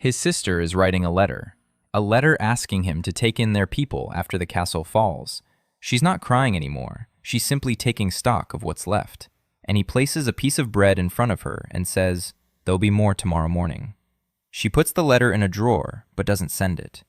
His sister is writing a letter asking him to take in their people after the castle falls. She's not crying anymore, she's simply taking stock of what's left. And he places a piece of bread in front of her and says, "There'll be more tomorrow morning." She puts the letter in a drawer, but doesn't send it.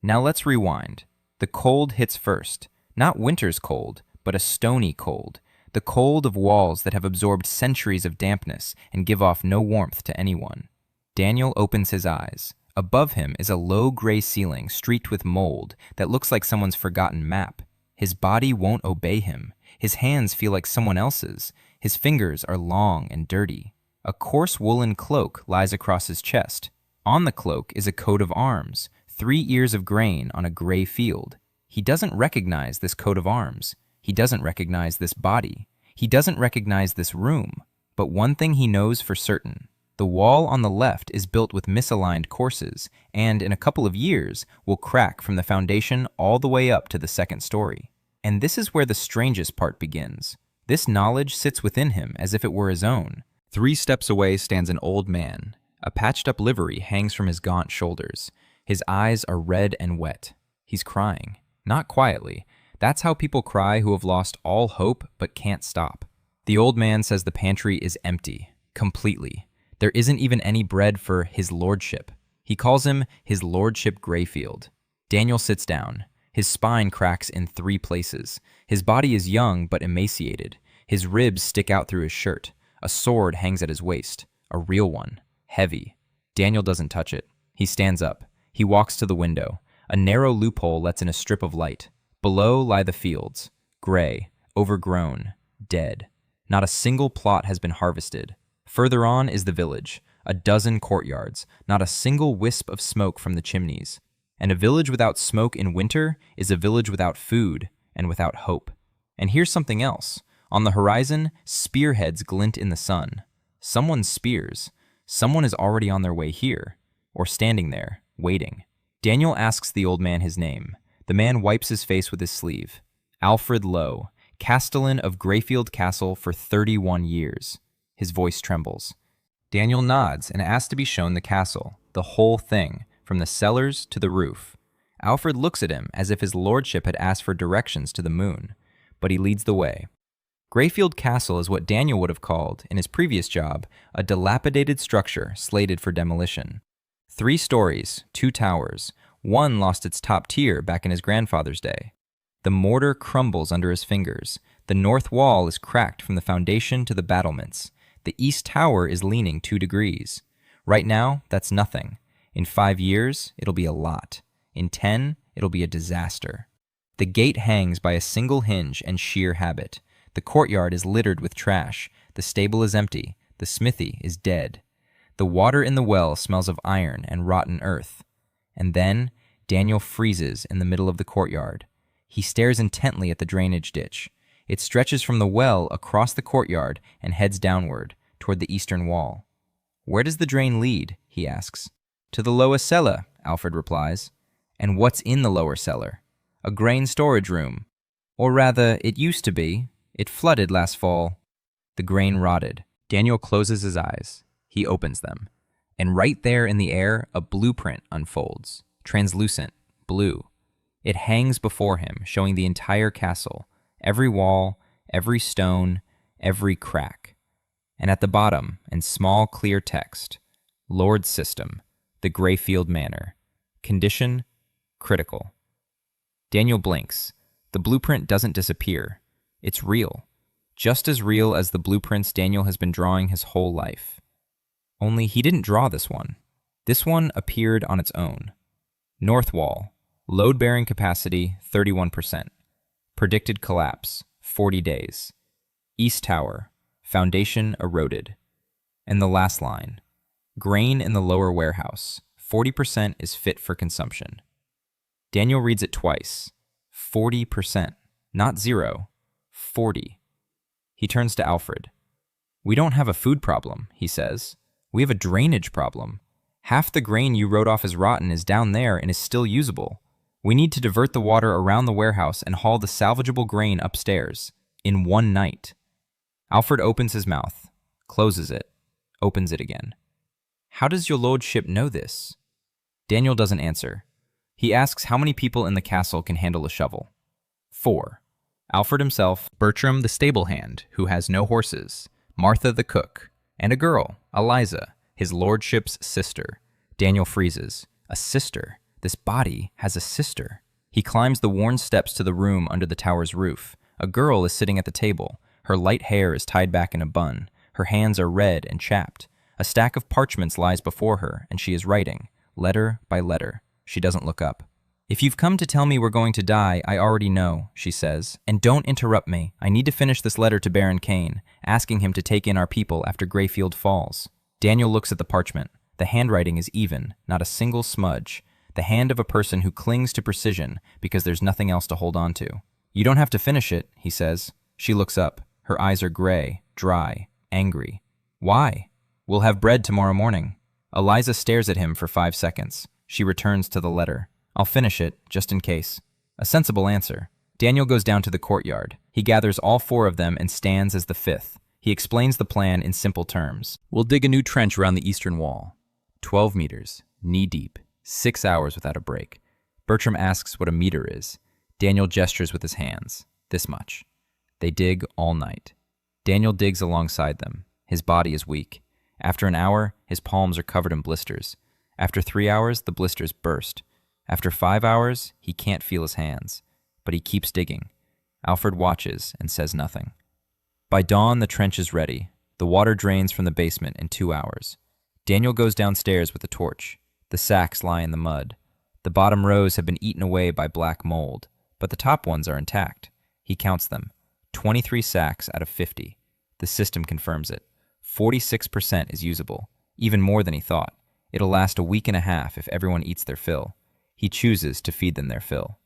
Now let's rewind. The cold hits first, not winter's cold, but a stony cold, the cold of walls that have absorbed centuries of dampness and give off no warmth to anyone. Daniel opens his eyes. Above him is a low gray ceiling streaked with mold that looks like someone's forgotten map. His body won't obey him. His hands feel like someone else's. His fingers are long and dirty. A coarse woolen cloak lies across his chest. On the cloak is a coat of arms, 3 ears of grain on a gray field. He doesn't recognize this coat of arms. He doesn't recognize this body. He doesn't recognize this room. But one thing he knows for certain. The wall on the left is built with misaligned courses, and in a couple of years will crack from the foundation all the way up to the second story. And this is where the strangest part begins. This knowledge sits within him as if it were his own. 3 steps away stands an old man. A patched-up livery hangs from his gaunt shoulders. His eyes are red and wet. He's crying. Not quietly. That's how people cry who have lost all hope but can't stop. The old man says the pantry is empty. Completely. There isn't even any bread for his lordship. He calls him his lordship Greyfield. Daniel sits down. His spine cracks in 3 places. His body is young but emaciated. His ribs stick out through his shirt. A sword hangs at his waist. A real one. Heavy. Daniel doesn't touch it. He stands up. He walks to the window. A narrow loophole lets in a strip of light. Below lie the fields. Gray. Overgrown. Dead. Not a single plot has been harvested. Further on is the village. A dozen courtyards. Not a single wisp of smoke from the chimneys. And a village without smoke in winter is a village without food and without hope. And here's something else. On the horizon, spearheads glint in the sun. Someone's spears. Someone is already on their way here, or standing there, waiting. Daniel asks the old man his name. The man wipes his face with his sleeve. Alfred Lowe, castellan of Greyfield Castle for 31 years. His voice trembles. Daniel nods and asks to be shown the castle, the whole thing, from the cellars to the roof. Alfred looks at him as if his lordship had asked for directions to the moon, but he leads the way. Greyfield Castle is what Daniel would have called, in his previous job, a dilapidated structure slated for demolition. 3 stories, 2 towers. One lost its top tier back in his grandfather's day. The mortar crumbles under his fingers. The north wall is cracked from the foundation to the battlements. The east tower is leaning 2 degrees. Right now, that's nothing. In 5 years, it'll be a lot. In 10, it'll be a disaster. The gate hangs by a single hinge and sheer habit. The courtyard is littered with trash. The stable is empty. The smithy is dead. The water in the well smells of iron and rotten earth. And then, Daniel freezes in the middle of the courtyard. He stares intently at the drainage ditch. It stretches from the well across the courtyard and heads downward, toward the eastern wall. "Where does the drain lead?" he asks. "To the lower cellar," Alfred replies. "And what's in the lower cellar?" "A grain storage room. Or rather, it used to be. It flooded last fall." The grain rotted. Daniel closes his eyes. He opens them. And right there in the air, a blueprint unfolds. Translucent, blue. It hangs before him, showing the entire castle. Every wall, every stone, every crack. And at the bottom, in small clear text, Lord System, the Greyfield Manor. Condition, critical. Daniel blinks. The blueprint doesn't disappear. It's real. Just as real as the blueprints Daniel has been drawing his whole life. Only he didn't draw this one. This one appeared on its own. North wall, load-bearing capacity 31%. Predicted collapse, 40 days. East tower, foundation eroded. And the last line, grain in the lower warehouse, 40% is fit for consumption. Daniel reads it twice. 40%, not 0, 40. He turns to Alfred. "We don't have a food problem," he says. "We have a drainage problem. Half the grain you wrote off as rotten is down there and is still usable. We need to divert the water around the warehouse and haul the salvageable grain upstairs. In one night." Alfred opens his mouth, closes it, opens it again. "How does your lordship know this?" Daniel doesn't answer. He asks how many people in the castle can handle a shovel. 4. Alfred himself, Bertram the stable hand, who has no horses, Martha the cook, and a girl, Eliza, his lordship's sister. Daniel freezes. A sister? This body has a sister. He climbs the worn steps to the room under the tower's roof. A girl is sitting at the table. Her light hair is tied back in a bun. Her hands are red and chapped. A stack of parchments lies before her, and she is writing, letter by letter. She doesn't look up. "If you've come to tell me we're going to die, I already know," she says. "And don't interrupt me. I need to finish this letter to Baron Kane, asking him to take in our people after Greyfield falls." Daniel looks at the parchment. The handwriting is even, not a single smudge. The hand of a person who clings to precision because there's nothing else to hold on to. "You don't have to finish it," he says. She looks up. Her eyes are gray, dry, angry. "Why?" "We'll have bread tomorrow morning." Eliza stares at him for 5 seconds. She returns to the letter. "I'll finish it, just in case." A sensible answer. Daniel goes down to the courtyard. He gathers all 4 of them and stands as the 5th. He explains the plan in simple terms. "We'll dig a new trench around the eastern wall. 12 meters, knee-deep, 6 hours without a break." Bertram asks what a meter is. Daniel gestures with his hands. This much. They dig all night. Daniel digs alongside them. His body is weak. After an hour, his palms are covered in blisters. After 3 hours, the blisters burst. After 5 hours, he can't feel his hands. But he keeps digging. Alfred watches and says nothing. By dawn, the trench is ready. The water drains from the basement in 2 hours. Daniel goes downstairs with a torch. The sacks lie in the mud. The bottom rows have been eaten away by black mold, but the top ones are intact. He counts them. 23 sacks out of 50. The system confirms it. 46% is usable, even more than he thought. It'll last a week and a half if everyone eats their fill. He chooses to feed them their fill.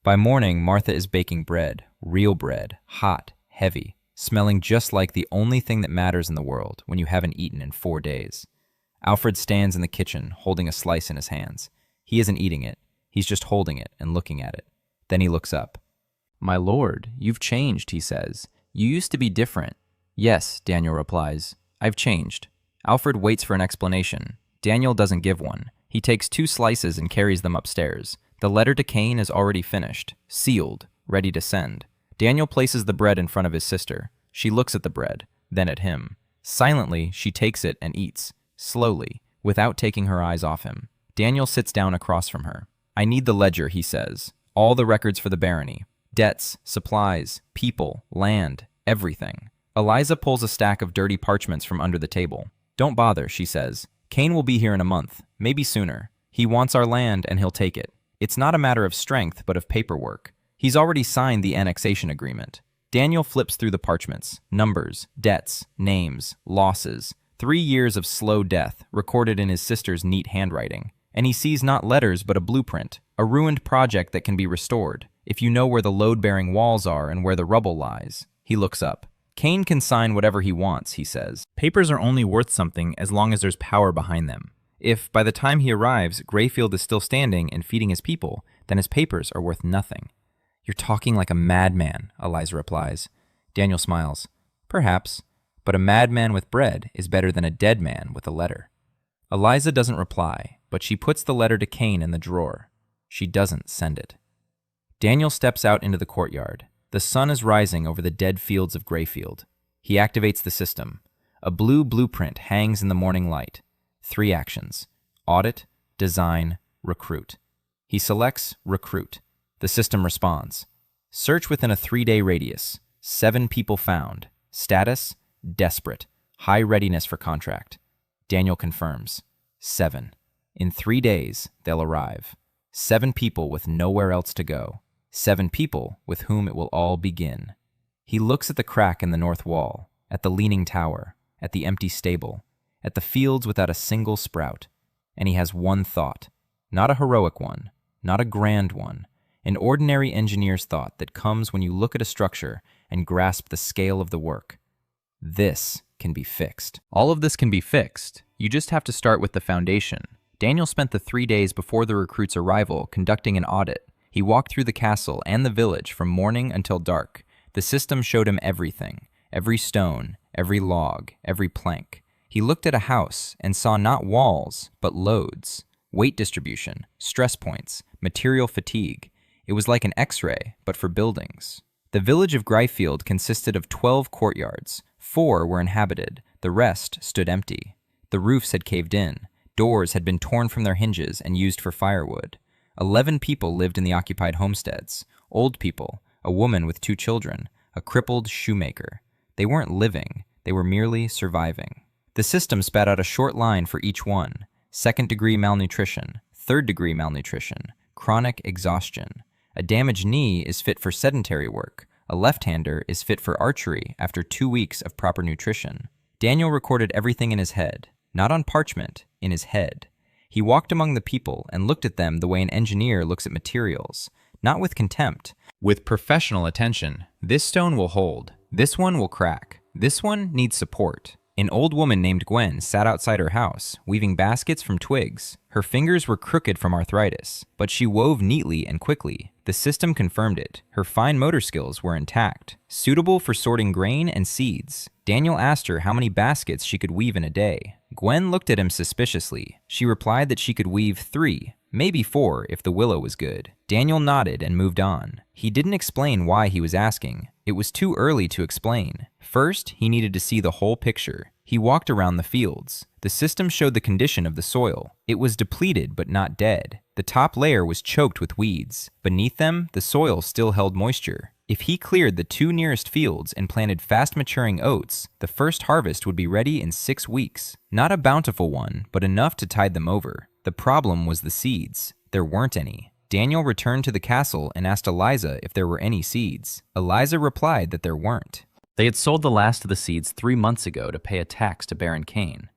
By morning, Martha is baking bread, real bread, hot, heavy, smelling just like the only thing that matters in the world when you haven't eaten in 4 days. Alfred stands in the kitchen, holding a slice in his hands. He isn't eating it. He's just holding it and looking at it. Then he looks up. "My lord, you've changed," he says. "You used to be different." "Yes," Daniel replies. "I've changed." Alfred waits for an explanation. Daniel doesn't give one. He takes 2 slices and carries them upstairs. The letter to Kane is already finished, sealed, ready to send. Daniel places the bread in front of his sister. She looks at the bread, then at him. Silently, she takes it and eats, slowly, without taking her eyes off him. Daniel sits down across from her. "I need the ledger," he says. "All the records for the barony. Debts, supplies, people, land, everything." Eliza pulls a stack of dirty parchments from under the table. "Don't bother," she says. "Kane will be here in a month, maybe sooner. He wants our land and he'll take it. It's not a matter of strength, but of paperwork. He's already signed the annexation agreement." Daniel flips through the parchments. Numbers, debts, names, losses. 3 years of slow death, recorded in his sister's neat handwriting. And he sees not letters, but a blueprint, a ruined project that can be restored, if you know where the load-bearing walls are and where the rubble lies. He looks up. "Kane can sign whatever he wants," he says. "Papers are only worth something as long as there's power behind them. If, by the time he arrives, Greyfield is still standing and feeding his people, then his papers are worth nothing." "You're talking like a madman," Eliza replies. Daniel smiles. "Perhaps, but a madman with bread is better than a dead man with a letter." Eliza doesn't reply, but she puts the letter to Kane in the drawer. She doesn't send it. Daniel steps out into the courtyard. The sun is rising over the dead fields of Greyfield. He activates the system. A blue blueprint hangs in the morning light. 3 actions: audit, design, recruit. He selects recruit. The system responds. Search within a 3-day radius. 7 people found. Status: desperate. High readiness for contract. Daniel confirms. 7. In 3 days, they'll arrive. 7 people with nowhere else to go. 7 people with whom it will all begin. He looks at the crack in the north wall, at the leaning tower, at the empty stable, at the fields without a single sprout, and he has one thought. Not a heroic one, not a grand one, an ordinary engineer's thought that comes when you look at a structure and grasp the scale of the work. This can be fixed. All of this can be fixed. You just have to start with the foundation. Daniel spent the 3 days before the recruit's arrival conducting an audit. He walked through the castle and the village from morning until dark. The system showed him everything, every stone, every log, every plank. He looked at a house and saw not walls, but loads. weight distribution, stress points, material fatigue. It was like an X-ray, but for buildings. The village of Gryfield consisted of 12 courtyards. 4 were inhabited, the rest stood empty. The roofs had caved in, doors had been torn from their hinges and used for firewood. 11 people lived in the occupied homesteads, old people, a woman with 2 children, a crippled shoemaker. They weren't living, they were merely surviving. The system spat out a short line for each one: second-degree malnutrition, third-degree malnutrition, chronic exhaustion. A damaged knee is fit for sedentary work. A left-hander is fit for archery after 2 weeks of proper nutrition. Daniel recorded everything in his head, not on parchment, in his head. He walked among the people and looked at them the way an engineer looks at materials, not with contempt, with professional attention. This stone will hold. This one will crack. This one needs support. An old woman named Gwen sat outside her house, weaving baskets from twigs. Her fingers were crooked from arthritis, but she wove neatly and quickly. The system confirmed it. Her fine motor skills were intact, suitable for sorting grain and seeds. Daniel asked her how many baskets she could weave in a day. Gwen looked at him suspiciously. She replied that she could weave 3, maybe 4 if the willow was good. Daniel nodded and moved on. He didn't explain why he was asking. It was too early to explain. First, he needed to see the whole picture. He walked around the fields. The system showed the condition of the soil. It was depleted but not dead. The top layer was choked with weeds. Beneath them, the soil still held moisture. If he cleared the 2 nearest fields and planted fast-maturing oats, the first harvest would be ready in 6 weeks. Not a bountiful one, but enough to tide them over. The problem was the seeds. There weren't any. Daniel returned to the castle and asked Eliza if there were any seeds. Eliza replied that there weren't. They had sold the last of the seeds 3 months ago to pay a tax to Baron Cain.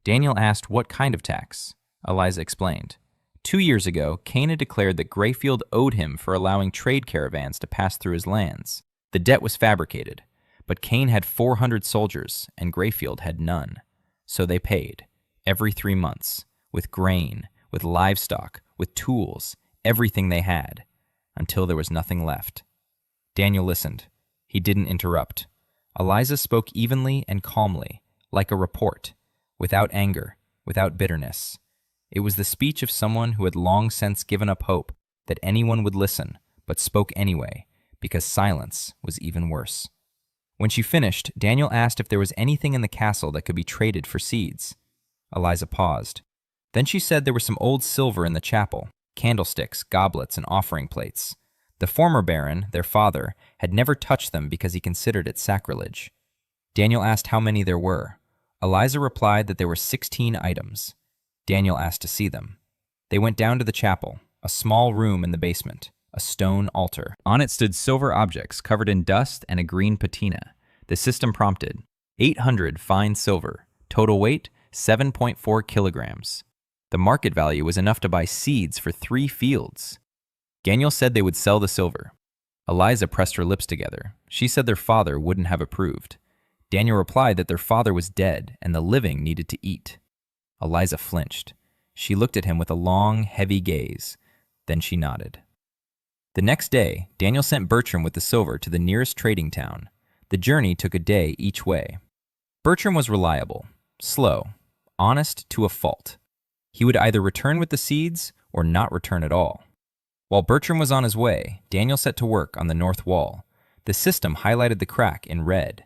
Daniel asked what kind of tax. Eliza explained. 2 years ago, Cain had declared that Gryfield owed him for allowing trade caravans to pass through his lands. The debt was fabricated, but Cain had 400 soldiers and Gryfield had none. So they paid, every 3 months, with grain, with livestock, with tools, everything they had, until there was nothing left. Daniel listened. He didn't interrupt. Eliza spoke evenly and calmly, like a report, without anger, without bitterness. It was the speech of someone who had long since given up hope that anyone would listen, but spoke anyway, because silence was even worse. When she finished, Daniel asked if there was anything in the castle that could be traded for seeds. Eliza paused. Then she said there was some old silver in the chapel, candlesticks, goblets, and offering plates. The former baron, their father, had never touched them because he considered it sacrilege. Daniel asked how many there were. Eliza replied that there were 16 items. Daniel asked to see them. They went down to the chapel, a small room in the basement, a stone altar. On it stood silver objects covered in dust and a green patina. The system prompted, 800 fine silver, total weight 7.4 kilograms. The market value was enough to buy seeds for 3 fields. Daniel said they would sell the silver. Eliza pressed her lips together. She said their father wouldn't have approved. Daniel replied that their father was dead and the living needed to eat. Eliza flinched. She looked at him with a long, heavy gaze. Then she nodded. The next day, Daniel sent Bertram with the silver to the nearest trading town. The journey took a day each way. Bertram was reliable, slow, honest to a fault. He would either return with the seeds or not return at all. While Bertram was on his way, Daniel set to work on the north wall. The system highlighted the crack in red.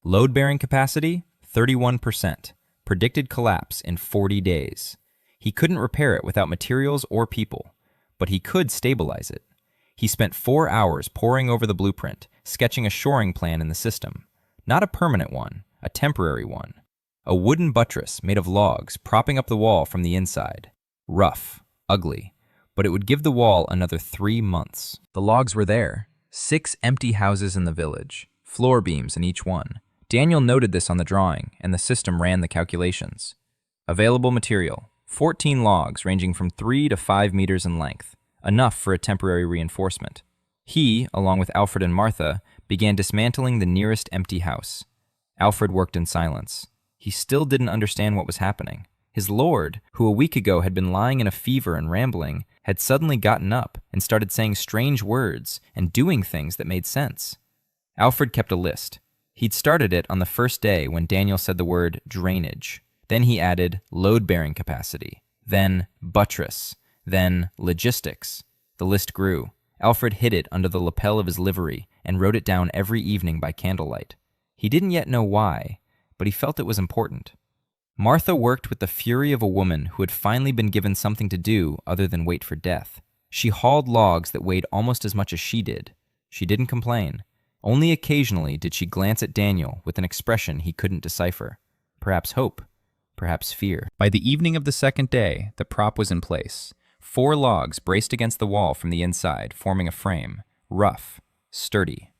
Load-bearing capacity, 31%. Predicted collapse in 40 days. He couldn't repair it without materials or people, but he could stabilize it. He spent 4 hours poring over the blueprint, sketching a shoring plan in the system. Not a permanent one, a temporary one. A wooden buttress made of logs propping up the wall from the inside. Rough, ugly, but it would give the wall another 3 months. The logs were there. 6 empty houses in the village, floor beams in each one. Daniel noted this on the drawing, and the system ran the calculations. Available material, 14 logs ranging from 3 to 5 meters in length, enough for a temporary reinforcement. He, along with Alfred and Martha, began dismantling the nearest empty house. Alfred worked in silence. He still didn't understand what was happening. His lord, who a week ago had been lying in a fever and rambling, had suddenly gotten up and started saying strange words and doing things that made sense. Alfred kept a list. He'd started it on the first day when Daniel said the word drainage. Then he added load-bearing capacity. then buttress, then logistics. The list grew. Alfred hid it under the lapel of his livery and wrote it down every evening by candlelight. He didn't yet know why, but he felt it was important. Martha worked with the fury of a woman who had finally been given something to do other than wait for death. She hauled logs that weighed almost as much as she did. She didn't complain. Only occasionally did she glance at Daniel with an expression he couldn't decipher. Perhaps hope, perhaps fear. By the evening of the second day, the prop was in place. 4 logs braced against the wall from the inside, forming a frame, rough, sturdy.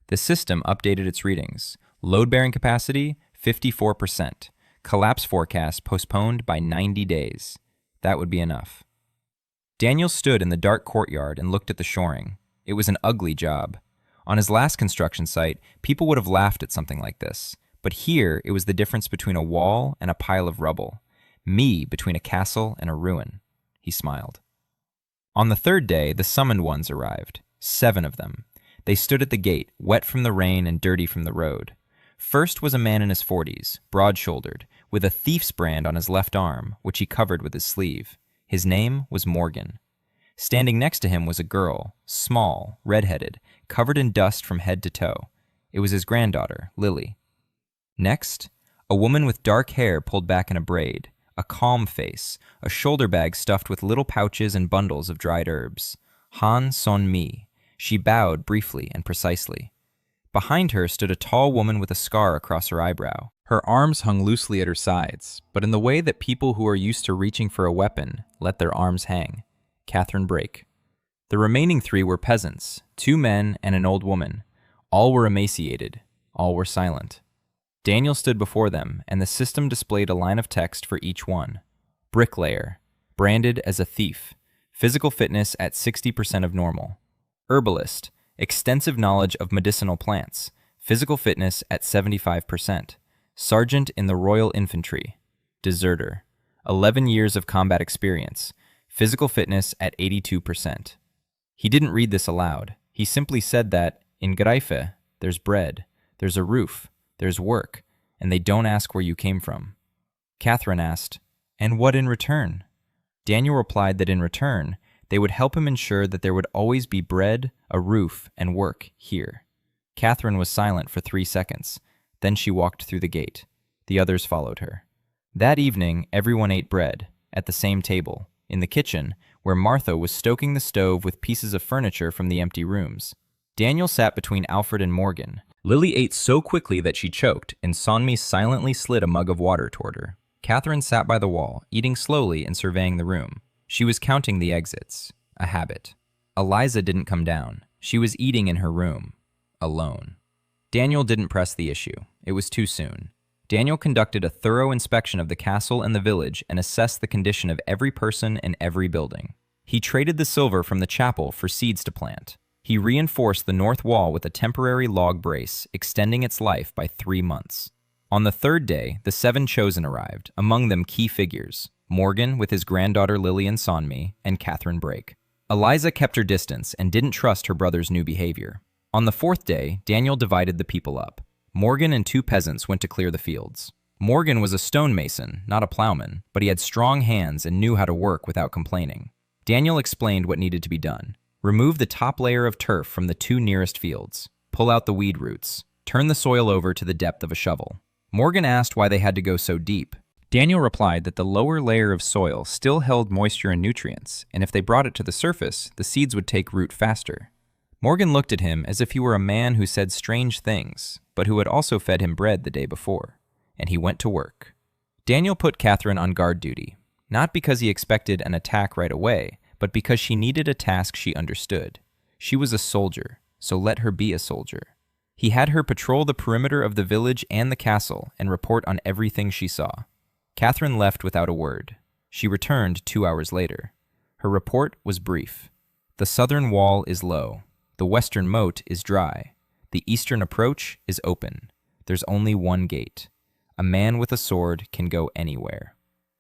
The system updated its readings. Load-bearing capacity, 54%. Collapse forecast postponed by 90 days. That would be enough. Daniel stood in the dark courtyard and looked at the shoring. It was an ugly job. On his last construction site, people would have laughed at something like this. But here, it was the difference between a wall and a pile of rubble. Me between a castle and a ruin. He smiled. On the third day, the summoned ones arrived. 7 of them. They stood at the gate, wet from the rain and dirty from the road. First was a man in his 40s, broad-shouldered, with a thief's brand on his left arm, which he covered with his sleeve. His name was Morgan. Standing next to him was a girl, small, red-headed, covered in dust from head to toe. It was his granddaughter, Lily. Next, a woman with dark hair pulled back in a braid, a calm face, a shoulder bag stuffed with little pouches and bundles of dried herbs. Han Son Mi. She bowed briefly and precisely. Behind her stood a tall woman with a scar across her eyebrow. Her arms hung loosely at her sides, but in the way that people who are used to reaching for a weapon let their arms hang. Catherine Brake. The remaining 3 were peasants, 2 men and an old woman. All were emaciated. All were silent. Daniel stood before them, and the system displayed a line of text for each one. Bricklayer, branded as a thief. Physical fitness at 60% of normal. Herbalist, extensive knowledge of medicinal plants. Physical fitness at 75%. Sergeant in the Royal Infantry. Deserter, 11 years of combat experience. Physical fitness at 82%. He didn't read this aloud. He simply said that, in Greife, there's bread, there's a roof, there's work, and they don't ask where you came from. Catherine asked, "And what in return?" Daniel replied that in return, they would help him ensure that there would always be bread, a roof, and work here. Catherine was silent for 3 seconds. Then she walked through the gate. The others followed her. That evening, everyone ate bread, at the same table, in the kitchen, where Martha was stoking the stove with pieces of furniture from the empty rooms. Daniel sat between Alfred and Morgan. Lily ate so quickly that she choked, and Sonmi silently slid a mug of water toward her. Catherine sat by the wall, eating slowly and surveying the room. She was counting the exits. A habit. Eliza didn't come down. She was eating in her room. Alone. Daniel didn't press the issue. It was too soon. Daniel conducted a thorough inspection of the castle and the village and assessed the condition of every person and every building. He traded the silver from the chapel for seeds to plant. He reinforced the north wall with a temporary log brace, extending its life by 3 months. On the third day, the 7 chosen arrived, among them key figures, Morgan with his granddaughter Lillian Sonmi and Catherine Brake. Eliza kept her distance and didn't trust her brother's new behavior. On the 4th day, Daniel divided the people up. Morgan and 2 peasants went to clear the fields. Morgan was a stonemason, not a plowman, but he had strong hands and knew how to work without complaining. Daniel explained what needed to be done. Remove the top layer of turf from the 2 nearest fields. Pull out the weed roots. Turn the soil over to the depth of a shovel. Morgan asked why they had to go so deep. Daniel replied that the lower layer of soil still held moisture and nutrients, and if they brought it to the surface, the seeds would take root faster. Morgan looked at him as if he were a man who said strange things, but who had also fed him bread the day before, and he went to work. Daniel put Catherine on guard duty, not because he expected an attack right away, but because she needed a task she understood. She was a soldier, so let her be a soldier. He had her patrol the perimeter of the village and the castle and report on everything she saw. Catherine left without a word. She returned 2 hours later. Her report was brief. The southern wall is low. The western moat is dry. The eastern approach is open. There's only one gate. A man with a sword can go anywhere.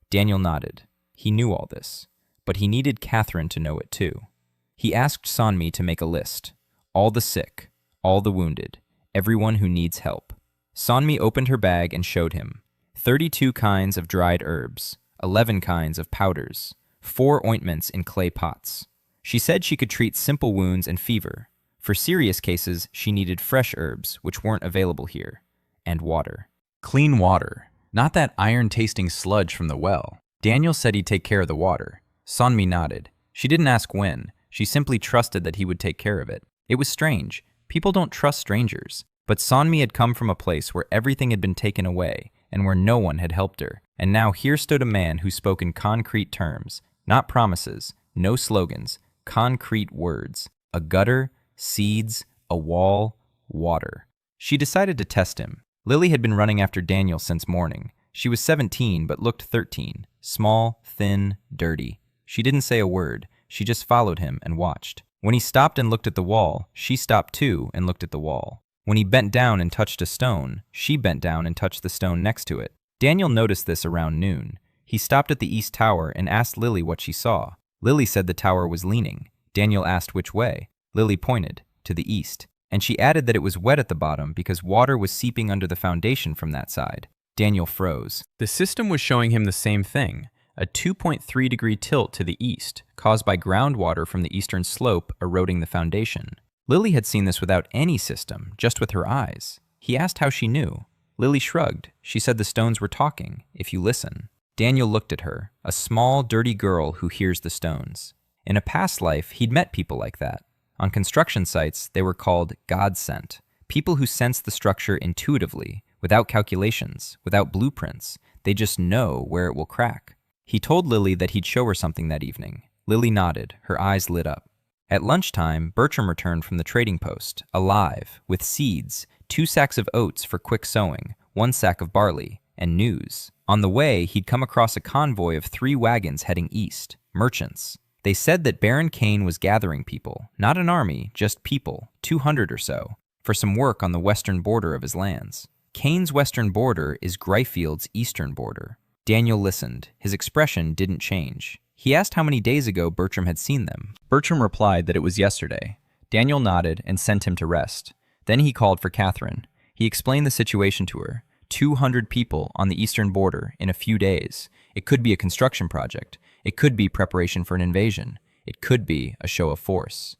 Daniel nodded. He knew all this, but he needed Catherine to know it too. He asked Sonmi to make a list. All the sick, all the wounded, everyone who needs help. Sonmi opened her bag and showed him. 32 kinds of dried herbs, 11 kinds of powders, 4 ointments in clay pots. She said she could treat simple wounds and fever. For serious cases, she needed fresh herbs, which weren't available here, and water. Clean water, not that iron-tasting sludge from the well. Daniel said he'd take care of the water. Sonmi nodded. She didn't ask when. She simply trusted that he would take care of it. It was strange. People don't trust strangers. But Sonmi had come from a place where everything had been taken away and where no one had helped her. And now here stood a man who spoke in concrete terms, not promises, no slogans, concrete words. A gutter, seeds, a wall, water. She decided to test him. Lily had been running after Daniel since morning. She was 17 but looked 13, small, thin, dirty. She didn't say a word. She just followed him and watched. When he stopped and looked at the wall, she stopped too and looked at the wall. When he bent down and touched a stone, she bent down and touched the stone next to it. Daniel noticed this around noon. He stopped at the east tower and asked Lily what she saw. Lily said the tower was leaning. Daniel asked which way. Lily pointed, to the east. And she added that it was wet at the bottom because water was seeping under the foundation from that side. Daniel froze. The system was showing him the same thing, a 2.3-degree tilt to the east, caused by groundwater from the eastern slope eroding the foundation. Lily had seen this without any system, just with her eyes. He asked how she knew. Lily shrugged. She said the stones were talking, if you listen. Daniel looked at her, a small, dirty girl who hears the stones. In a past life, he'd met people like that. On construction sites, they were called God-sent, people who sense the structure intuitively, without calculations, without blueprints. They just know where it will crack. He told Lily that he'd show her something that evening. Lily nodded, her eyes lit up. At lunchtime, Bertram returned from the trading post, alive, with seeds, 2 sacks of oats for quick sowing, 1 sack of barley, and news. On the way, he'd come across a convoy of 3 wagons heading east, merchants. They said that Baron Cain was gathering people, not an army, just people, 200 or so, for some work on the western border of his lands. Cain's western border is Greifield's eastern border. Daniel listened. His expression didn't change. He asked how many days ago Bertram had seen them. Bertram replied that it was yesterday. Daniel nodded and sent him to rest. Then he called for Catherine. He explained the situation to her. 200 people on the eastern border in a few days. It could be a construction project. It could be preparation for an invasion. It could be a show of force.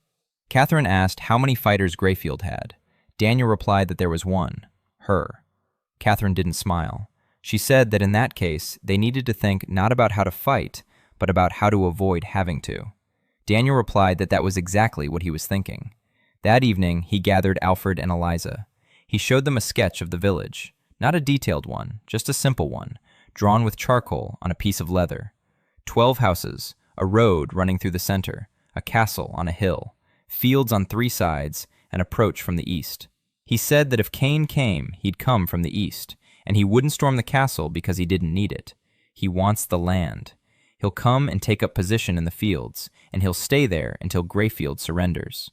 Catherine asked how many fighters Greyfield had. Daniel replied that there was one. Her. Catherine didn't smile. She said that in that case, they needed to think not about how to fight, but about how to avoid having to. Daniel replied that that was exactly what he was thinking. That evening, he gathered Alfred and Eliza. He showed them a sketch of the village. Not a detailed one, just a simple one, drawn with charcoal on a piece of leather. 12 houses, a road running through the center, a castle on a hill, fields on 3 sides, an approach from the east. He said that if Cain came, he'd come from the east, and he wouldn't storm the castle because he didn't need it. He wants the land. He'll come and take up position in the fields, and he'll stay there until Greyfield surrenders.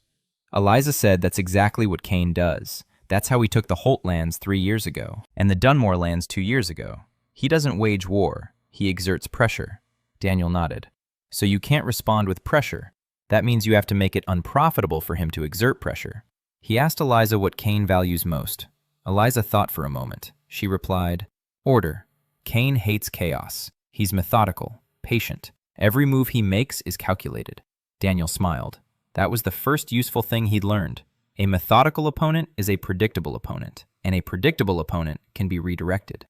Eliza said that's exactly what Cain does. That's how he took the Holt lands 3 years ago, and the Dunmore lands 2 years ago. He doesn't wage war. He exerts pressure. Daniel nodded. So you can't respond with pressure. That means you have to make it unprofitable for him to exert pressure. He asked Eliza what Cain values most. Eliza thought for a moment. She replied, order. Cain hates chaos. He's methodical, patient. Every move he makes is calculated. Daniel smiled. That was the first useful thing he'd learned. A methodical opponent is a predictable opponent, and a predictable opponent can be redirected.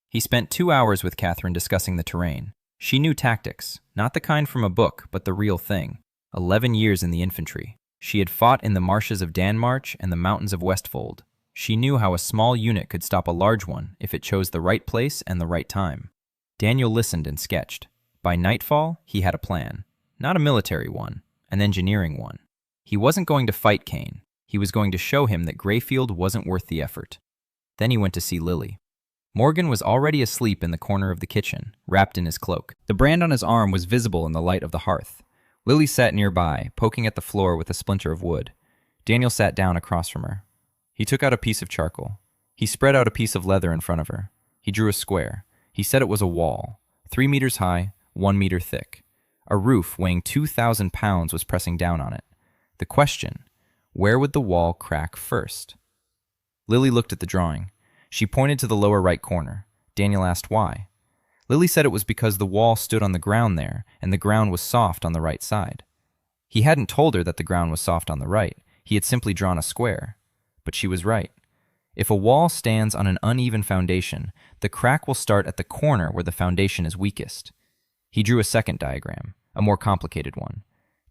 He spent 2 hours with Catherine discussing the terrain. She knew tactics, not the kind from a book, but the real thing. 11 years in the infantry. She had fought in the marshes of Danmarch and the mountains of Westfold. She knew how a small unit could stop a large one if it chose the right place and the right time. Daniel listened and sketched. By nightfall, he had a plan. Not a military one, an engineering one. He wasn't going to fight Cain. He was going to show him that Greyfield wasn't worth the effort. Then he went to see Lily. Morgan was already asleep in the corner of the kitchen, wrapped in his cloak. The brand on his arm was visible in the light of the hearth. Lily sat nearby, poking at the floor with a splinter of wood. Daniel sat down across from her. He took out a piece of charcoal. He spread out a piece of leather in front of her. He drew a square. He said it was a wall, 3 meters high, 1 meter thick. A roof weighing 2,000 pounds was pressing down on it. The question, where would the wall crack first? Lily looked at the drawing. She pointed to the lower right corner. Daniel asked why. Lily said it was because the wall stood on the ground there, and the ground was soft on the right side. He hadn't told her that the ground was soft on the right. He had simply drawn a square. But she was right. If a wall stands on an uneven foundation, the crack will start at the corner where the foundation is weakest. He drew a second diagram, a more complicated one.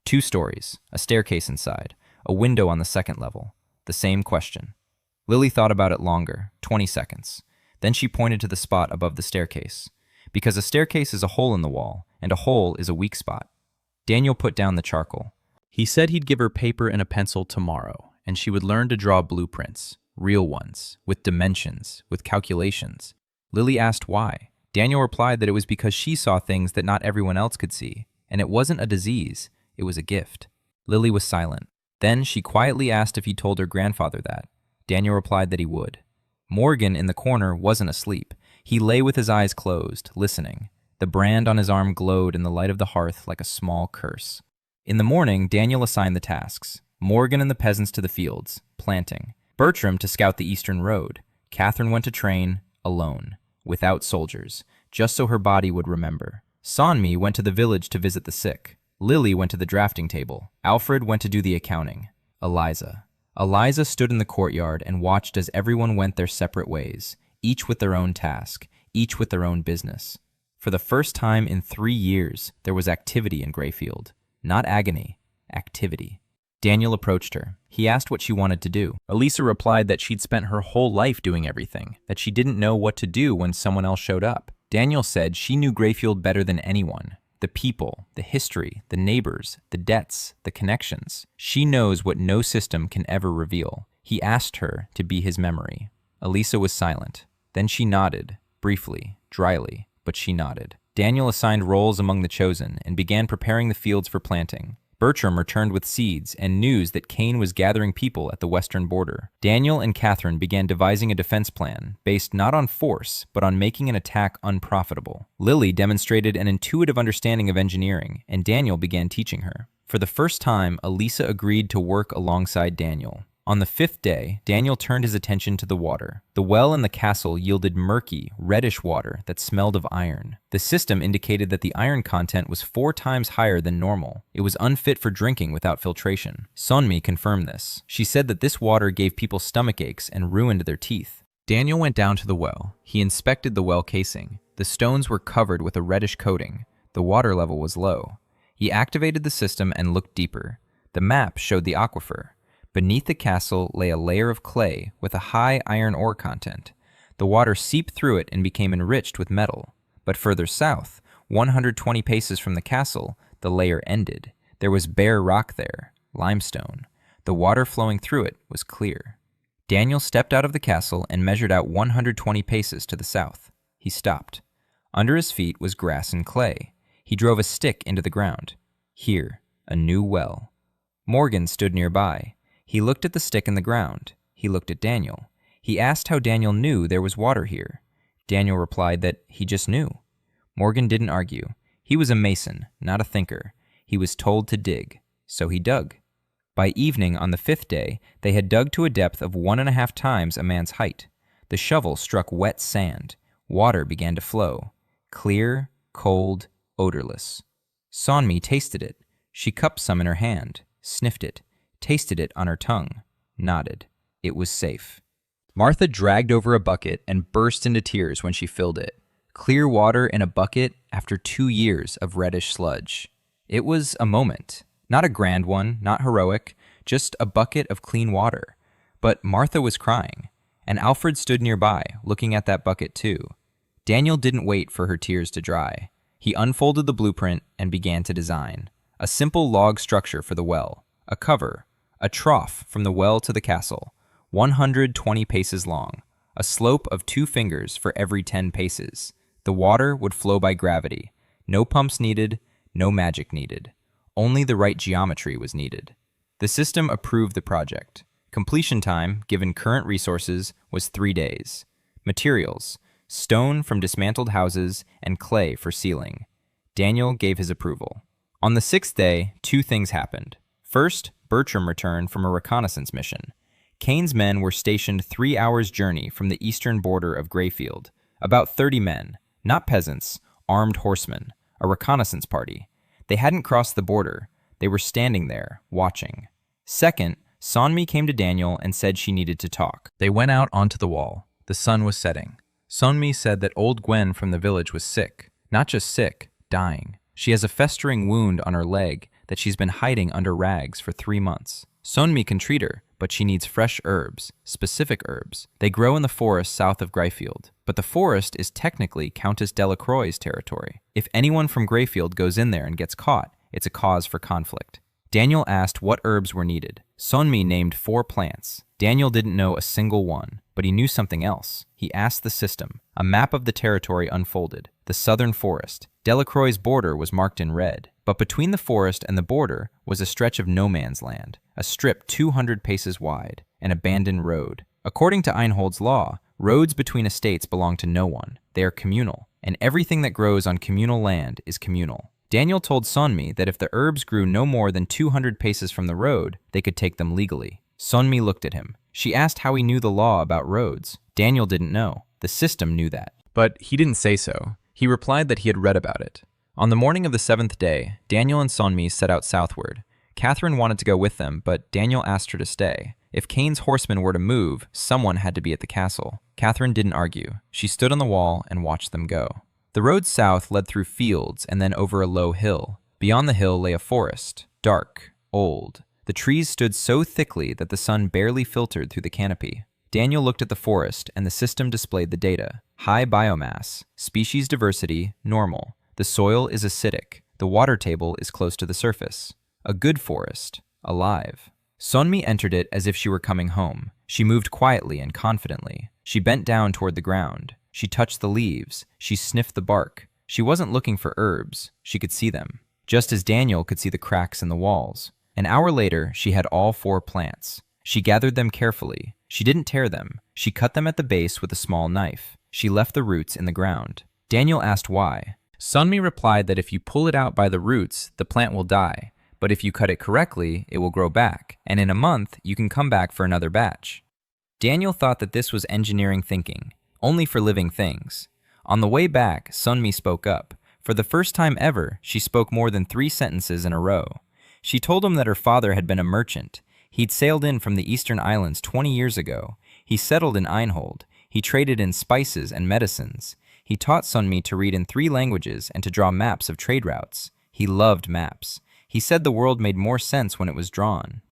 2 stories, a staircase inside, a window on the second level. The same question. Lily thought about it longer, 20 seconds. Then she pointed to the spot above the staircase. Because a staircase is a hole in the wall, and a hole is a weak spot. Daniel put down the charcoal. He said he'd give her paper and a pencil tomorrow, and she would learn to draw blueprints, real ones, with dimensions, with calculations. Lily asked why. Daniel replied that it was because she saw things that not everyone else could see, and it wasn't a disease, it was a gift. Lily was silent. Then she quietly asked if he told her grandfather that. Daniel replied that he would. Morgan in the corner wasn't asleep. He lay with his eyes closed, listening. The brand on his arm glowed in the light of the hearth like a small curse. In the morning, Daniel assigned the tasks. Morgan and the peasants to the fields, planting. Bertram to scout the eastern road. Catherine went to train, alone, without soldiers, just so her body would remember. Sonmi went to the village to visit the sick. Lily went to the drafting table. Alfred went to do the accounting. Eliza stood in the courtyard and watched as everyone went their separate ways, each with their own task, each with their own business. For the first time in 3 years, there was activity in Greyfield. Not agony, activity. Daniel approached her. He asked what she wanted to do. Elisa replied that she'd spent her whole life doing everything, that she didn't know what to do when someone else showed up. Daniel said she knew Greyfield better than anyone. The people, the history, the neighbors, the debts, the connections. She knows what no system can ever reveal. He asked her to be his memory. Elisa was silent. Then she nodded, briefly, dryly, but she nodded. Daniel assigned roles among the chosen and began preparing the fields for planting. Bertram returned with seeds and news that Cain was gathering people at the western border. Daniel and Catherine began devising a defense plan based not on force, but on making an attack unprofitable. Lily demonstrated an intuitive understanding of engineering, and Daniel began teaching her. For the first time, Elisa agreed to work alongside Daniel. On the 5th day, Daniel turned his attention to the water. The well in the castle yielded murky, reddish water that smelled of iron. The system indicated that the iron content was 4 times higher than normal. It was unfit for drinking without filtration. Sonmi confirmed this. She said that this water gave people stomach aches and ruined their teeth. Daniel went down to the well. He inspected the well casing. The stones were covered with a reddish coating. The water level was low. He activated the system and looked deeper. The map showed the aquifer. Beneath the castle lay a layer of clay with a high iron ore content. The water seeped through it and became enriched with metal. But further south, 120 paces from the castle, the layer ended. There was bare rock there, limestone. The water flowing through it was clear. Daniel stepped out of the castle and measured out 120 paces to the south. He stopped. Under his feet was grass and clay. He drove a stick into the ground. Here, a new well. Morgan stood nearby. He looked at the stick in the ground. He looked at Daniel. He asked how Daniel knew there was water here. Daniel replied that he just knew. Morgan didn't argue. He was a mason, not a thinker. He was told to dig, so he dug. By evening on the 5th day, they had dug to a depth of 1.5 times a man's height. The shovel struck wet sand. Water began to flow. Clear, cold, odorless. Sonmi tasted it. She cupped some in her hand, sniffed it, tasted it on her tongue, nodded. It was safe. Martha dragged over a bucket and burst into tears when she filled it. Clear water in a bucket after 2 years of reddish sludge. It was a moment. Not a grand one, not heroic, just a bucket of clean water. But Martha was crying, and Alfred stood nearby, looking at that bucket too. Daniel didn't wait for her tears to dry. He unfolded the blueprint and began to design. A simple log structure for the well, a cover, a trough from the well to the castle, 120 paces long, a slope of 2 fingers for every 10 paces. The water would flow by gravity. No pumps needed, no magic needed. Only the right geometry was needed. The system approved the project. Completion time, given current resources, was 3 days. Materials: stone from dismantled houses and clay for ceiling. Daniel gave his approval. On the 6th day, 2 things happened. First, Bertram returned from a reconnaissance mission. Cain's men were stationed 3 hours' journey from the eastern border of Greyfield. About 30 men, Not peasants, armed horsemen, a reconnaissance party. They hadn't crossed the border. They were standing there, watching. Second, Sonmi came to Daniel and said she needed to talk. They went out onto the wall. The sun was setting. Sonmi said that old Gwen from the village was sick. Not just sick, dying. She has a festering wound on her leg that she's been hiding under rags for 3 months. Sonmi can treat her, but she needs fresh herbs, specific herbs. They grow in the forest south of Greyfield, but the forest is technically Countess Delacroix's territory. If anyone from Greyfield goes in there and gets caught, it's a cause for conflict. Daniel asked what herbs were needed. Sonmi named 4 plants. Daniel didn't know a single one, but he knew something else. He asked the system. A map of the territory unfolded. The southern forest. Delacroix's border was marked in red, but between the forest and the border was a stretch of no man's land, a strip 200 paces wide, an abandoned road. According to Einhold's law, roads between estates belong to no one. They are communal, and everything that grows on communal land is communal. Daniel told Sonmi that if the herbs grew no more than 200 paces from the road, they could take them legally. Sonmi looked at him. She asked how he knew the law about roads. Daniel didn't know. The system knew that. But he didn't say so. He replied that he had read about it. On the morning of the 7th day, Daniel and Sonmi set out southward. Catherine wanted to go with them, but Daniel asked her to stay. If Cain's horsemen were to move, someone had to be at the castle. Catherine didn't argue. She stood on the wall and watched them go. The road south led through fields and then over a low hill. Beyond the hill lay a forest, dark, old. The trees stood so thickly that the sun barely filtered through the canopy. Daniel looked at the forest and the system displayed the data. High biomass, species diversity, normal. The soil is acidic. The water table is close to the surface. A good forest, alive. Sonmi entered it as if she were coming home. She moved quietly and confidently. She bent down toward the ground. She touched the leaves. She sniffed the bark. She wasn't looking for herbs. She could see them, just as Daniel could see the cracks in the walls. An hour later, she had all 4 plants. She gathered them carefully. She didn't tear them. She cut them at the base with a small knife. She left the roots in the ground. Daniel asked why. Sonmi replied that if you pull it out by the roots, the plant will die. But if you cut it correctly, it will grow back, and in a month, you can come back for another batch. Daniel thought that this was engineering thinking, only for living things. On the way back, Sonmi spoke up. For the first time ever, she spoke more than 3 sentences in a row. She told him that her father had been a merchant. He'd sailed in from the Eastern Islands 20 years ago. He settled in Einhold. He traded in spices and medicines. He taught Sonmi to read in 3 languages and to draw maps of trade routes. He loved maps. He said the world made more sense when it was drawn.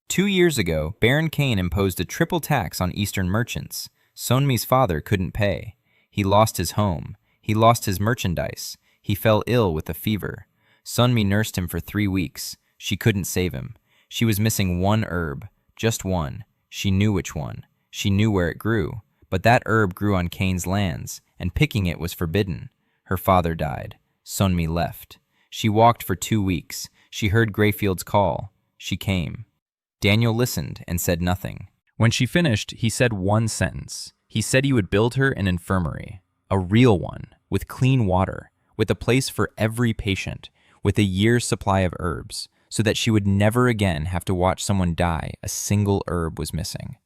2 years ago, Baron Cain imposed a triple tax on Eastern merchants. Sonmi's father couldn't pay. He lost his home. He lost his merchandise. He fell ill with a fever. Sonmi nursed him for 3 weeks. She couldn't save him. She was missing 1 herb, just one. She knew which one. She knew where it grew. But that herb grew on Cain's lands, and picking it was forbidden. Her father died. Sonmi left. She walked for 2 weeks. She heard Greyfield's call. She came. Daniel listened and said nothing. When she finished, he said 1 sentence. He said he would build her an infirmary, a real one, with clean water, with a place for every patient, with a year's supply of herbs, so that she would never again have to watch someone die a single herb was missing.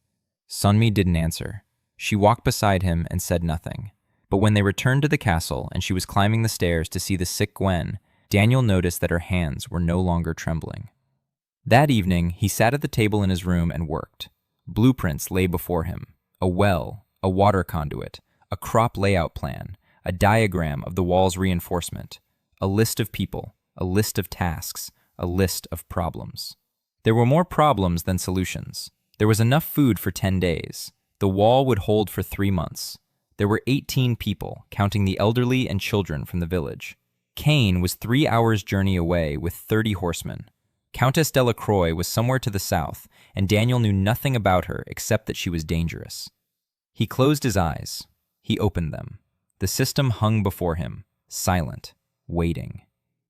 Sonmi didn't answer. She walked beside him and said nothing. But when they returned to the castle and she was climbing the stairs to see the sick Gwen, Daniel noticed that her hands were no longer trembling. That evening, he sat at the table in his room and worked. Blueprints lay before him. A well, a water conduit, a crop layout plan, a diagram of the wall's reinforcement, a list of people, a list of tasks, a list of problems. There were more problems than solutions. There was enough food for 10 days. The wall would hold for 3 months. There were 18 people, counting the elderly and children from the village. Cain was 3 hours' journey away with 30 horsemen. Countess Delacroix was somewhere to the south, and Daniel knew nothing about her except that she was dangerous. He closed his eyes. He opened them. The system hung before him, silent, waiting.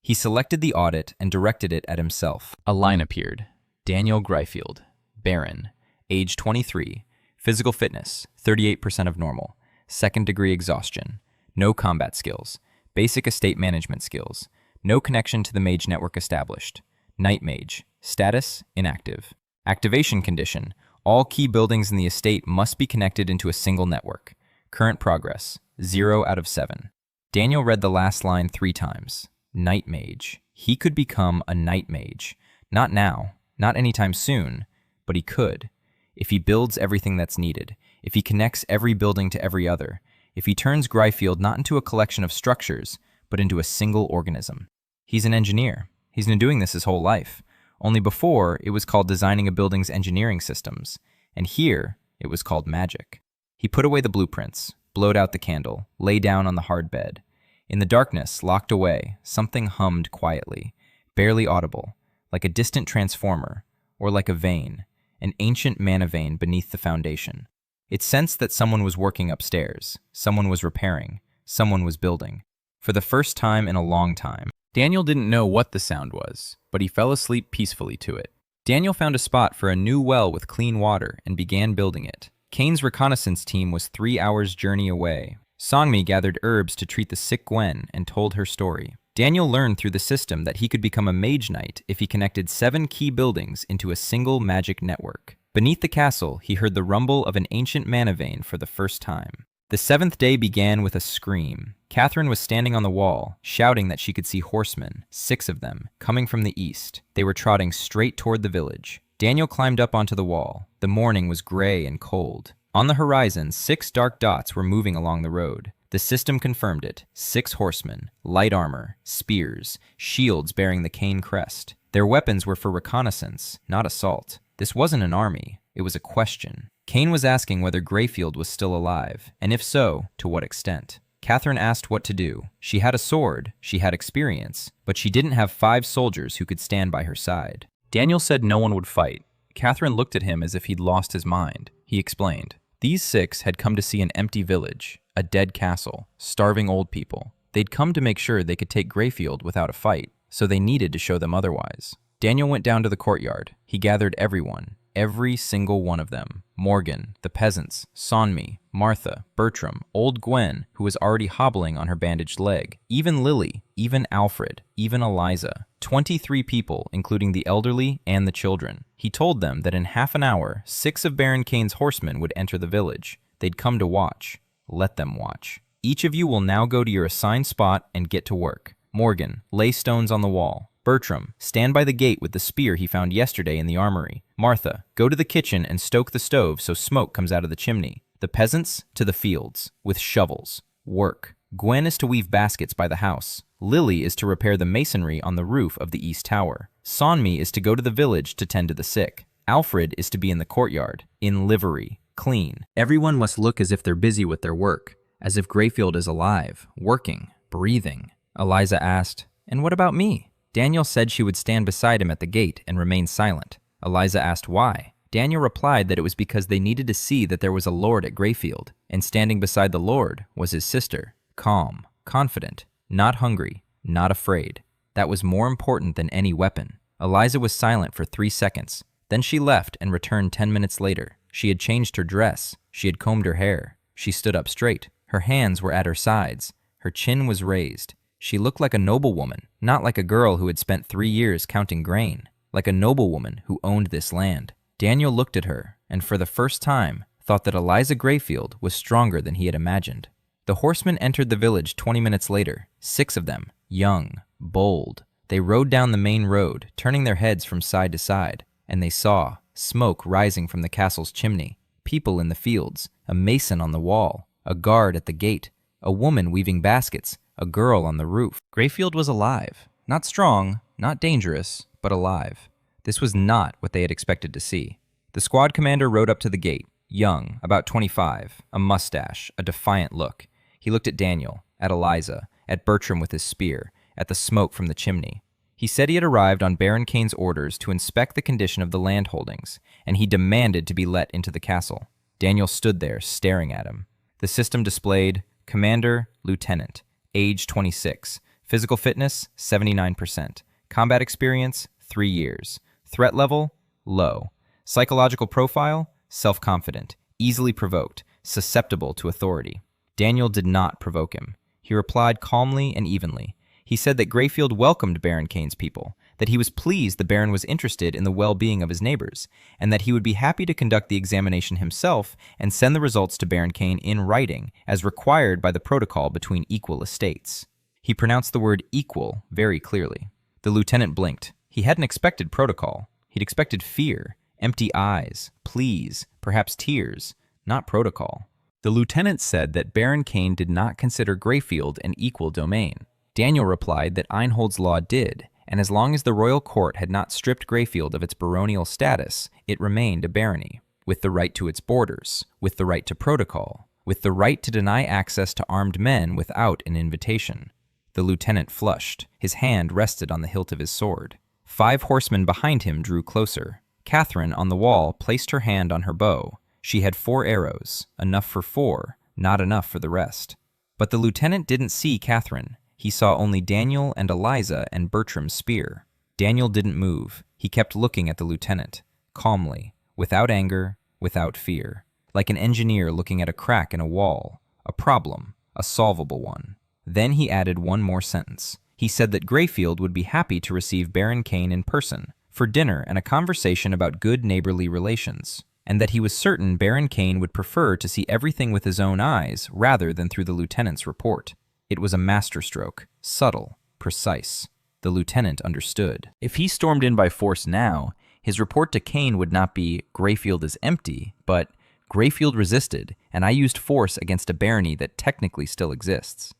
He selected the audit and directed it at himself. A line appeared. Daniel Greyfield, Baron, age 23, physical fitness, 38% of normal, 2nd-degree exhaustion, no combat skills, basic estate management skills, no connection to the mage network established, night mage, status, inactive. Activation condition, all key buildings in the estate must be connected into a single network. Current progress, 0 out of 7. Daniel read the last line 3 times. Night mage. He could become a night mage. Not now, not anytime soon, but he could. If he builds everything that's needed, if he connects every building to every other, if he turns Gryfield not into a collection of structures, but into a single organism. He's an engineer. He's been doing this his whole life. Only before, it was called designing a building's engineering systems, and here, it was called magic. He put away the blueprints, blowed out the candle, lay down on the hard bed. In the darkness, locked away, something hummed quietly, barely audible, like a distant transformer, or like a vein, an ancient mana vein beneath the foundation. It sensed that someone was working upstairs, someone was repairing, someone was building. For the first time in a long time, Daniel didn't know what the sound was, but he fell asleep peacefully to it. Daniel found a spot for a new well with clean water and began building it. Kane's reconnaissance team was 3 hours' journey away. Songmi gathered herbs to treat the sick Gwen and told her story. Daniel learned through the system that he could become a mage knight if he connected 7 key buildings into a single magic network. Beneath the castle, he heard the rumble of an ancient mana vein for the first time. The 7th day began with a scream. Catherine was standing on the wall, shouting that she could see horsemen, 6 of them, coming from the east. They were trotting straight toward the village. Daniel climbed up onto the wall. The morning was gray and cold. On the horizon, 6 dark dots were moving along the road. The system confirmed it. 6 horsemen, light armor, spears, shields bearing the Kane crest. Their weapons were for reconnaissance, not assault. This wasn't an army. It was a question. Kane was asking whether Gryfield was still alive, and if so, to what extent. Catherine asked what to do. She had a sword, she had experience, but she didn't have 5 soldiers who could stand by her side. Daniel said no one would fight. Catherine looked at him as if he'd lost his mind. He explained. These 6 had come to see an empty village, a dead castle, starving old people. They'd come to make sure they could take Gryfield without a fight, so they needed to show them otherwise. Daniel went down to the courtyard. He gathered everyone, every single one of them. Morgan, the peasants, Sonmi, Martha, Bertram, old Gwen, who was already hobbling on her bandaged leg, even Lily, even Alfred, even Eliza. 23 people, including the elderly and the children. He told them that in half an hour, 6 of Baron Kane's horsemen would enter the village. They'd come to watch. Let them watch. Each of you will now go to your assigned spot and get to work. Morgan, lay stones on the wall. Bertram, stand by the gate with the spear he found yesterday in the armory. Martha, go to the kitchen and stoke the stove so smoke comes out of the chimney. The peasants, to the fields, with shovels. Work. Gwen is to weave baskets by the house. Lily is to repair the masonry on the roof of the east tower. Sonmi is to go to the village to tend to the sick. Alfred is to be in the courtyard, in livery, clean. Everyone must look as if they're busy with their work, as if Gryfield is alive, working, breathing. Eliza asked, "And what about me?" Daniel said she would stand beside him at the gate and remain silent. Eliza asked why. Daniel replied that it was because they needed to see that there was a lord at Gryfield, and standing beside the lord was his sister, calm, confident, not hungry, not afraid. That was more important than any weapon. Eliza was silent for 3 seconds. Then she left and returned 10 minutes later. She had changed her dress. She had combed her hair. She stood up straight. Her hands were at her sides. Her chin was raised. She looked like a noblewoman, not like a girl who had spent 3 years counting grain, like a noblewoman who owned this land. Daniel looked at her, and for the first time, thought that Eliza Gryfield was stronger than he had imagined. The horsemen entered the village 20 minutes later, 6 of them, young, bold. They rode down the main road, turning their heads from side to side, and they saw smoke rising from the castle's chimney, people in the fields, a mason on the wall, a guard at the gate, a woman weaving baskets, a girl on the roof. Gryfield was alive. Not strong, not dangerous, but alive. This was not what they had expected to see. The squad commander rode up to the gate, young, about 25, a mustache, a defiant look. He looked at Daniel, at Eliza, at Bertram with his spear, at the smoke from the chimney. He said he had arrived on Baron Kane's orders to inspect the condition of the land holdings, and he demanded to be let into the castle. Daniel stood there, staring at him. The system displayed Commander, Lieutenant, age 26, physical fitness 79%, combat experience 3 years, threat level low, psychological profile self-confident, easily provoked, susceptible to authority. Daniel did not provoke him. He replied calmly and evenly. He said that Gryfield welcomed Baron Kane's people, that he was pleased the Baron was interested in the well-being of his neighbors, and that he would be happy to conduct the examination himself and send the results to Baron Kane in writing, as required by the protocol between equal estates. He pronounced the word equal very clearly. The lieutenant blinked. He hadn't expected protocol. He'd expected fear, empty eyes, pleas, perhaps tears, not protocol. The lieutenant said that Baron Kane did not consider Greyfield an equal domain. Daniel replied that Einhold's law did, and as long as the royal court had not stripped Greyfield of its baronial status, it remained a barony, with the right to its borders, with the right to protocol, with the right to deny access to armed men without an invitation. The lieutenant flushed. His hand rested on the hilt of his sword. 5 horsemen behind him drew closer. Catherine, on the wall, placed her hand on her bow. She had 4 arrows, enough for 4, not enough for the rest. But the lieutenant didn't see Catherine. He saw only Daniel and Eliza and Bertram's spear. Daniel didn't move. He kept looking at the lieutenant, calmly, without anger, without fear, like an engineer looking at a crack in a wall, a problem, a solvable one. Then he added one more sentence. He said that Greyfield would be happy to receive Baron Kane in person, for dinner and a conversation about good neighborly relations, and that he was certain Baron Kane would prefer to see everything with his own eyes rather than through the lieutenant's report. It was a masterstroke, subtle, precise. The lieutenant understood. If he stormed in by force now, his report to Kane would not be, "Greyfield is empty," but "Greyfield resisted, and I used force against a barony that technically still exists."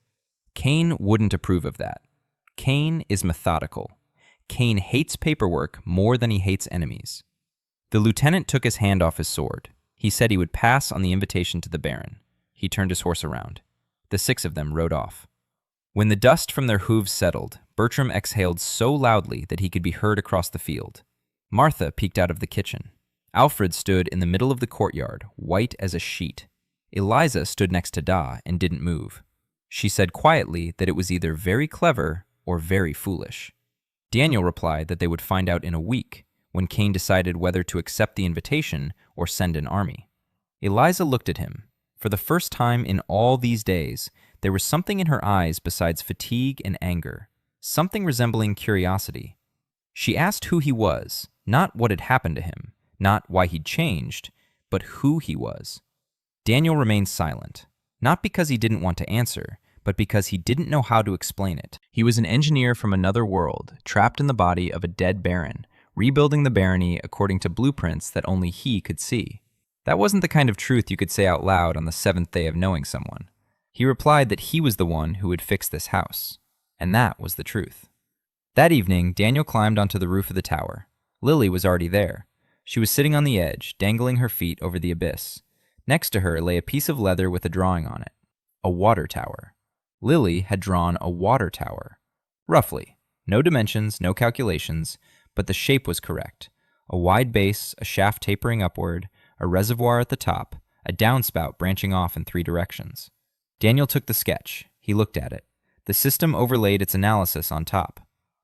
Kane wouldn't approve of that. Kane is methodical. Kane hates paperwork more than he hates enemies. The lieutenant took his hand off his sword. He said he would pass on the invitation to the Baron. He turned his horse around. The 6 of them rode off. When the dust from their hooves settled, Bertram exhaled so loudly that he could be heard across the field. Martha peeked out of the kitchen. Alfred stood in the middle of the courtyard, white as a sheet. Eliza stood next to Da and didn't move. She said quietly that it was either very clever or very foolish. Daniel replied that they would find out in a week, when Kane decided whether to accept the invitation or send an army. Eliza looked at him. For the first time in all these days, there was something in her eyes besides fatigue and anger, something resembling curiosity. She asked who he was, not what had happened to him, not why he'd changed, but who he was. Daniel remained silent, not because he didn't want to answer, but because he didn't know how to explain it. He was an engineer from another world, trapped in the body of a dead baron, rebuilding the barony according to blueprints that only he could see. That wasn't the kind of truth you could say out loud on the 7th day of knowing someone. He replied that he was the one who would fix this house. And that was the truth. That evening, Daniel climbed onto the roof of the tower. Lily was already there. She was sitting on the edge, dangling her feet over the abyss. Next to her lay a piece of leather with a drawing on it. A water tower. Lily had drawn a water tower. Roughly. No dimensions, no calculations, but the shape was correct. A wide base, a shaft tapering upward, a reservoir at the top, a downspout branching off in 3 directions. Daniel took the sketch. He looked at it. The system overlaid its analysis on top.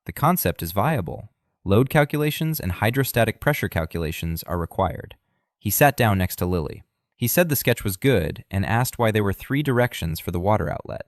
The concept is viable. Load calculations and hydrostatic pressure calculations are required. He sat down next to Lily. He said the sketch was good and asked why there were 3 directions for the water outlet.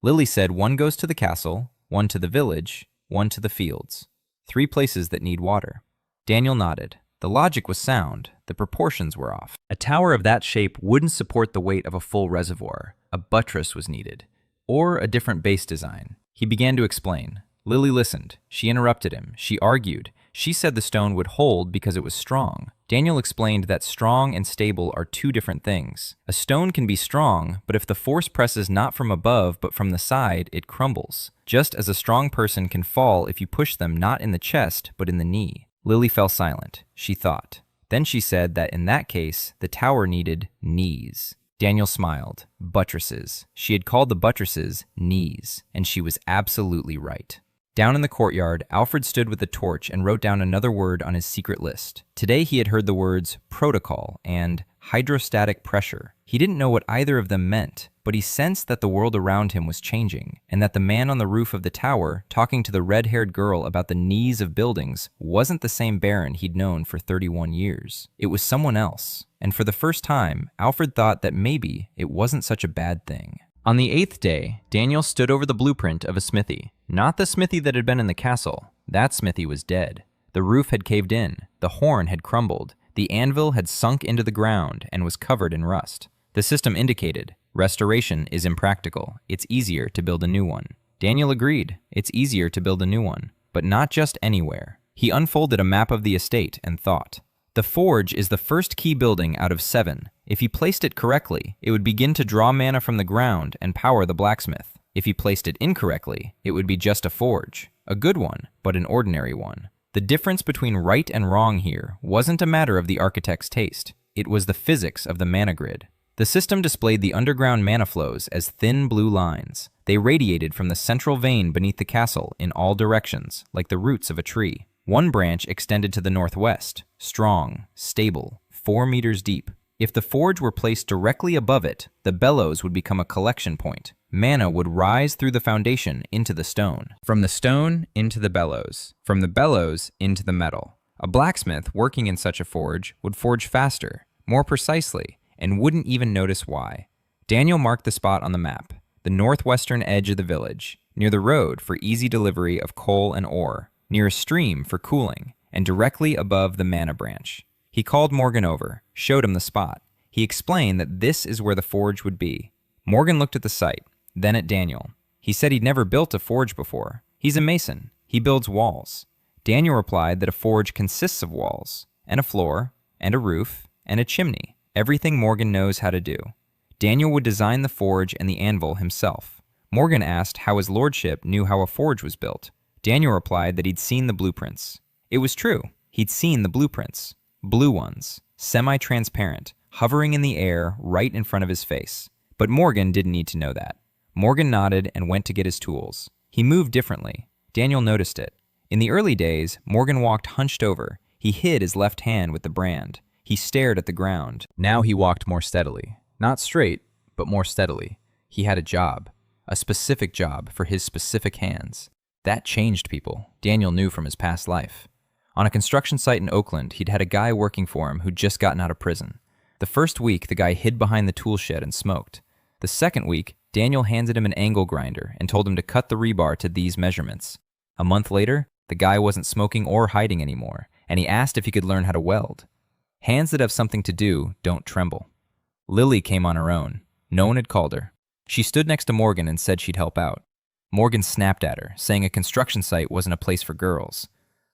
Lily said 1 goes to the castle, 1 to the village, 1 to the fields. 3 places that need water. Daniel nodded. The logic was sound. The proportions were off. A tower of that shape wouldn't support the weight of a full reservoir. A buttress was needed. Or a different base design. He began to explain. Lily listened. She interrupted him. She argued. She said the stone would hold because it was strong. Daniel explained that strong and stable are 2 different things. A stone can be strong, but if the force presses not from above but from the side, it crumbles. Just as a strong person can fall if you push them not in the chest but in the knee. Lily fell silent. She thought. Then she said that in that case, the tower needed knees. Daniel smiled. Buttresses. She had called the buttresses knees, and she was absolutely right. Down in the courtyard, Alfred stood with a torch and wrote down another word on his secret list. Today he had heard the words protocol and hydrostatic pressure. He didn't know what either of them meant, but he sensed that the world around him was changing, and that the man on the roof of the tower, talking to the red-haired girl about the knees of buildings, wasn't the same Baron he'd known for 31 years. It was someone else, and for the first time, Alfred thought that maybe it wasn't such a bad thing. On the 8th day, Daniel stood over the blueprint of a smithy. Not the smithy that had been in the castle, That smithy was dead. The roof had caved in, the horn had crumbled, the anvil had sunk into the ground and was covered in rust. The system indicated, restoration is impractical. It's easier to build a new one. Daniel agreed, it's easier to build a new one, but not just anywhere. He unfolded a map of the estate and thought. The forge is the first key building out of 7. If he placed it correctly, it would begin to draw mana from the ground and power the blacksmith. If he placed it incorrectly, it would be just a forge. A good one, but an ordinary one. The difference between right and wrong here wasn't a matter of the architect's taste. It was the physics of the mana grid. The system displayed the underground mana flows as thin blue lines. They radiated from the central vein beneath the castle in all directions, like the roots of a tree. One branch extended to the northwest, strong, stable, 4 meters deep. If the forge were placed directly above it, the bellows would become a collection point. Mana would rise through the foundation into the stone. From the stone into the bellows. From the bellows into the metal. A blacksmith working in such a forge would forge faster, more precisely, and wouldn't even notice why. Daniel marked the spot on the map, the northwestern edge of the village, near the road for easy delivery of coal and ore, near a stream for cooling, and directly above the mana branch. He called Morgan over, showed him the spot. He explained that this is where the forge would be. Morgan looked at the site, then at Daniel. He said he'd never built a forge before. He's a mason. He builds walls. Daniel replied that a forge consists of walls, and a floor, and a roof, and a chimney. Everything Morgan knows how to do. Daniel would design the forge and the anvil himself. Morgan asked how his lordship knew how a forge was built. Daniel replied that he'd seen the blueprints. It was true. He'd seen the blueprints. Blue ones, semi-transparent, hovering in the air right in front of his face. But Morgan didn't need to know that. Morgan nodded and went to get his tools. He moved differently. Daniel noticed it. In the early days, Morgan walked hunched over. He hid his left hand with the brand. He stared at the ground. Now he walked more steadily. Not straight, but more steadily. He had a job. A specific job for his specific hands. That changed people, Daniel knew from his past life. On a construction site in Oakland, he'd had a guy working for him who'd just gotten out of prison. The first week, the guy hid behind the tool shed and smoked. The second week, Daniel handed him an angle grinder and told him to cut the rebar to these measurements. A month later, the guy wasn't smoking or hiding anymore, and he asked if he could learn how to weld. Hands that have something to do don't tremble. Lily came on her own. No one had called her. She stood next to Morgan and said she'd help out. Morgan snapped at her, saying a construction site wasn't a place for girls.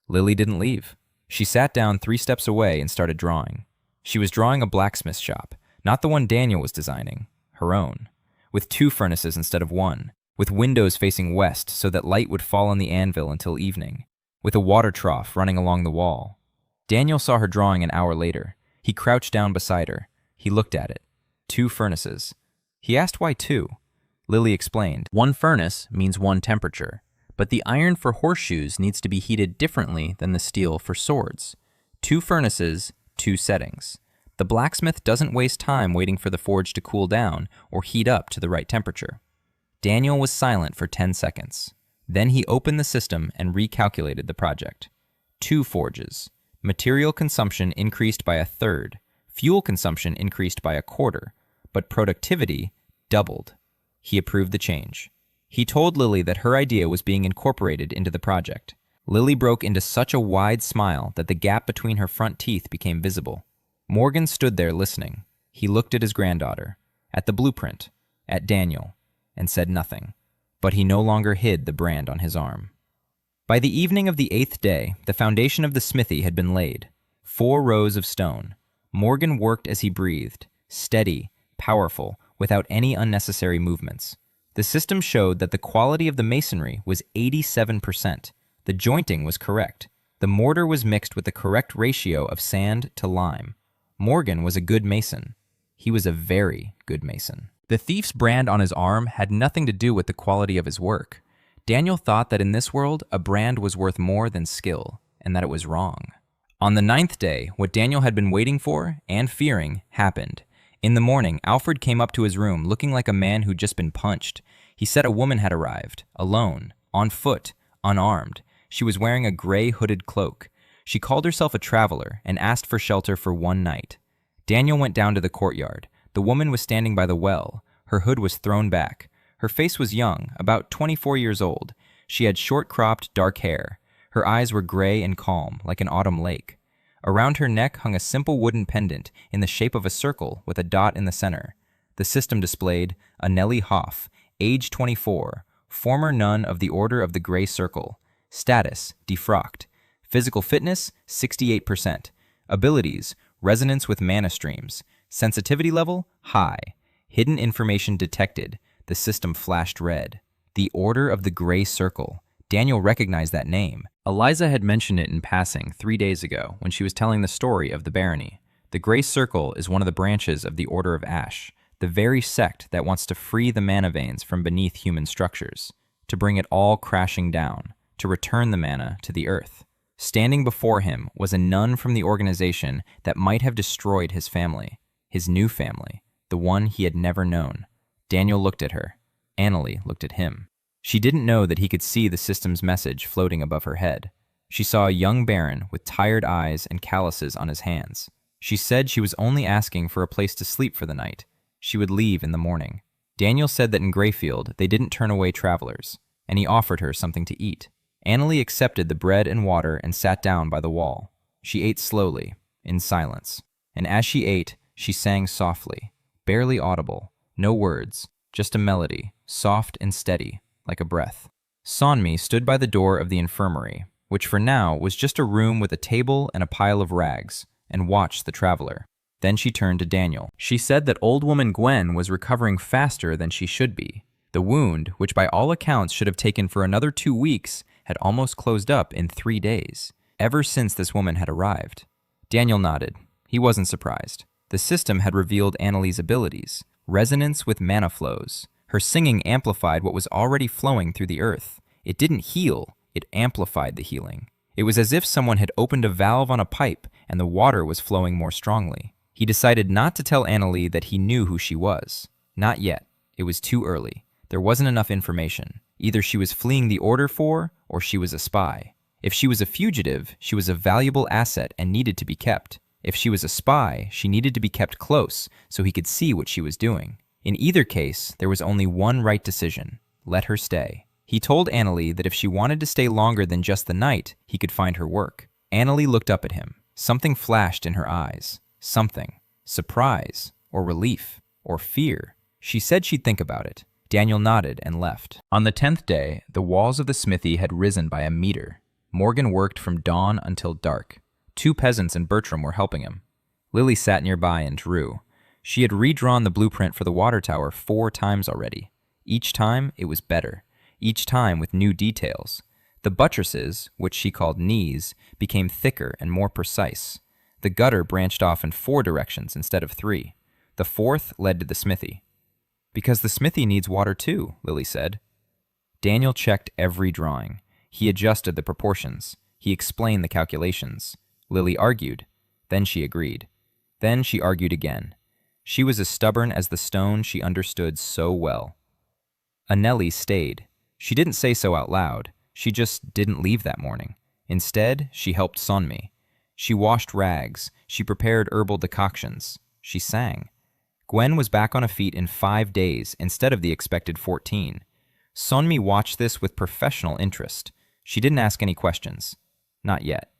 Lily didn't leave. She sat down 3 steps away and started drawing. She was drawing a blacksmith shop, not the one Daniel was designing, her own, with 2 furnaces instead of 1, with windows facing west so that light would fall on the anvil until evening, with a water trough running along the wall. Daniel saw her drawing an hour later. He crouched down beside her. He looked at it. 2 furnaces. He asked why 2. Lily explained, 1 furnace means 1 temperature, but the iron for horseshoes needs to be heated differently than the steel for swords. 2 furnaces, 2 settings. The blacksmith doesn't waste time waiting for the forge to cool down or heat up to the right temperature. Daniel was silent for 10 seconds. Then he opened the system and recalculated the project. 2 forges. Material consumption increased by 1/3. Fuel consumption increased by 1/4, but productivity doubled. He approved the change. He told Lily that her idea was being incorporated into the project. Lily broke into such a wide smile that the gap between her front teeth became visible. Morgan stood there listening. He looked at his granddaughter, at the blueprint, at Daniel, and said nothing. But he no longer hid the brand on his arm. By the evening of the 8th day, the foundation of the smithy had been laid. 4 rows of stone. Morgan worked as he breathed, steady, powerful, without any unnecessary movements. The system showed that the quality of the masonry was 87%. The jointing was correct. The mortar was mixed with the correct ratio of sand to lime. Morgan was a good mason. He was a very good mason. The thief's brand on his arm had nothing to do with the quality of his work. Daniel thought that in this world, a brand was worth more than skill, and that it was wrong. On the 9th day, what Daniel had been waiting for and fearing happened. In the morning, Alfred came up to his room looking like a man who'd just been punched. He said a woman had arrived, alone, on foot, unarmed. She was wearing a gray hooded cloak. She called herself a traveler and asked for shelter for 1 night. Daniel went down to the courtyard. The woman was standing by the well. Her hood was thrown back. Her face was young, about 24 years old. She had short-cropped, dark hair. Her eyes were gray and calm, like an autumn lake. Around her neck hung a simple wooden pendant in the shape of a circle with a dot in the center. The system displayed Anneli Hoff, age 24, former nun of the Order of the Gray Circle. Status, defrocked. Physical fitness, 68%. Abilities, resonance with mana streams. Sensitivity level, high. Hidden information detected. The system flashed red. The Order of the Gray Circle. Daniel recognized that name. Eliza had mentioned it in passing 3 days ago when she was telling the story of the barony. The Gray Circle is one of the branches of the Order of Ash, the very sect that wants to free the mana veins from beneath human structures, to bring it all crashing down, to return the mana to the earth. Standing before him was a nun from the organization that might have destroyed his family, his new family, the one he had never known. Daniel looked at her. Anneli looked at him. She didn't know that he could see the system's message floating above her head. She saw a young baron with tired eyes and calluses on his hands. She said she was only asking for a place to sleep for the night. She would leave in the morning. Daniel said that in Greyfield they didn't turn away travelers, and he offered her something to eat. Anneli accepted the bread and water and sat down by the wall. She ate slowly, in silence, and as she ate, she sang softly, barely audible, no words, just a melody, soft and steady, like a breath. Sonmi stood by the door of the infirmary, which for now was just a room with a table and a pile of rags, and watched the traveler. Then she turned to Daniel. She said that old woman Gwen was recovering faster than she should be. The wound, which by all accounts should have taken for another 2 weeks, had almost closed up in 3 days, ever since this woman had arrived. Daniel nodded. He wasn't surprised. The system had revealed Anneli's abilities, resonance with mana flows. Her singing amplified what was already flowing through the earth. It didn't heal, it amplified the healing. It was as if someone had opened a valve on a pipe and the water was flowing more strongly. He decided not to tell Anneli that he knew who she was. Not yet. It was too early. There wasn't enough information. Either she was fleeing the order for, or she was a spy. If she was a fugitive, she was a valuable asset and needed to be kept. If she was a spy, she needed to be kept close so he could see what she was doing. In either case, there was only one right decision. Let her stay. He told Anneli that if she wanted to stay longer than just the night, he could find her work. Anneli looked up at him. Something flashed in her eyes. Something. Surprise, or relief, or fear. She said she'd think about it. Daniel nodded and left. On the 10th day, the walls of the smithy had risen by a meter. Morgan worked from dawn until dark. 2 peasants and Bertram were helping him. Lily sat nearby and drew. She had redrawn the blueprint for the water tower 4 times already. Each time, it was better. Each time with new details. The buttresses, which she called knees, became thicker and more precise. The gutter branched off in 4 directions instead of 3. The 4th led to the smithy. Because the smithy needs water too, Lily said. Daniel checked every drawing. He adjusted the proportions. He explained the calculations. Lily argued. Then she agreed. Then she argued again. She was as stubborn as the stone she understood so well. Anneli stayed. She didn't say so out loud. She just didn't leave that morning. Instead, she helped Sonmi. She washed rags. She prepared herbal decoctions. She sang. Gwen was back on her feet in 5 days instead of the expected 14. Sonmi watched this with professional interest. She didn't ask any questions. Not yet.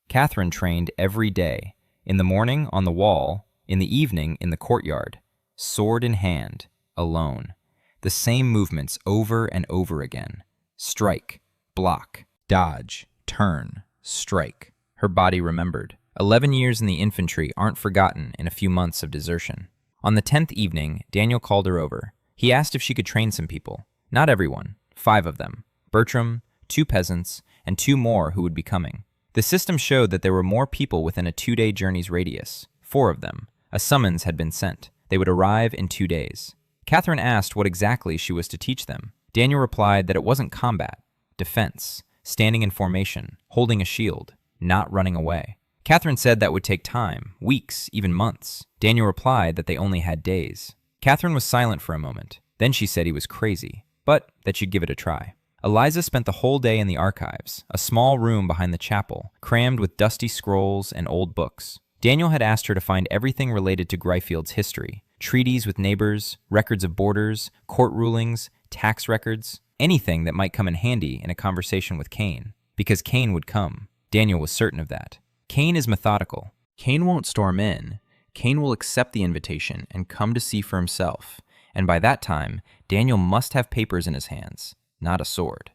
Catherine trained every day. In the morning, on the wall. In the evening, in the courtyard. Sword in hand. Alone. The same movements over and over again. Strike. Block. Dodge. Turn. Strike. Her body remembered. 11 years in the infantry aren't forgotten in a few months of desertion. On the 10th evening, Daniel called her over. He asked if she could train some people. Not everyone. 5 of them. Bertram, 2 peasants, and 2 more who would be coming. The system showed that there were more people within a 2-day journey's radius. 4 of them. A summons had been sent. They would arrive in 2 days. Catherine asked what exactly she was to teach them. Daniel replied that it wasn't combat. Defense. Standing in formation. Holding a shield. Not running away. Catherine said that would take time, weeks, even months. Daniel replied that they only had days. Catherine was silent for a moment. Then she said he was crazy, but that she'd give it a try. Eliza spent the whole day in the archives, a small room behind the chapel, crammed with dusty scrolls and old books. Daniel had asked her to find everything related to Greyfield's history, treaties with neighbors, records of borders, court rulings, tax records, anything that might come in handy in a conversation with Cain. because Cain would come. Daniel was certain of that. Cain is methodical. Cain won't storm in. Cain will accept the invitation and come to see for himself. And by that time, Daniel must have papers in his hands, not a sword.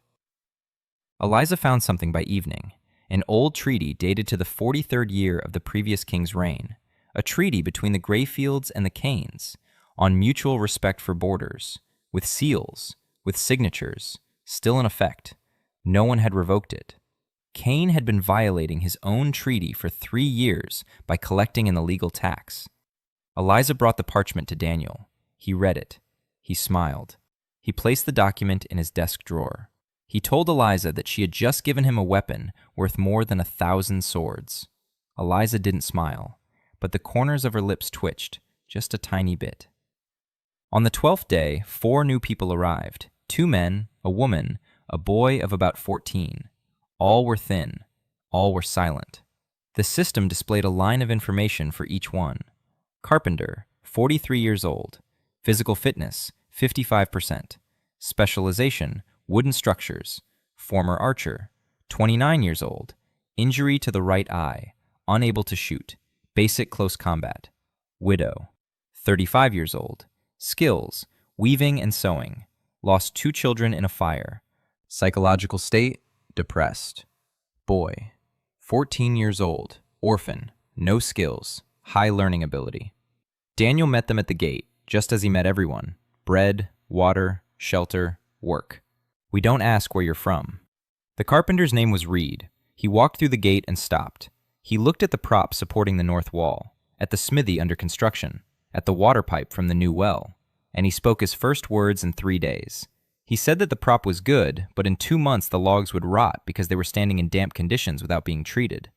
Eliza found something by evening, an old treaty dated to the 43rd year of the previous king's reign, a treaty between the Greyfields and the Cains, on mutual respect for borders, with seals, with signatures, still in effect. No one had revoked it. Cain had been violating his own treaty for 3 years by collecting an illegal tax. Eliza brought the parchment to Daniel. He read it. He smiled. He placed the document in his desk drawer. He told Eliza that she had just given him a weapon worth more than 1,000 swords. Eliza didn't smile, but the corners of her lips twitched, just a tiny bit. On the 12th day, 4 new people arrived, 2 men, a woman, a boy of about 14. All were thin. All were silent. The system displayed a line of information for each one. Carpenter, 43 years old. Physical fitness, 55%. Specialization, wooden structures. Former archer, 29 years old. Injury to the right eye. Unable to shoot. Basic close combat. Widow, 35 years old. Skills, weaving and sewing. Lost 2 children in a fire. Psychological state, depressed. Boy, 14 years old. Orphan, no skills. High learning ability. Daniel met them at the gate, just as he met everyone. Bread, water, shelter, work. We don't ask where you're from. The carpenter's name was Reed. He walked through the gate and stopped. He looked at the prop supporting the north wall, at the smithy under construction, at the water pipe from the new well, and he spoke his first words in 3 days. He said that the prop was good, but in 2 months the logs would rot because they were standing in damp conditions without being treated.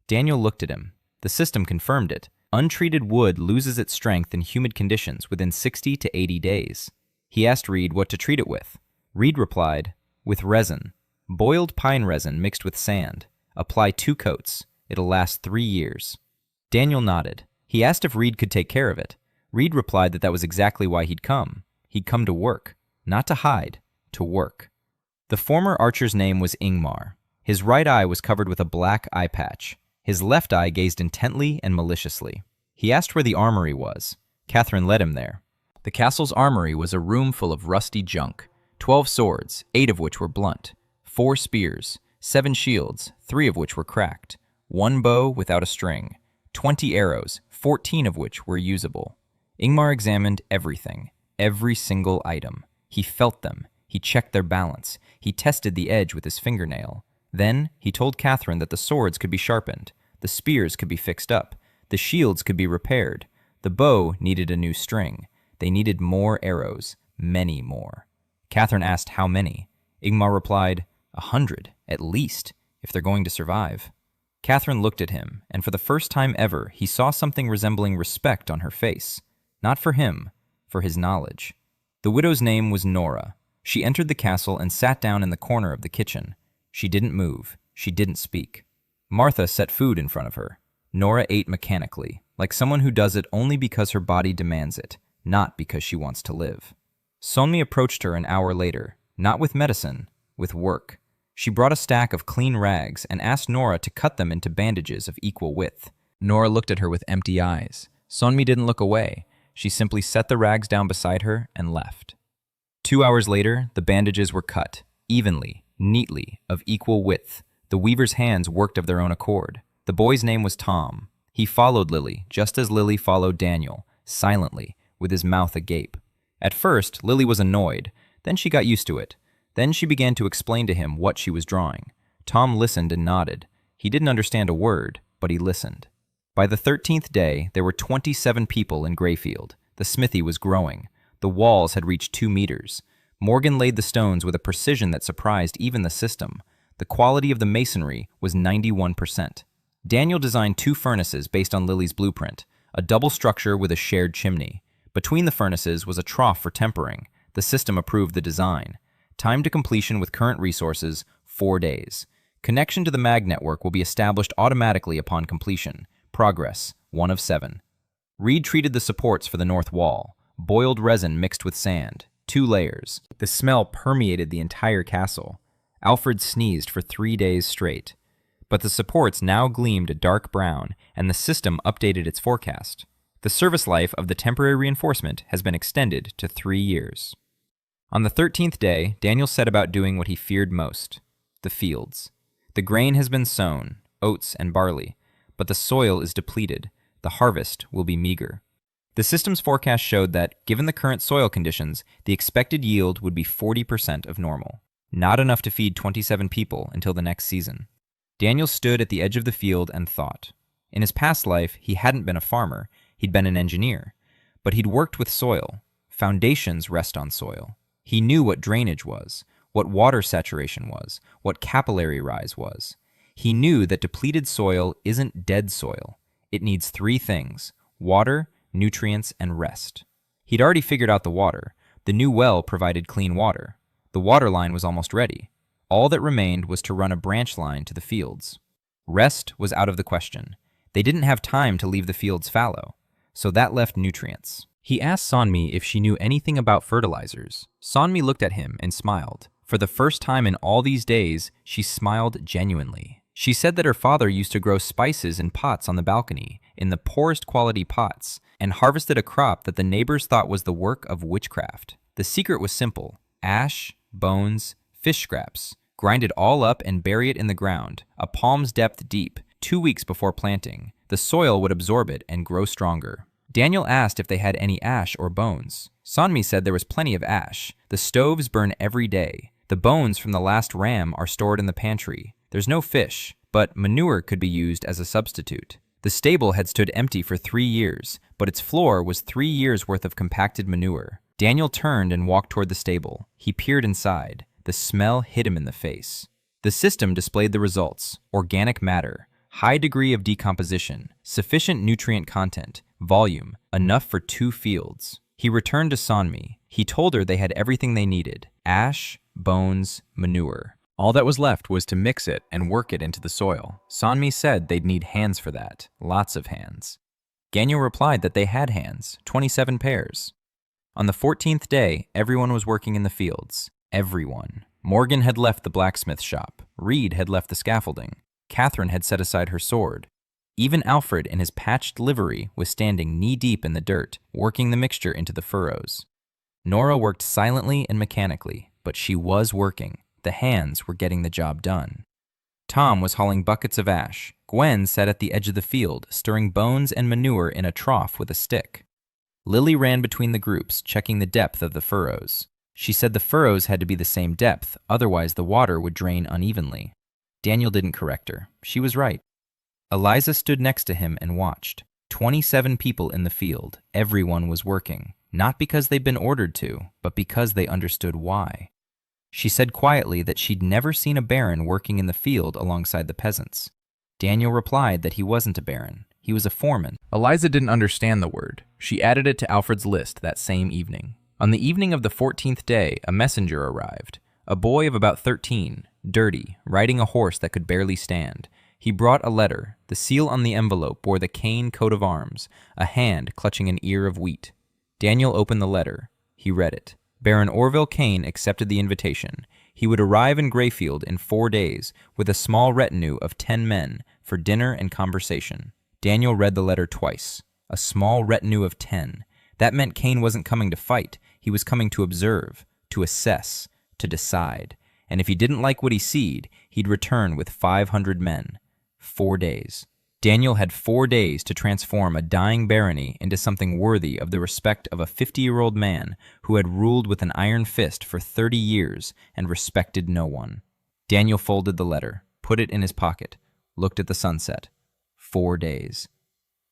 Daniel looked at him. The system confirmed it. Untreated wood loses its strength in humid conditions within 60 to 80 days. He asked Reed what to treat it with. Reed replied, with resin. Boiled pine resin mixed with sand. Apply 2 coats. It'll last 3 years. Daniel nodded. He asked if Reed could take care of it. Reed replied that that was exactly why he'd come. He'd come to work. Not to hide, to work. The former archer's name was Ingmar. His right eye was covered with a black eye patch. His left eye gazed intently and maliciously. He asked where the armory was. Catherine led him there. The castle's armory was a room full of rusty junk. 12 swords, 8 of which were blunt. 4 spears, 7 shields, 3 of which were cracked. 1 bow without a string. 20 arrows, 14 of which were usable. Ingmar examined everything, every single item. He felt them. He checked their balance. He tested the edge with his fingernail. Then he told Catherine that the swords could be sharpened, the spears could be fixed up, the shields could be repaired. The bow needed a new string. They needed more arrows, many more. Catherine asked how many. Ingmar replied, 100, at least, if they're going to survive. Catherine looked at him, and for the first time ever, he saw something resembling respect on her face. Not for him, for his knowledge. The widow's name was Nora. She entered the castle and sat down in the corner of the kitchen. She didn't move. She didn't speak. Martha set food in front of her. Nora ate mechanically, like someone who does it only because her body demands it, not because she wants to live. Sonmi approached her an hour later, not with medicine, with work. She brought a stack of clean rags and asked Nora to cut them into bandages of equal width. Nora looked at her with empty eyes. Sonmi didn't look away. She simply set the rags down beside her and left. 2 hours later, the bandages were cut, evenly, neatly, of equal width. The weaver's hands worked of their own accord. The boy's name was Tom. He followed Lily, just as Lily followed Daniel, silently, with his mouth agape. At first, Lily was annoyed. Then she got used to it. Then she began to explain to him what she was drawing. Tom listened and nodded. He didn't understand a word, but he listened. By the 13th day, there were 27 people in Greyfield. The smithy was growing. The walls had reached 2 meters. Morgan laid the stones with a precision that surprised even the system. The quality of the masonry was 91%. Daniel designed 2 furnaces based on Lily's blueprint, a double structure with a shared chimney. Between the furnaces was a trough for tempering. The system approved the design. Time to completion with current resources, 4 days. Connection to the mag network will be established automatically upon completion. Progress, 1 of 7. Reed treated the supports for the north wall. Boiled resin mixed with sand, 2 layers. The smell permeated the entire castle. Alfred sneezed for 3 days straight. But the supports now gleamed a dark brown, and the system updated its forecast. The service life of the temporary reinforcement has been extended to 3 years. On the 13th day, Daniel set about doing what he feared most: the fields. The grain has been sown, oats and barley, but the soil is depleted. The harvest will be meager. The system's forecast showed that, given the current soil conditions, the expected yield would be 40% of normal, not enough to feed 27 people until the next season. Daniel stood at the edge of the field and thought. In his past life, he hadn't been a farmer, he'd been an engineer. But he'd worked with soil. Foundations rest on soil. He knew what drainage was, what water saturation was, what capillary rise was. He knew that depleted soil isn't dead soil. It needs 3 things: water, nutrients, and rest. He'd already figured out the water. The new well provided clean water. The water line was almost ready. All that remained was to run a branch line to the fields. Rest was out of the question. They didn't have time to leave the fields fallow, so that left nutrients. He asked Sonmi if she knew anything about fertilizers. Sonmi looked at him and smiled. For the first time in all these days, she smiled genuinely. She said that her father used to grow spices in pots on the balcony, in the poorest quality pots, and harvested a crop that the neighbors thought was the work of witchcraft. The secret was simple: ash, bones, fish scraps. Grind it all up and bury it in the ground, a palm's depth deep, 2 weeks before planting. The soil would absorb it and grow stronger. Daniel asked if they had any ash or bones. Sonmi said there was plenty of ash. The stoves burn every day. The bones from the last ram are stored in the pantry. There's no fish, but manure could be used as a substitute. The stable had stood empty for 3 years, but its floor was 3 years' worth of compacted manure. Daniel turned and walked toward the stable. He peered inside. The smell hit him in the face. The system displayed the results: organic matter, high degree of decomposition, sufficient nutrient content, volume, enough for 2 fields. He returned to Sonmi. He told her they had everything they needed: ash, bones, manure. All that was left was to mix it and work it into the soil. Sonmi said they'd need hands for that, lots of hands. Daniel replied that they had hands, 27 pairs. On the 14th day, everyone was working in the fields. Everyone. Morgan had left the blacksmith shop. Reed had left the scaffolding. Catherine had set aside her sword. Even Alfred, in his patched livery, was standing knee-deep in the dirt, working the mixture into the furrows. Nora worked silently and mechanically, but she was working. The hands were getting the job done. Tom was hauling buckets of ash. Gwen sat at the edge of the field, stirring bones and manure in a trough with a stick. Lily ran between the groups, checking the depth of the furrows. She said the furrows had to be the same depth, otherwise the water would drain unevenly. Daniel didn't correct her. She was right. Eliza stood next to him and watched. 27 people in the field. Everyone was working, not because they'd been ordered to, but because they understood why. She said quietly that she'd never seen a baron working in the field alongside the peasants. Daniel replied that he wasn't a baron. He was a foreman. Eliza didn't understand the word. She added it to Alfred's list that same evening. On the evening of the 14th day, a messenger arrived. A boy of about 13, dirty, riding a horse that could barely stand. He brought a letter. The seal on the envelope bore the Kane coat of arms, a hand clutching an ear of wheat. Daniel opened the letter. He read it. Baron Orville Kane accepted the invitation. He would arrive in Greyfield in 4 days with a small retinue of 10 men for dinner and conversation. Daniel read the letter twice. A small retinue of 10. That meant Kane wasn't coming to fight. He was coming to observe, to assess, to decide. And if he didn't like what he seed, he'd return with 500 men. 4 days. Daniel had 4 days to transform a dying barony into something worthy of the respect of a 50-year-old man who had ruled with an iron fist for 30 years and respected no one. Daniel folded the letter, put it in his pocket, looked at the sunset. 4 days.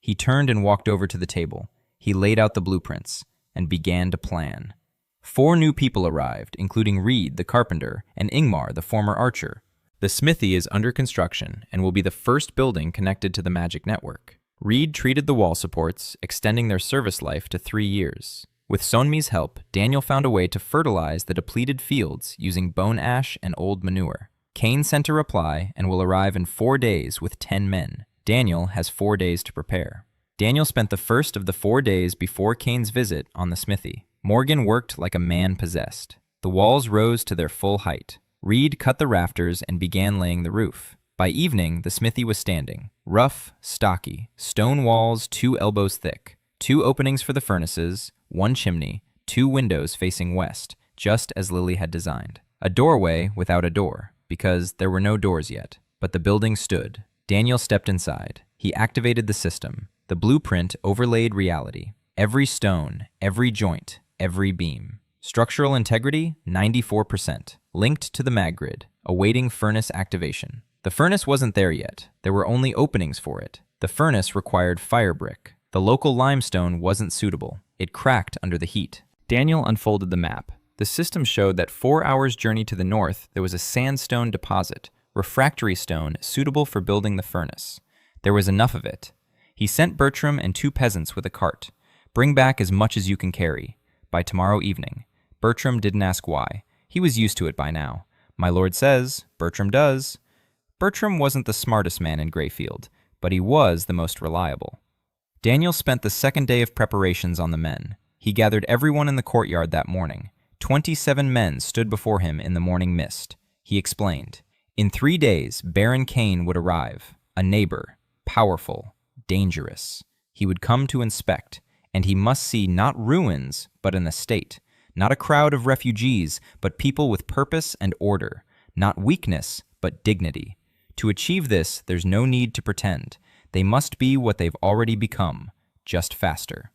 He turned and walked over to the table. He laid out the blueprints and began to plan. 4 new people arrived, including Reed, the carpenter, and Ingmar, the former archer. The smithy is under construction and will be the first building connected to the magic network. Reed treated the wall supports, extending their service life to 3 years. With Sonmi's help, Daniel found a way to fertilize the depleted fields using bone ash and old manure. Kane sent a reply and will arrive in 4 days with 10 men. Daniel has 4 days to prepare. Daniel spent the first of the 4 days before Kane's visit on the smithy. Morgan worked like a man possessed. The walls rose to their full height. Reed cut the rafters and began laying the roof. By evening, the smithy was standing. Rough, stocky, stone walls 2 elbows thick, 2 openings for the furnaces, 1 chimney, 2 windows facing west, just as Lily had designed. A doorway without a door, because there were no doors yet. But the building stood. Daniel stepped inside. He activated the system. The blueprint overlaid reality. Every stone, every joint, every beam. Structural integrity, 94%. Linked to the mag grid, awaiting furnace activation. The furnace wasn't there yet. There were only openings for it. The furnace required fire brick. The local limestone wasn't suitable. It cracked under the heat. Daniel unfolded the map. The system showed that 4 hours' journey to the north, there was a sandstone deposit, refractory stone suitable for building the furnace. There was enough of it. He sent Bertram and 2 peasants with a cart. Bring back as much as you can carry. By tomorrow evening. Bertram didn't ask why. He was used to it by now. My lord says, Bertram does. Bertram wasn't the smartest man in Greyfield, but he was the most reliable. Daniel spent the second day of preparations on the men. He gathered everyone in the courtyard that morning. 27 men stood before him in the morning mist. He explained. In 3 days, Baron Kane would arrive. A neighbor. Powerful. Dangerous. He would come to inspect, and he must see not ruins, but an estate. Not a crowd of refugees, but people with purpose and order. Not weakness, but dignity. To achieve this, there's no need to pretend. They must be what they've already become, just faster.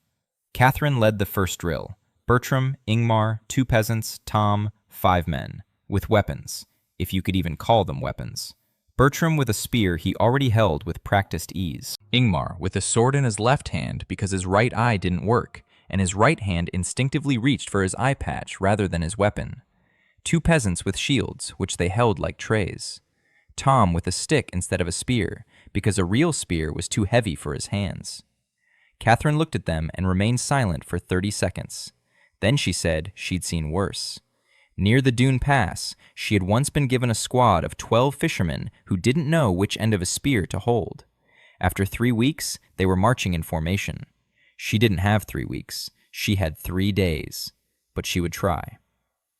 Catherine led the first drill. Bertram, Ingmar, 2 peasants, Tom, 5 men. With weapons, if you could even call them weapons. Bertram with a spear he already held with practiced ease. Ingmar with a sword in his left hand because his right eye didn't work, and his right hand instinctively reached for his eye patch rather than his weapon. 2 peasants with shields, which they held like trays. Tom with a stick instead of a spear, because a real spear was too heavy for his hands. Catherine looked at them and remained silent for 30 seconds. Then she said she'd seen worse. Near the Dune Pass, she had once been given a squad of 12 fishermen who didn't know which end of a spear to hold. After 3 weeks, they were marching in formation. She didn't have 3 weeks. She had 3 days. But she would try.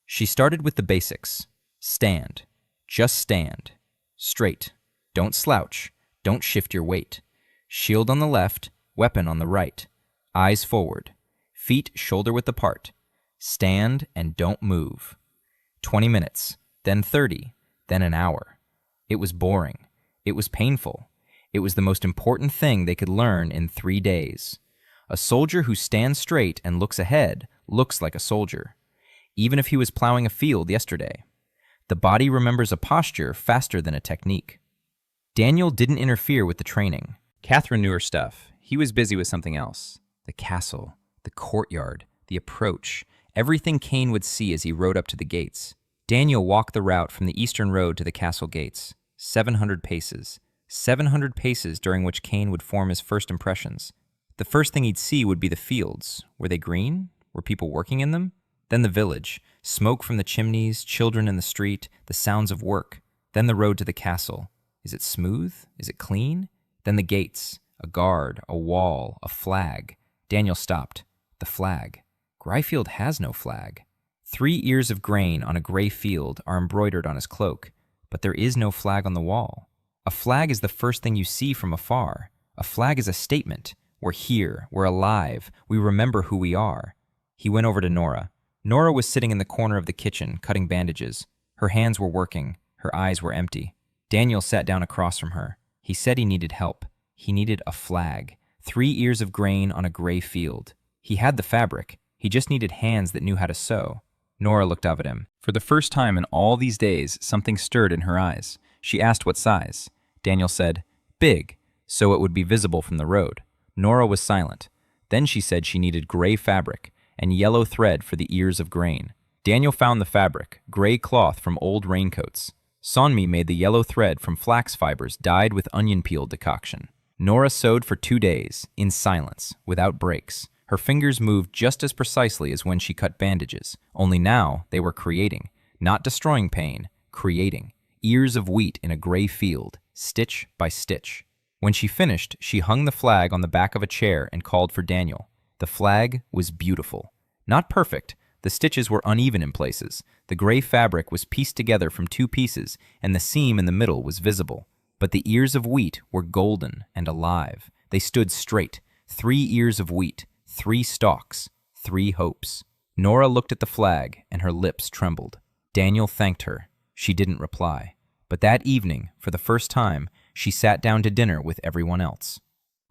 She started with the basics. Stand. Just stand. Straight. Don't slouch. Don't shift your weight. Shield on the left, weapon on the right. Eyes forward. Feet shoulder-width apart. Stand and don't move. 20 minutes, then 30, then an hour. It was boring. It was painful. It was the most important thing they could learn in 3 days. A soldier who stands straight and looks ahead looks like a soldier, even if he was plowing a field yesterday. The body remembers a posture faster than a technique. Daniel didn't interfere with the training. Catherine knew her stuff. He was busy with something else. The castle, the courtyard, the approach, everything Kane would see as he rode up to the gates. Daniel walked the route from the eastern road to the castle gates. 700 paces. 700 paces during which Kane would form his first impressions. The first thing he'd see would be the fields. Were they green? Were people working in them? Then the village. Smoke from the chimneys, children in the street, the sounds of work. Then the road to the castle. Is it smooth? Is it clean? Then the gates. A guard, a wall, a flag. Daniel stopped. The flag. Greyfield has no flag. 3 ears of grain on a gray field are embroidered on his cloak, but there is no flag on the wall. A flag is the first thing you see from afar. A flag is a statement. We're here. We're alive. We remember who we are. He went over to Nora. Nora was sitting in the corner of the kitchen, cutting bandages. Her hands were working. Her eyes were empty. Daniel sat down across from her. He said he needed help. He needed a flag. 3 ears of grain on a gray field. He had the fabric. He just needed hands that knew how to sew. Nora looked up at him. For the first time in all these days, something stirred in her eyes. She asked what size. Daniel said, big, so it would be visible from the road. Nora was silent. Then she said she needed gray fabric and yellow thread for the ears of grain. Daniel found the fabric, gray cloth from old raincoats. Sonmi made the yellow thread from flax fibers dyed with onion peel decoction. Nora sewed for 2 days, in silence, without breaks. Her fingers moved just as precisely as when she cut bandages, only now they were creating, not destroying pain, creating. Ears of wheat in a gray field, stitch by stitch. When she finished, she hung the flag on the back of a chair and called for Daniel. The flag was beautiful. Not perfect. The stitches were uneven in places. The gray fabric was pieced together from 2 pieces, and the seam in the middle was visible. But the ears of wheat were golden and alive. They stood straight. 3 ears of wheat, 3 stalks, 3 hopes. Nora looked at the flag, and her lips trembled. Daniel thanked her. She didn't reply. But that evening, for the first time, she sat down to dinner with everyone else.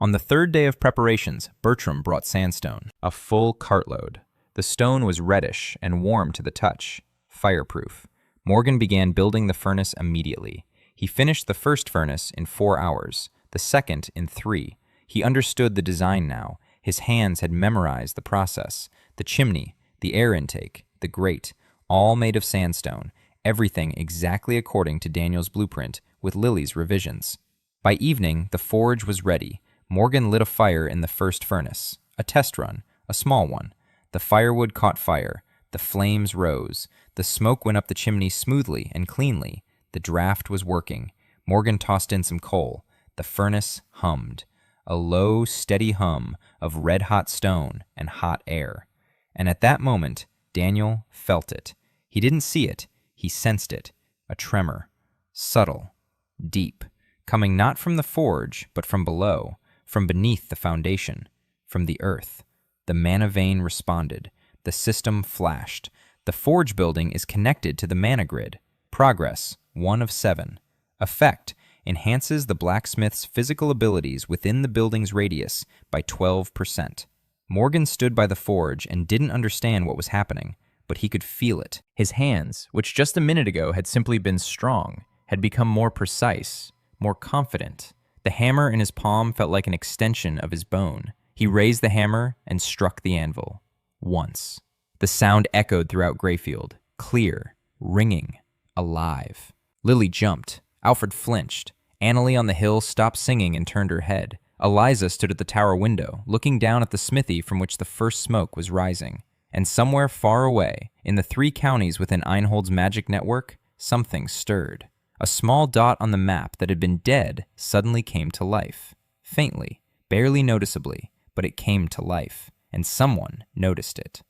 On the 3rd day of preparations, Bertram brought sandstone, a full cartload. The stone was reddish and warm to the touch, fireproof. Morgan began building the furnace immediately. He finished the first furnace in 4 hours, the second in 3. He understood the design now. His hands had memorized the process. The chimney, the air intake, the grate, all made of sandstone, everything exactly according to Daniel's blueprint, with Lily's revisions. By evening, the forge was ready. Morgan lit a fire in the first furnace, a test run, a small one. The firewood caught fire. The flames rose. The smoke went up the chimney smoothly and cleanly. The draft was working. Morgan tossed in some coal. The furnace hummed, a low, steady hum of red-hot stone and hot air. And at that moment, Daniel felt it. He didn't see it. He sensed it. A tremor. Subtle. Deep. Coming not from the forge, but from below. From beneath the foundation. From the earth. The mana vein responded. The system flashed. The forge building is connected to the mana grid. Progress, 1 of 7. Effect, enhances the blacksmith's physical abilities within the building's radius by 12%. Morgan stood by the forge and didn't understand what was happening, but he could feel it. His hands, which just a minute ago had simply been strong, had become more precise, more confident. The hammer in his palm felt like an extension of his bone. He raised the hammer and struck the anvil. Once. The sound echoed throughout Greyfield, clear, ringing, alive. Lily jumped. Alfred flinched. Annalie on the hill stopped singing and turned her head. Eliza stood at the tower window, looking down at the smithy from which the first smoke was rising. And somewhere far away, in the 3 counties within Einhold's magic network, something stirred. A small dot on the map that had been dead suddenly came to life. Faintly, barely noticeably, but it came to life, and someone noticed it.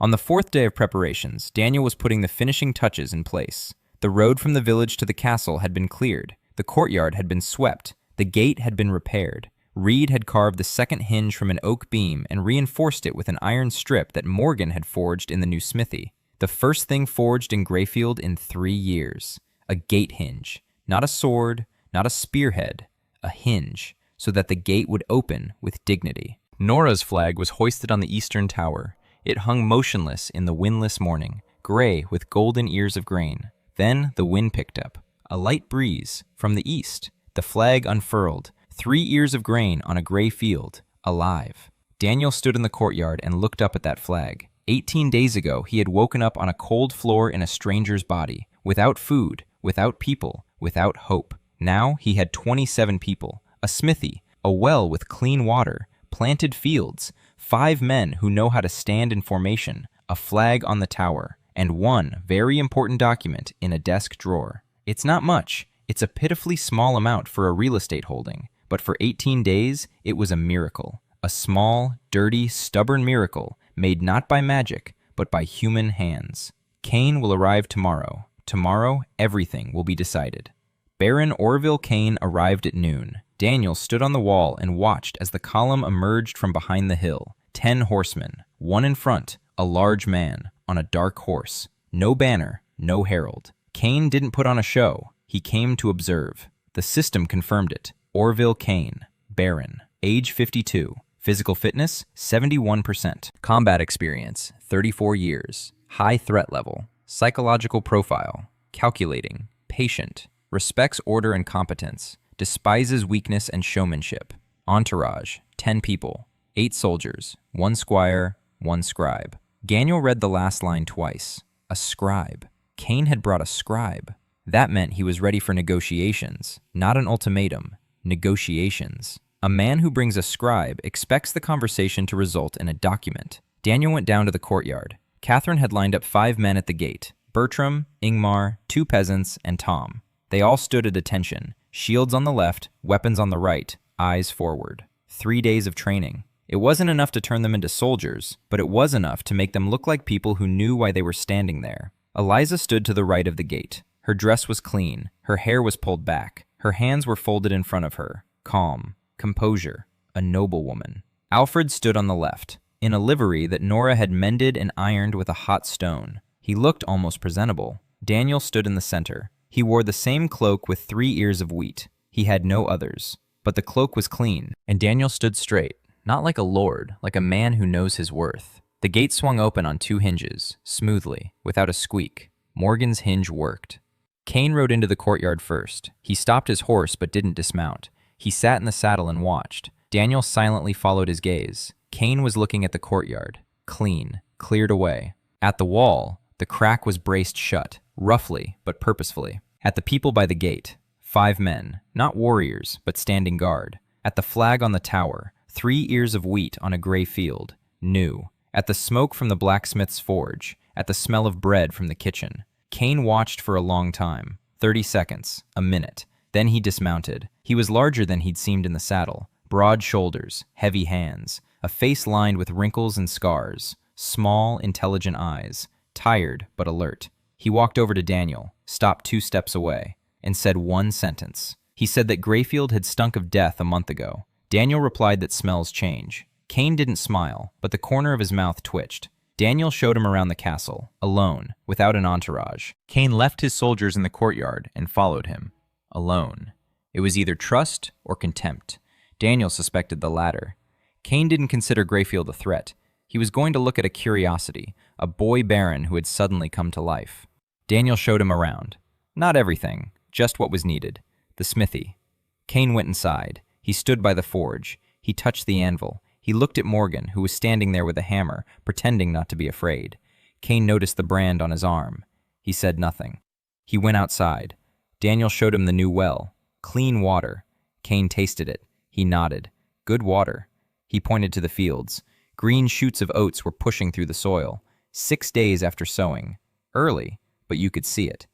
On the 4th day of preparations, Daniel was putting the finishing touches in place. The road from the village to the castle had been cleared. The courtyard had been swept. The gate had been repaired. Reed had carved the second hinge from an oak beam and reinforced it with an iron strip that Morgan had forged in the new smithy. The first thing forged in Greyfield in 3 years. A gate hinge. Not a sword, not a spearhead. A hinge, so that the gate would open with dignity. Nora's flag was hoisted on the eastern tower. It hung motionless in the windless morning, gray with golden ears of grain. Then the wind picked up. A light breeze from the east. The flag unfurled. 3 ears of grain on a gray field, alive. Daniel stood in the courtyard and looked up at that flag. 18 days ago, he had woken up on a cold floor in a stranger's body, without food, without people, without hope. Now he had 27 people, a smithy, a well with clean water, planted fields, 5 men who know how to stand in formation, a flag on the tower, and one very important document in a desk drawer. It's not much. It's a pitifully small amount for a real estate holding, but for 18 days, it was a miracle. A small, dirty, stubborn miracle made not by magic, but by human hands. Kane will arrive tomorrow. Tomorrow, everything will be decided. Baron Orville Kane arrived at noon. Daniel stood on the wall and watched as the column emerged from behind the hill. 10 horsemen, one in front, a large man, on a dark horse. No banner, no herald. Kane didn't put on a show. He came to observe. The system confirmed it. Orville Kane, Baron, age 52. Physical fitness, 71%. Combat experience, 34 years. High threat level. Psychological profile, calculating, patient. Respects order and competence. Despises weakness and showmanship. Entourage, 10 people. 8 soldiers, 1 squire, 1 scribe. Daniel read the last line twice. A scribe. Kane had brought a scribe. That meant he was ready for negotiations, not an ultimatum. Negotiations. A man who brings a scribe expects the conversation to result in a document. Daniel went down to the courtyard. Catherine had lined up 5 men at the gate. Bertram, Ingmar, 2 peasants, and Tom. They all stood at attention. Shields on the left, weapons on the right, eyes forward. 3 days of training. It wasn't enough to turn them into soldiers, but it was enough to make them look like people who knew why they were standing there. Eliza stood to the right of the gate. Her dress was clean, her hair was pulled back, her hands were folded in front of her. Calm, composure, a noble woman. Alfred stood on the left, in a livery that Nora had mended and ironed with a hot stone. He looked almost presentable. Daniel stood in the center. He wore the same cloak with 3 ears of wheat. He had no others. But the cloak was clean, and Daniel stood straight, not like a lord, like a man who knows his worth. The gate swung open on 2 hinges, smoothly, without a squeak. Morgan's hinge worked. Cain rode into the courtyard first. He stopped his horse but didn't dismount. He sat in the saddle and watched. Daniel silently followed his gaze. Cain was looking at the courtyard. Clean, cleared away. At the wall, the crack was braced shut, roughly but purposefully. At the people by the gate, 5 men, not warriors, but standing guard. At the flag on the tower, 3 ears of wheat on a gray field, new. At the smoke from the blacksmith's forge, at the smell of bread from the kitchen. Cain watched for a long time, 30 seconds, a minute. Then he dismounted. He was larger than he'd seemed in the saddle. Broad shoulders, heavy hands, a face lined with wrinkles and scars, small, intelligent eyes, tired but alert. He walked over to Daniel, stopped 2 steps away, and said one sentence. He said that Greyfield had stunk of death a month ago. Daniel replied that smells change. Cain didn't smile, but the corner of his mouth twitched. Daniel showed him around the castle, alone, without an entourage. Cain left his soldiers in the courtyard and followed him, alone. It was either trust or contempt. Daniel suspected the latter. Cain didn't consider Greyfield a threat. He was going to look at a curiosity, a boy baron who had suddenly come to life. Daniel showed him around. Not everything, just what was needed. The smithy. Cain went inside. He stood by the forge. He touched the anvil. He looked at Morgan, who was standing there with a hammer, pretending not to be afraid. Cain noticed the brand on his arm. He said nothing. He went outside. Daniel showed him the new well. Clean water. Cain tasted it. He nodded. Good water. He pointed to the fields. Green shoots of oats were pushing through the soil. 6 days after sowing. Early, but you could see it.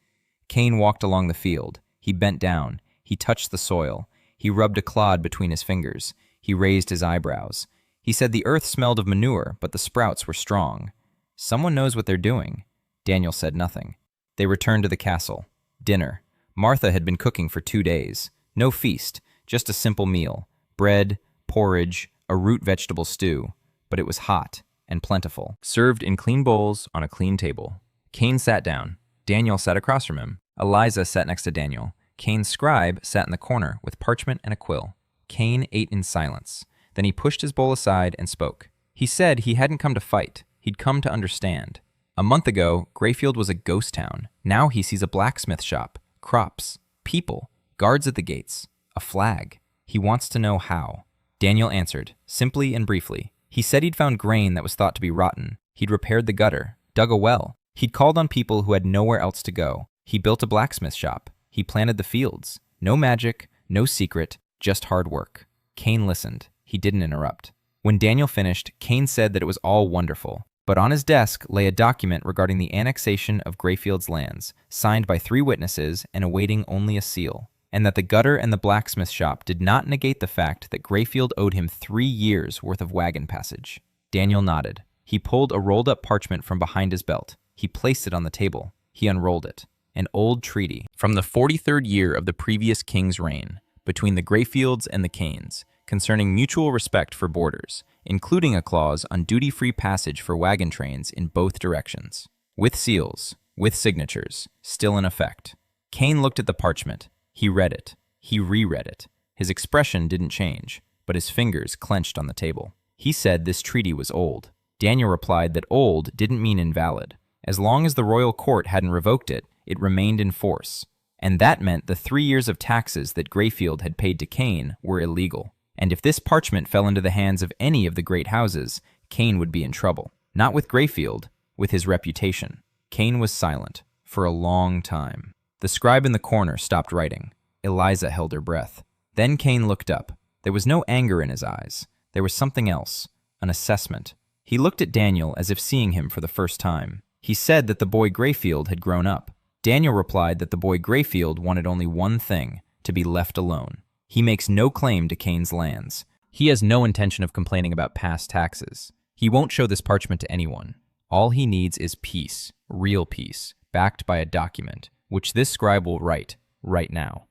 Cain walked along the field. He bent down. He touched the soil. He rubbed a clod between his fingers. He raised his eyebrows. He said the earth smelled of manure, but the sprouts were strong. Someone knows what they're doing. Daniel said nothing. They returned to the castle. Dinner. Martha had been cooking for 2 days. No feast, just a simple meal. Bread, porridge, a root vegetable stew. But it was hot and plentiful. Served in clean bowls on a clean table. Cain sat down. Daniel sat across from him. Eliza sat next to Daniel. Cain's scribe sat in the corner with parchment and a quill. Cain ate in silence. Then he pushed his bowl aside and spoke. He said he hadn't come to fight. He'd come to understand. A month ago, Greyfield was a ghost town. Now he sees a blacksmith shop, crops, people, guards at the gates, a flag. He wants to know how. Daniel answered, simply and briefly. He said he'd found grain that was thought to be rotten. He'd repaired the gutter, dug a well. He'd called on people who had nowhere else to go. He built a blacksmith shop. He planted the fields. No magic, no secret, just hard work. Cain listened. He didn't interrupt. When Daniel finished, Cain said that it was all wonderful. But on his desk lay a document regarding the annexation of Greyfield's lands, signed by 3 witnesses and awaiting only a seal. And that the gutter and the blacksmith shop did not negate the fact that Greyfield owed him 3 years' worth of wagon passage. Daniel nodded. He pulled a rolled-up parchment from behind his belt. He placed it on the table. He unrolled it. An old treaty from the 43rd year of the previous king's reign between the Greyfields and the Cains concerning mutual respect for borders, including a clause on duty-free passage for wagon trains in both directions. With seals, with signatures, still in effect. Cain looked at the parchment. He read it. He reread it. His expression didn't change, but his fingers clenched on the table. He said this treaty was old. Daniel replied that old didn't mean invalid. As long as the royal court hadn't revoked it, it remained in force. And that meant the 3 years of taxes that Greyfield had paid to Cain were illegal. And if this parchment fell into the hands of any of the great houses, Cain would be in trouble. Not with Greyfield, with his reputation. Cain was silent for a long time. The scribe in the corner stopped writing. Eliza held her breath. Then Cain looked up. There was no anger in his eyes. There was something else, an assessment. He looked at Daniel as if seeing him for the first time. He said that the boy Greyfield had grown up. Daniel replied that the boy Greyfield wanted only one thing, to be left alone. He makes no claim to Cain's lands. He has no intention of complaining about past taxes. He won't show this parchment to anyone. All he needs is peace, real peace, backed by a document, which this scribe will write, right now.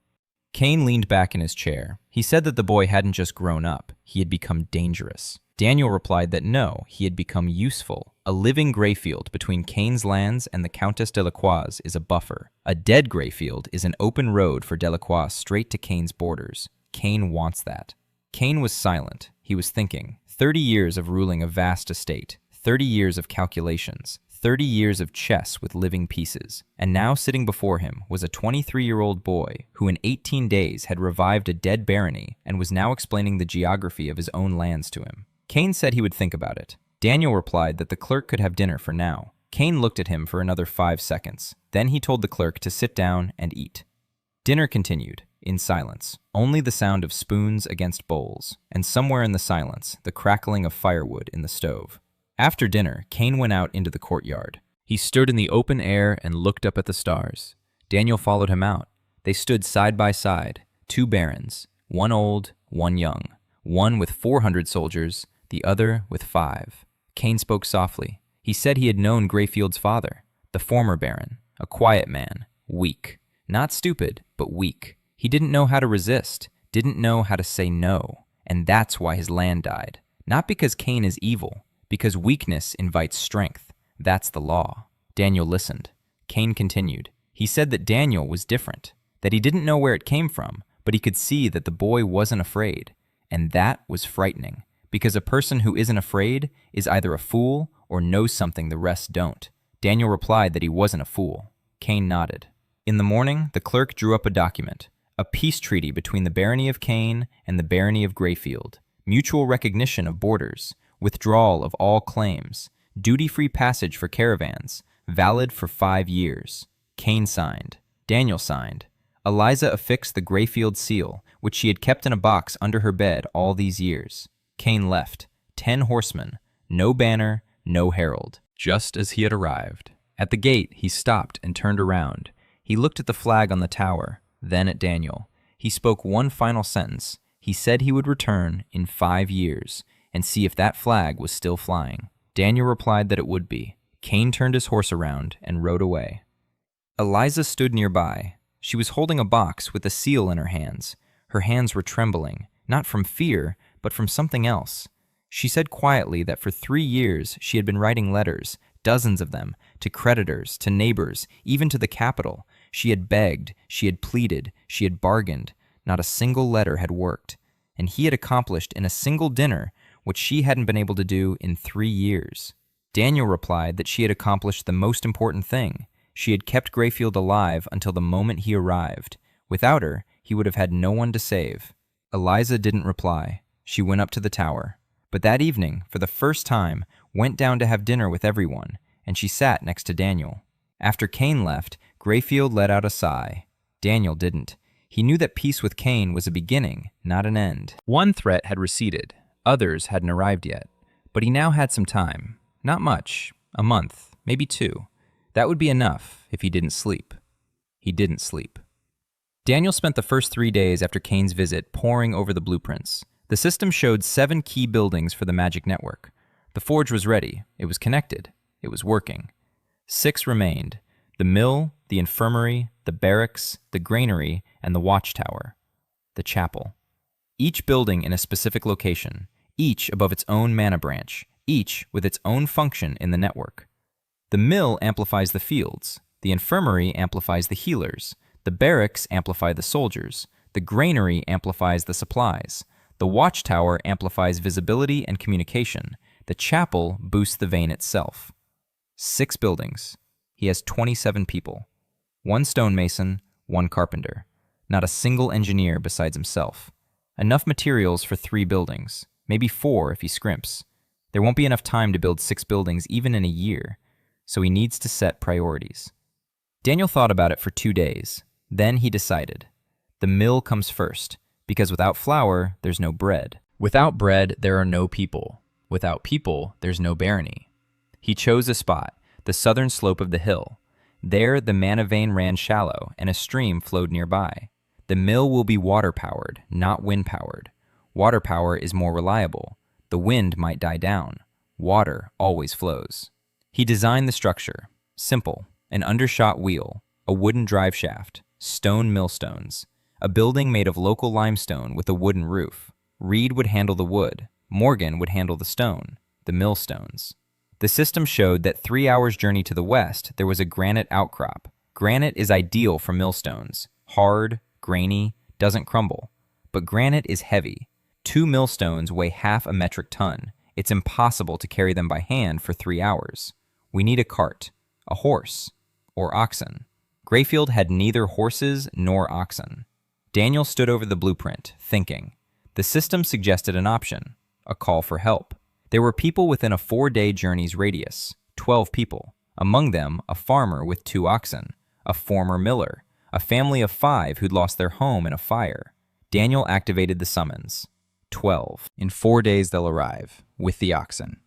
Cain leaned back in his chair. He said that the boy hadn't just grown up, he had become dangerous. Daniel replied that no, he had become useful. A living gray field between Cain's lands and the Countess Delacroix is a buffer. A dead gray field is an open road for Delacroix straight to Cain's borders. Cain wants that. Cain was silent. He was thinking. 30 years of ruling a vast estate. 30 years of calculations. 30 years of chess with living pieces. And now sitting before him was a 23-year-old boy who in 18 days had revived a dead barony and was now explaining the geography of his own lands to him. Cain said he would think about it. Daniel replied that the clerk could have dinner for now. Cain looked at him for another 5 seconds. Then he told the clerk to sit down and eat. Dinner continued, in silence. Only the sound of spoons against bowls, and somewhere in the silence, the crackling of firewood in the stove. After dinner, Cain went out into the courtyard. He stood in the open air and looked up at the stars. Daniel followed him out. They stood side by side, 2 barons, one old, one young, one with 400 soldiers, the other with 5. Cain spoke softly. He said he had known Greyfield's father, the former baron, a quiet man, weak. Not stupid, but weak. He didn't know how to resist, didn't know how to say no, and that's why his land died. Not because Cain is evil, because weakness invites strength. That's the law. Daniel listened. Cain continued. He said that Daniel was different, that he didn't know where it came from, but he could see that the boy wasn't afraid, and that was frightening. Because a person who isn't afraid is either a fool or knows something the rest don't. Daniel replied that he wasn't a fool. Cain nodded. In the morning, the clerk drew up a document, a peace treaty between the barony of Cain and the barony of Greyfield, mutual recognition of borders, withdrawal of all claims, duty-free passage for caravans, valid for 5 years. Cain signed. Daniel signed. Eliza affixed the Greyfield seal, which she had kept in a box under her bed all these years. Cain left, 10 horsemen, no banner, no herald, just as he had arrived. At the gate, he stopped and turned around. He looked at the flag on the tower, then at Daniel. He spoke one final sentence. He said he would return in 5 years and see if that flag was still flying. Daniel replied that it would be. Cain turned his horse around and rode away. Eliza stood nearby. She was holding a box with a seal in her hands. Her hands were trembling, not from fear, but from something else. She said quietly that for 3 years she had been writing letters, dozens of them, to creditors, to neighbors, even to the capital. She had begged, she had pleaded, she had bargained. Not a single letter had worked. And he had accomplished in a single dinner what she hadn't been able to do in 3 years. Daniel replied that she had accomplished the most important thing. She had kept Greyfield alive until the moment he arrived. Without her, he would have had no one to save. Eliza didn't reply. She went up to the tower. But that evening, for the first time, went down to have dinner with everyone, and she sat next to Daniel. After Cain left, Greyfield let out a sigh. Daniel didn't. He knew that peace with Cain was a beginning, not an end. One threat had receded. Others hadn't arrived yet. But he now had some time. Not much. A month, maybe 2. That would be enough if he didn't sleep. He didn't sleep. Daniel spent the first 3 days after Cain's visit poring over the blueprints. The system showed 7 key buildings for the magic network. The forge was ready. It was connected. It was working. 6 remained: the mill, the infirmary, the barracks, the granary, and the watchtower, the chapel. Each building in a specific location, each above its own mana branch, each with its own function in the network. The mill amplifies the fields. The infirmary amplifies the healers. The barracks amplify the soldiers. The granary amplifies the supplies. The watchtower amplifies visibility and communication. The chapel boosts the vein itself. 6 buildings. He has 27 people. 1 stonemason, 1 carpenter. Not a single engineer besides himself. Enough materials for 3 buildings. Maybe 4 if he scrimps. There won't be enough time to build 6 buildings even in a year, so he needs to set priorities. Daniel thought about it for 2 days. Then he decided. The mill comes first, because without flour, there's no bread. Without bread, there are no people. Without people, there's no barony. He chose a spot, the southern slope of the hill. There, the mana vein ran shallow, and a stream flowed nearby. The mill will be water-powered, not wind-powered. Water power is more reliable. The wind might die down. Water always flows. He designed the structure. Simple. An undershot wheel, a wooden drive shaft, stone millstones, a building made of local limestone with a wooden roof. Reed would handle the wood. Morgan would handle the stone, the millstones. The system showed that 3 hours' journey to the west, there was a granite outcrop. Granite is ideal for millstones. Hard, grainy, doesn't crumble. But granite is heavy. 2 millstones weigh half a metric ton. It's impossible to carry them by hand for 3 hours. We need a cart, a horse, or oxen. Grayfield had neither horses nor oxen. Daniel stood over the blueprint, thinking. The system suggested an option, a call for help. There were people within a 4-day journey's radius, 12 people. Among them, a farmer with 2 oxen, a former miller, a family of 5 who'd lost their home in a fire. Daniel activated the summons. 12. In 4 days they'll arrive, with the oxen.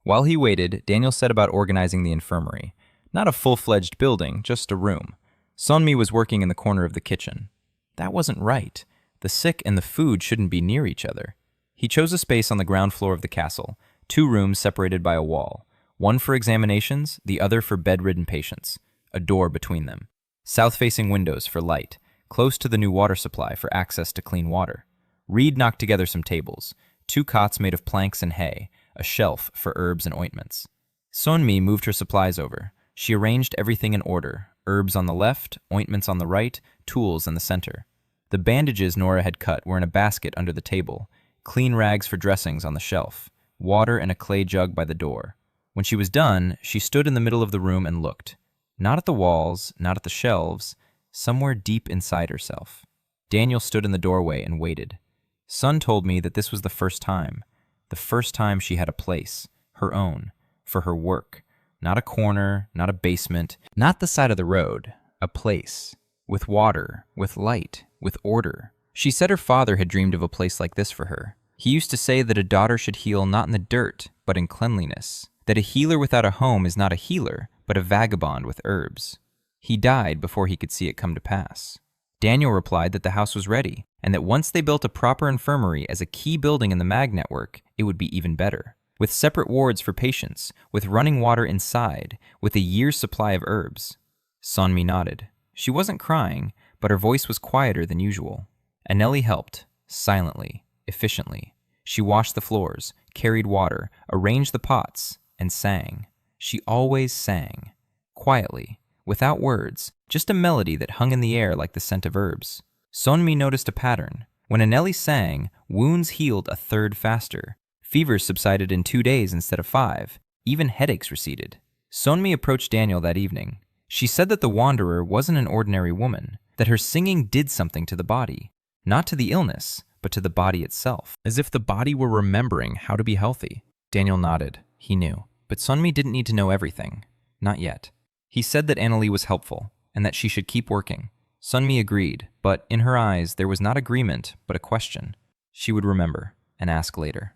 While he waited, Daniel set about organizing the infirmary. Not a full-fledged building, just a room. Sunmi was working in the corner of the kitchen. That wasn't right. The sick and the food shouldn't be near each other. He chose a space on the ground floor of the castle, 2 rooms separated by a wall, one for examinations, the other for bedridden patients, a door between them. South-facing windows for light, close to the new water supply for access to clean water. Reed knocked together some tables, 2 cots made of planks and hay, a shelf for herbs and ointments. Sunmi moved her supplies over. She arranged everything in order, herbs on the left, ointments on the right, tools in the center. The bandages Nora had cut were in a basket under the table, clean rags for dressings on the shelf, water and a clay jug by the door. When she was done, she stood in the middle of the room and looked. Not at the walls, not at the shelves, somewhere deep inside herself. Daniel stood in the doorway and waited. Sun told me that this was the first time she had a place, her own, for her work. Not a corner, not a basement, not the side of the road, a place. With water, with light, with order. She said her father had dreamed of a place like this for her. He used to say that a daughter should heal not in the dirt, but in cleanliness. That a healer without a home is not a healer, but a vagabond with herbs. He died before he could see it come to pass. Daniel replied that the house was ready, and that once they built a proper infirmary as a key building in the MAG network, it would be even better. With separate wards for patients, with running water inside, with a year's supply of herbs. Sunmi nodded. She wasn't crying, but her voice was quieter than usual. Anelli helped, silently, efficiently. She washed the floors, carried water, arranged the pots, and sang. She always sang. Quietly, without words, just a melody that hung in the air like the scent of herbs. Sunmi noticed a pattern. When Anelli sang, wounds healed a third faster. Fevers subsided in 2 days instead of 5. Even headaches receded. Sunmi approached Daniel that evening. She said that the Wanderer wasn't an ordinary woman, that her singing did something to the body. Not to the illness, but to the body itself. As if the body were remembering how to be healthy. Daniel nodded. He knew. But Sunmi didn't need to know everything. Not yet. He said that Annalie was helpful, and that she should keep working. Sunmi agreed, but in her eyes there was not agreement, but a question. She would remember, and ask later.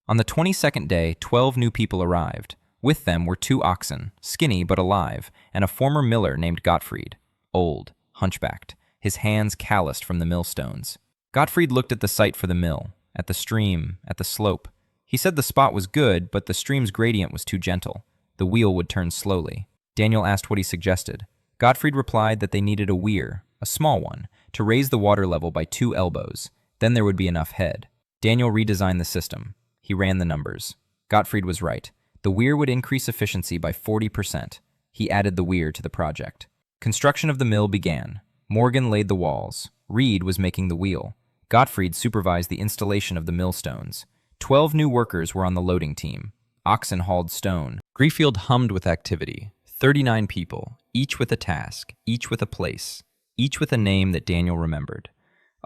On the 22nd day, 12 new people arrived. With them were 2 oxen, skinny but alive, and a former miller named Gottfried. Old, hunchbacked, his hands calloused from the millstones. Gottfried looked at the site for the mill, at the stream, at the slope. He said the spot was good, but the stream's gradient was too gentle. The wheel would turn slowly. Daniel asked what he suggested. Gottfried replied that they needed a weir, a small one, to raise the water level by 2 elbows. Then there would be enough head. Daniel redesigned the system. He ran the numbers. Gottfried was right. The weir would increase efficiency by 40%. He added the weir to the project. Construction of the mill began. Morgan laid the walls. Reed was making the wheel. Gottfried supervised the installation of the millstones. 12 new workers were on the loading team. Oxen hauled stone. Grayfield hummed with activity. 39 people, each with a task, each with a place, each with a name that Daniel remembered.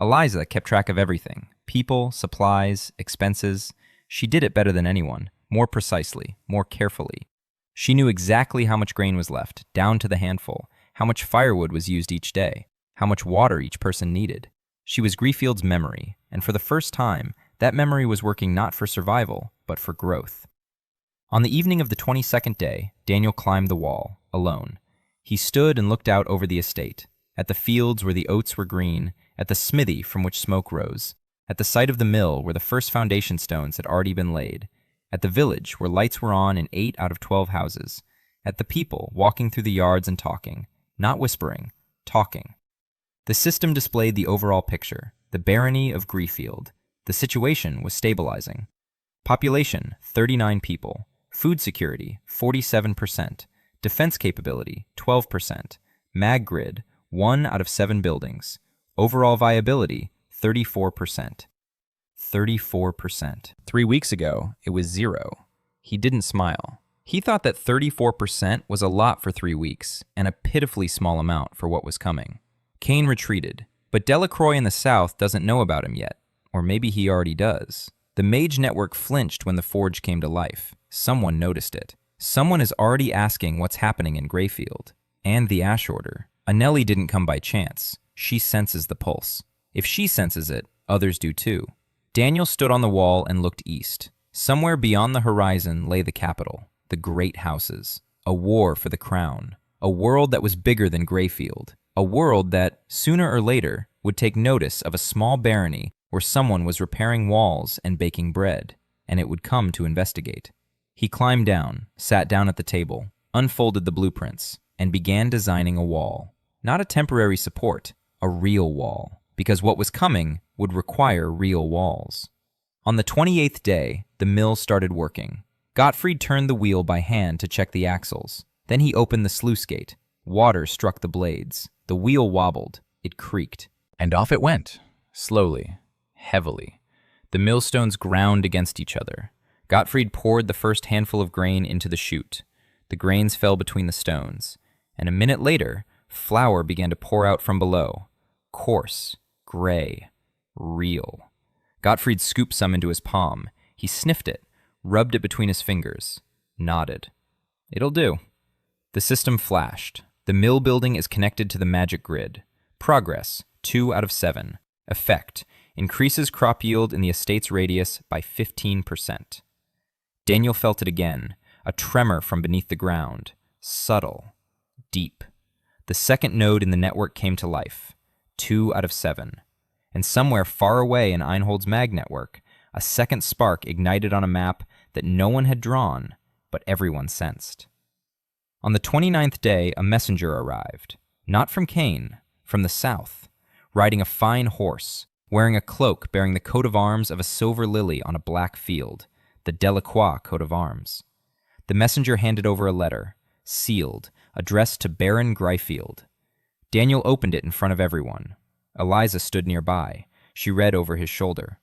Eliza kept track of everything. People, supplies, expenses. She did it better than anyone, more precisely, more carefully. She knew exactly how much grain was left, down to the handful, how much firewood was used each day, how much water each person needed. She was Grayfield's memory, and for the first time, that memory was working not for survival, but for growth. On the evening of the 22nd day, Daniel climbed the wall, alone. He stood and looked out over the estate, at the fields where the oats were green, at the smithy from which smoke rose. At the site of the mill, where the first foundation stones had already been laid. At the village, where lights were on in 8 out of 12 houses. At the people, walking through the yards and talking. Not whispering, talking. The system displayed the overall picture, the barony of Greyfield. The situation was stabilizing. Population, 39 people. Food security, 47%. Defense capability, 12%. Mag grid, 1 out of 7 buildings. Overall viability, 34%. 34%. 3 weeks ago, it was 0. He didn't smile. He thought that 34% was a lot for 3 weeks, and a pitifully small amount for what was coming. Kane retreated, but Delacroix in the south doesn't know about him yet. Or maybe he already does. The Mage Network flinched when the Forge came to life. Someone noticed it. Someone is already asking what's happening in Greyfield. And the Ash Order. Anelli didn't come by chance. She senses the pulse. If she senses it, others do too. Daniel stood on the wall and looked east. Somewhere beyond the horizon lay the capital, the great houses. A war for the crown. A world that was bigger than Greyfield. A world that, sooner or later, would take notice of a small barony where someone was repairing walls and baking bread, and it would come to investigate. He climbed down, sat down at the table, unfolded the blueprints, and began designing a wall. Not a temporary support, a real wall, because what was coming would require real walls. On the 28th day, the mill started working. Gottfried turned the wheel by hand to check the axles. Then he opened the sluice gate. Water struck the blades. The wheel wobbled. It creaked. And off it went, slowly, heavily. The millstones ground against each other. Gottfried poured the first handful of grain into the chute. The grains fell between the stones, and a minute later, flour began to pour out from below. Coarse, gray, real. Gottfried scooped some into his palm. He sniffed it, rubbed it between his fingers, nodded. It'll do. The system flashed. The mill building is connected to the magic grid. Progress, 2 out of 7. Effect, increases crop yield in the estate's radius by 15%. Daniel felt it again, a tremor from beneath the ground. Subtle, deep. The second node in the network came to life. 2 out of 7. And somewhere far away in Einhold's mag network, a second spark ignited on a map that no one had drawn, but everyone sensed. On the 29th day, a messenger arrived. Not from Kane, from the south, riding a fine horse, wearing a cloak bearing the coat of arms of a silver lily on a black field, the Delacroix coat of arms. The messenger handed over a letter, sealed, addressed to Baron Greyfield. Daniel opened it in front of everyone. Eliza stood nearby. She read over his shoulder.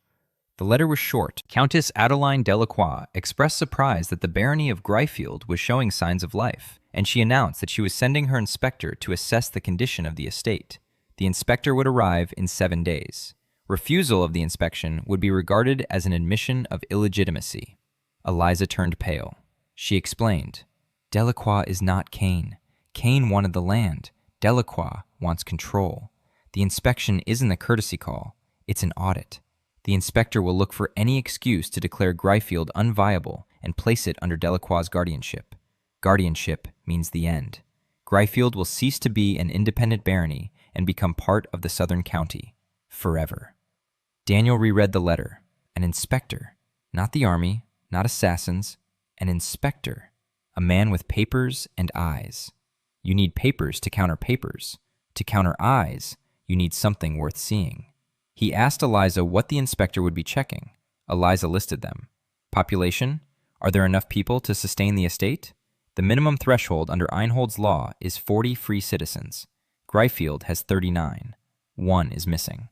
The letter was short. Countess Adeline Delacroix expressed surprise that the barony of Greyfield was showing signs of life, and she announced that she was sending her inspector to assess the condition of the estate. The inspector would arrive in 7 days. Refusal of the inspection would be regarded as an admission of illegitimacy. Eliza turned pale. She explained, Delacroix is not Kane. Kane wanted the land. Delacroix wants control. The inspection isn't a courtesy call. It's an audit. The inspector will look for any excuse to declare Greyfield unviable and place it under Delacroix's guardianship. Guardianship means the end. Greyfield will cease to be an independent barony and become part of the southern county. Forever. Daniel reread the letter. An inspector. Not the army, not assassins. An inspector. A man with papers and eyes. You need papers to counter papers. To counter eyes, you need something worth seeing. He asked Eliza what the inspector would be checking. Eliza listed them. Population? Are there enough people to sustain the estate? The minimum threshold under Einhold's law is 40 free citizens. Greyfield has 39. 1 is missing.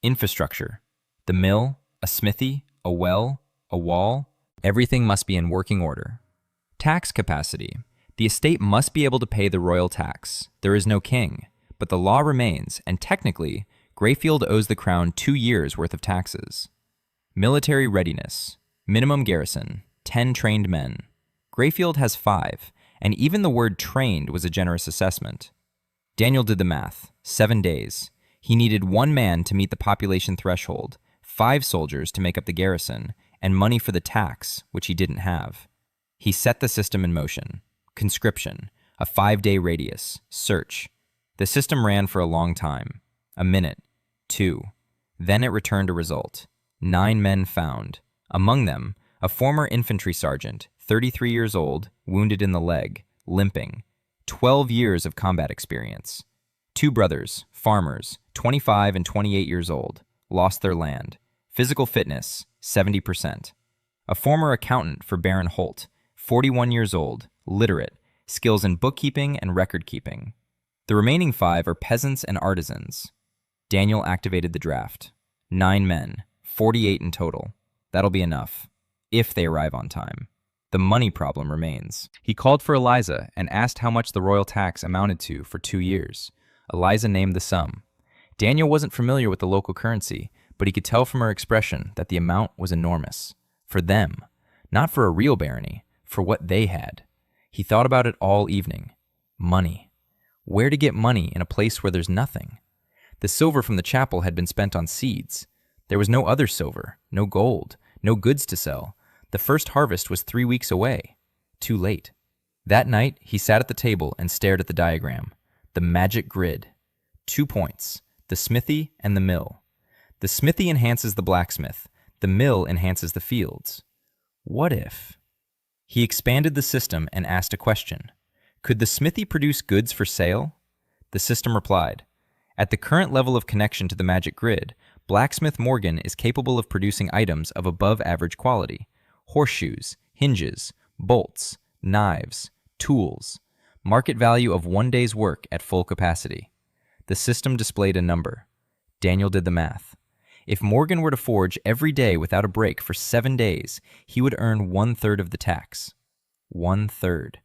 Infrastructure. The mill, a smithy, a well, a wall. Everything must be in working order. Tax capacity. The estate must be able to pay the royal tax. There is no king, but the law remains, and technically, Greyfield owes the crown 2 years' worth of taxes. Military readiness. Minimum garrison, 10 trained men. Greyfield has 5, and even the word trained was a generous assessment. Daniel did the math. 7 days. He needed 1 man to meet the population threshold, 5 soldiers to make up the garrison, and money for the tax, which he didn't have. He set the system in motion. Conscription, a 5-day radius, search. The system ran for a long time. A minute, 2, Then it returned a result. 9 men found. Among them, a former infantry sergeant, 33 years old, wounded in the leg, limping, 12 years of combat experience. 2 brothers, farmers, 25 and 28 years old, lost their land. Physical fitness, 70%. A former accountant for Baron Holt, 41 years old, literate, skills in bookkeeping and record keeping. The remaining 5 are peasants and artisans. Daniel activated the draft. 9 men, 48 in total. That'll be enough, if they arrive on time. The money problem remains. He called for Eliza and asked how much the royal tax amounted to for 2 years. Eliza named the sum. Daniel wasn't familiar with the local currency, but he could tell from her expression that the amount was enormous. For them, not for a real barony, for what they had. He thought about it all evening. Money. Where to get money in a place where there's nothing? The silver from the chapel had been spent on seeds. There was no other silver, no gold, no goods to sell. The first harvest was 3 weeks away. Too late. That night, he sat at the table and stared at the diagram. The magic grid. 2 points, the smithy and the mill. The smithy enhances the blacksmith. The mill enhances the fields. What if? He expanded the system and asked a question. Could the smithy produce goods for sale? The system replied, at the current level of connection to the magic grid, Blacksmith Morgan is capable of producing items of above average quality. Horseshoes, hinges, bolts, knives, tools. Market value of 1 day's work at full capacity. The system displayed a number. Daniel did the math. If Morgan were to forge every day without a break for 7 days, he would earn 1/3 of the tax. 1/3.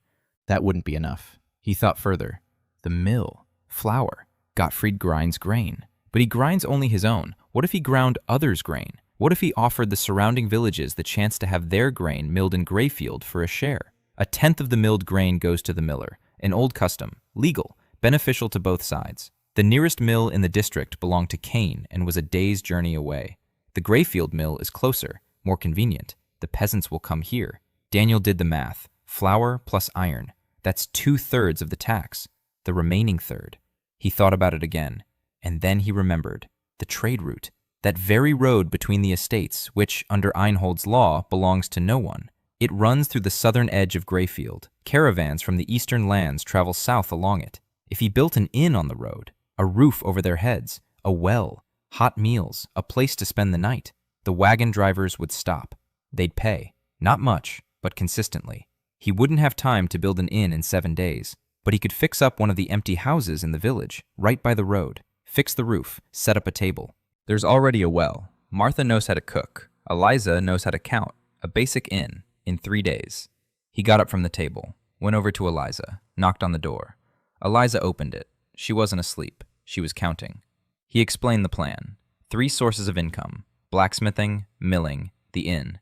That wouldn't be enough. He thought further. The mill, flour. Gottfried grinds grain. But he grinds only his own. What if he ground others' grain? What if he offered the surrounding villages the chance to have their grain milled in Greyfield for a share? 1/10 of the milled grain goes to the miller, an old custom, legal, beneficial to both sides. The nearest mill in the district belonged to Kane and was a day's journey away. The Greyfield mill is closer, more convenient. The peasants will come here. Daniel did the math. Flour plus iron. That's 2/3 of the tax. The remaining third. He thought about it again, and then he remembered. The trade route. That very road between the estates, which, under Einhold's law, belongs to no one. It runs through the southern edge of Greyfield. Caravans from the eastern lands travel south along it. If he built an inn on the road, a roof over their heads, a well, hot meals, a place to spend the night, the wagon drivers would stop. They'd pay. Not much, but consistently. He wouldn't have time to build an inn in 7 days, but he could fix up one of the empty houses in the village, right by the road, fix the roof, set up a table. There's already a well. Martha knows how to cook. Eliza knows how to count. A basic inn, in 3 days. He got up from the table, went over to Eliza, knocked on the door. Eliza opened it. She wasn't asleep. She was counting. He explained the plan. 3 sources of income: blacksmithing, milling, the inn.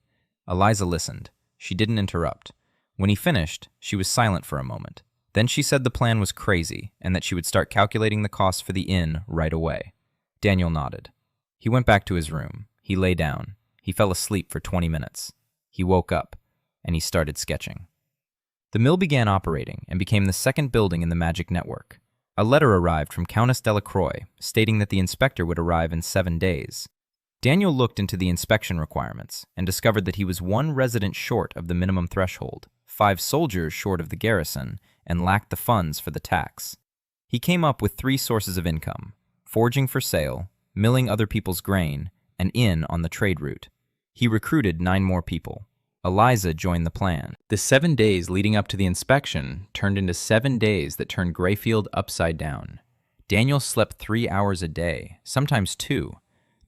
Eliza listened. She didn't interrupt. When he finished, she was silent for a moment. Then she said the plan was crazy and that she would start calculating the costs for the inn right away. Daniel nodded. He went back to his room. He lay down. He fell asleep for 20 minutes. He woke up, and he started sketching. The mill began operating and became the second building in the magic network. A letter arrived from Countess Delacroix stating that the inspector would arrive in 7 days. Daniel looked into the inspection requirements and discovered that he was 1 resident short of the minimum threshold, 5 soldiers short of the garrison, and lacked the funds for the tax. He came up with 3 sources of income: forging for sale, milling other people's grain, an inn on the trade route. He recruited 9 more people. Eliza joined the plan. The 7 days leading up to the inspection turned into 7 days that turned Greyfield upside down. Daniel slept 3 hours a day, sometimes 2.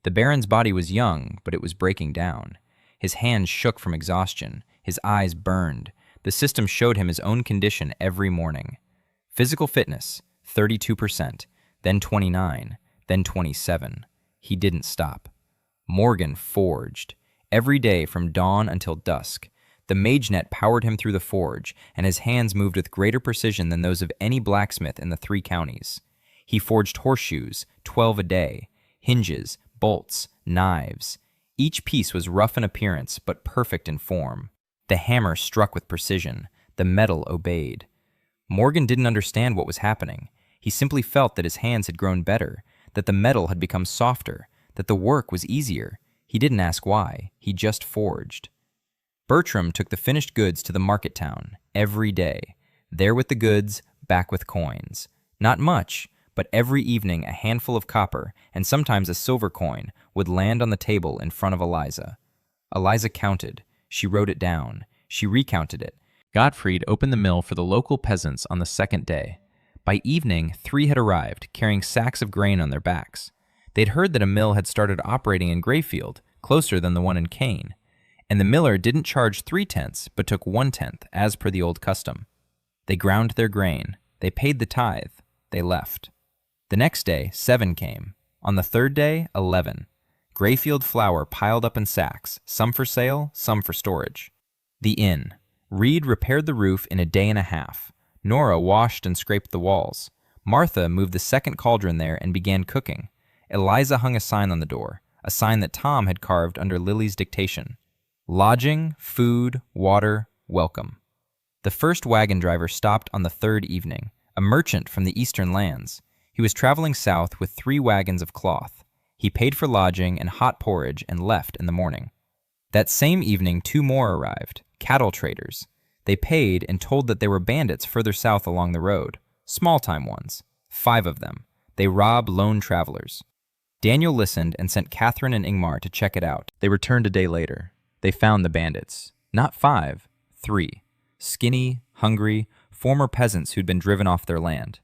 The Baron's body was young, but it was breaking down. His hands shook from exhaustion. His eyes burned. The system showed him his own condition every morning. Physical fitness, 32%, then 29, then 27. He didn't stop. Morgan forged. Every day from dawn until dusk. The mage net powered him through the forge, and his hands moved with greater precision than those of any blacksmith in the 3 counties. He forged horseshoes, 12 a day, hinges, bolts, knives. Each piece was rough in appearance, but perfect in form. The hammer struck with precision. The metal obeyed. Morgan didn't understand what was happening. He simply felt that his hands had grown better, that the metal had become softer, that the work was easier. He didn't ask why, he just forged. Bertram took the finished goods to the market town every day. There with the goods, back with coins. Not much, but every evening a handful of copper and sometimes a silver coin would land on the table in front of Eliza. Eliza counted. She wrote it down. She recounted it. Gottfried opened the mill for the local peasants on the second day. By evening, 3 had arrived, carrying sacks of grain on their backs. They'd heard that a mill had started operating in Greyfield, closer than the one in Kane, and the miller didn't charge 3/10, but took 1/10, as per the old custom. They ground their grain. They paid the tithe. They left. The next day, 7 came. On the third day, 11. Greyfield flour piled up in sacks, some for sale, some for storage. The inn. Reed repaired the roof in a day and a half. Nora washed and scraped the walls. Martha moved the second cauldron there and began cooking. Eliza hung a sign on the door, a sign that Tom had carved under Lily's dictation. Lodging, food, water, welcome. The first wagon driver stopped on the third evening, a merchant from the eastern lands. He was traveling south with 3 wagons of cloth. He paid for lodging and hot porridge and left in the morning. That same evening, 2 more arrived, cattle traders. They paid and told that there were bandits further south along the road, small-time ones, 5 of them. They robbed lone travelers. Daniel listened and sent Catherine and Ingmar to check it out. They returned a day later. They found the bandits. Not 5, 3. Skinny, hungry, former peasants who'd been driven off their land.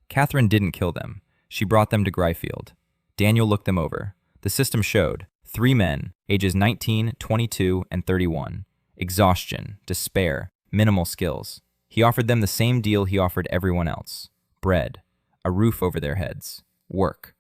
Catherine didn't kill them. She brought them to Greyfield. Daniel looked them over. The system showed 3 men, ages 19, 22, and 31. Exhaustion, despair, minimal skills. He offered them the same deal he offered everyone else. Bread, a roof over their heads, work.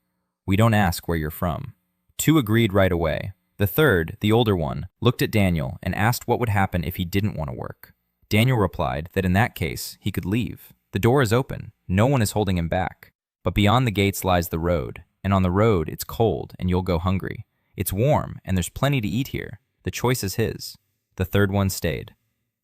We don't ask where you're from. 2 agreed right away. The third, the older one, looked at Daniel and asked what would happen if he didn't want to work. Daniel replied that in that case, he could leave. The door is open. No one is holding him back. But beyond the gates lies the road, and on the road it's cold and you'll go hungry. It's warm and there's plenty to eat here. The choice is his. The third one stayed.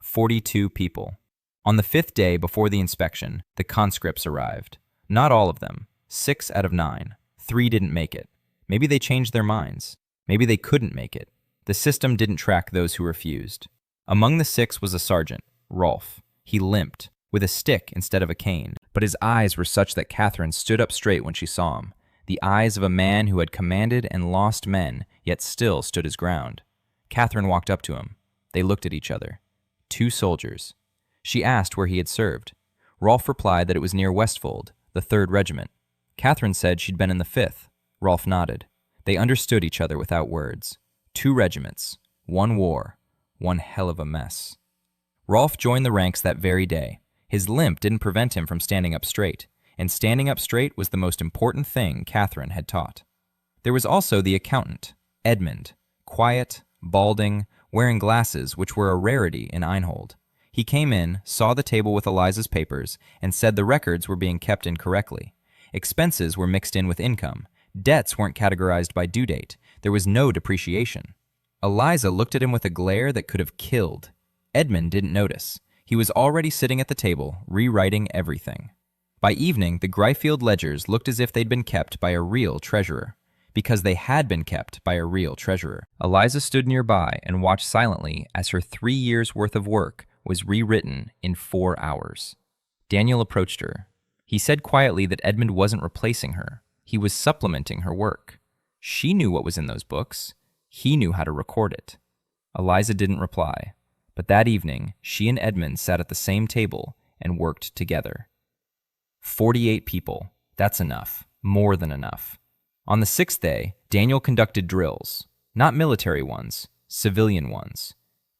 42 people. On the 5th day before the inspection, the conscripts arrived. Not all of them. 6 out of 9. 3 didn't make it. Maybe they changed their minds. Maybe they couldn't make it. The system didn't track those who refused. Among the 6 was a sergeant, Rolf. He limped, with a stick instead of a cane, but his eyes were such that Catherine stood up straight when she saw him. The eyes of a man who had commanded and lost men, yet still stood his ground. Catherine walked up to him. They looked at each other. 2 soldiers. She asked where he had served. Rolf replied that it was near Westfold, the 3rd Regiment. Catherine said she'd been in the 5th. Rolf nodded. They understood each other without words. 2 regiments, 1 war, one hell of a mess. Rolf joined the ranks that very day. His limp didn't prevent him from standing up straight, and standing up straight was the most important thing Catherine had taught. There was also the accountant, Edmund, quiet, balding, wearing glasses which were a rarity in Einhold. He came in, saw the table with Eliza's papers, and said the records were being kept incorrectly. Expenses were mixed in with income. Debts weren't categorized by due date. There was no depreciation. Eliza looked at him with a glare that could have killed. Edmund didn't notice. He was already sitting at the table, rewriting everything. By evening, the Greyfield ledgers looked as if they'd been kept by a real treasurer. Because they had been kept by a real treasurer. Eliza stood nearby and watched silently as her 3 years' worth of work was rewritten in 4 hours. Daniel approached her. He said quietly that Edmund wasn't replacing her. He was supplementing her work. She knew what was in those books. He knew how to record it. Eliza didn't reply, but that evening, she and Edmund sat at the same table and worked together. 48 people. That's enough. More than enough. On the 6th day, Daniel conducted drills. Not military ones, civilian ones.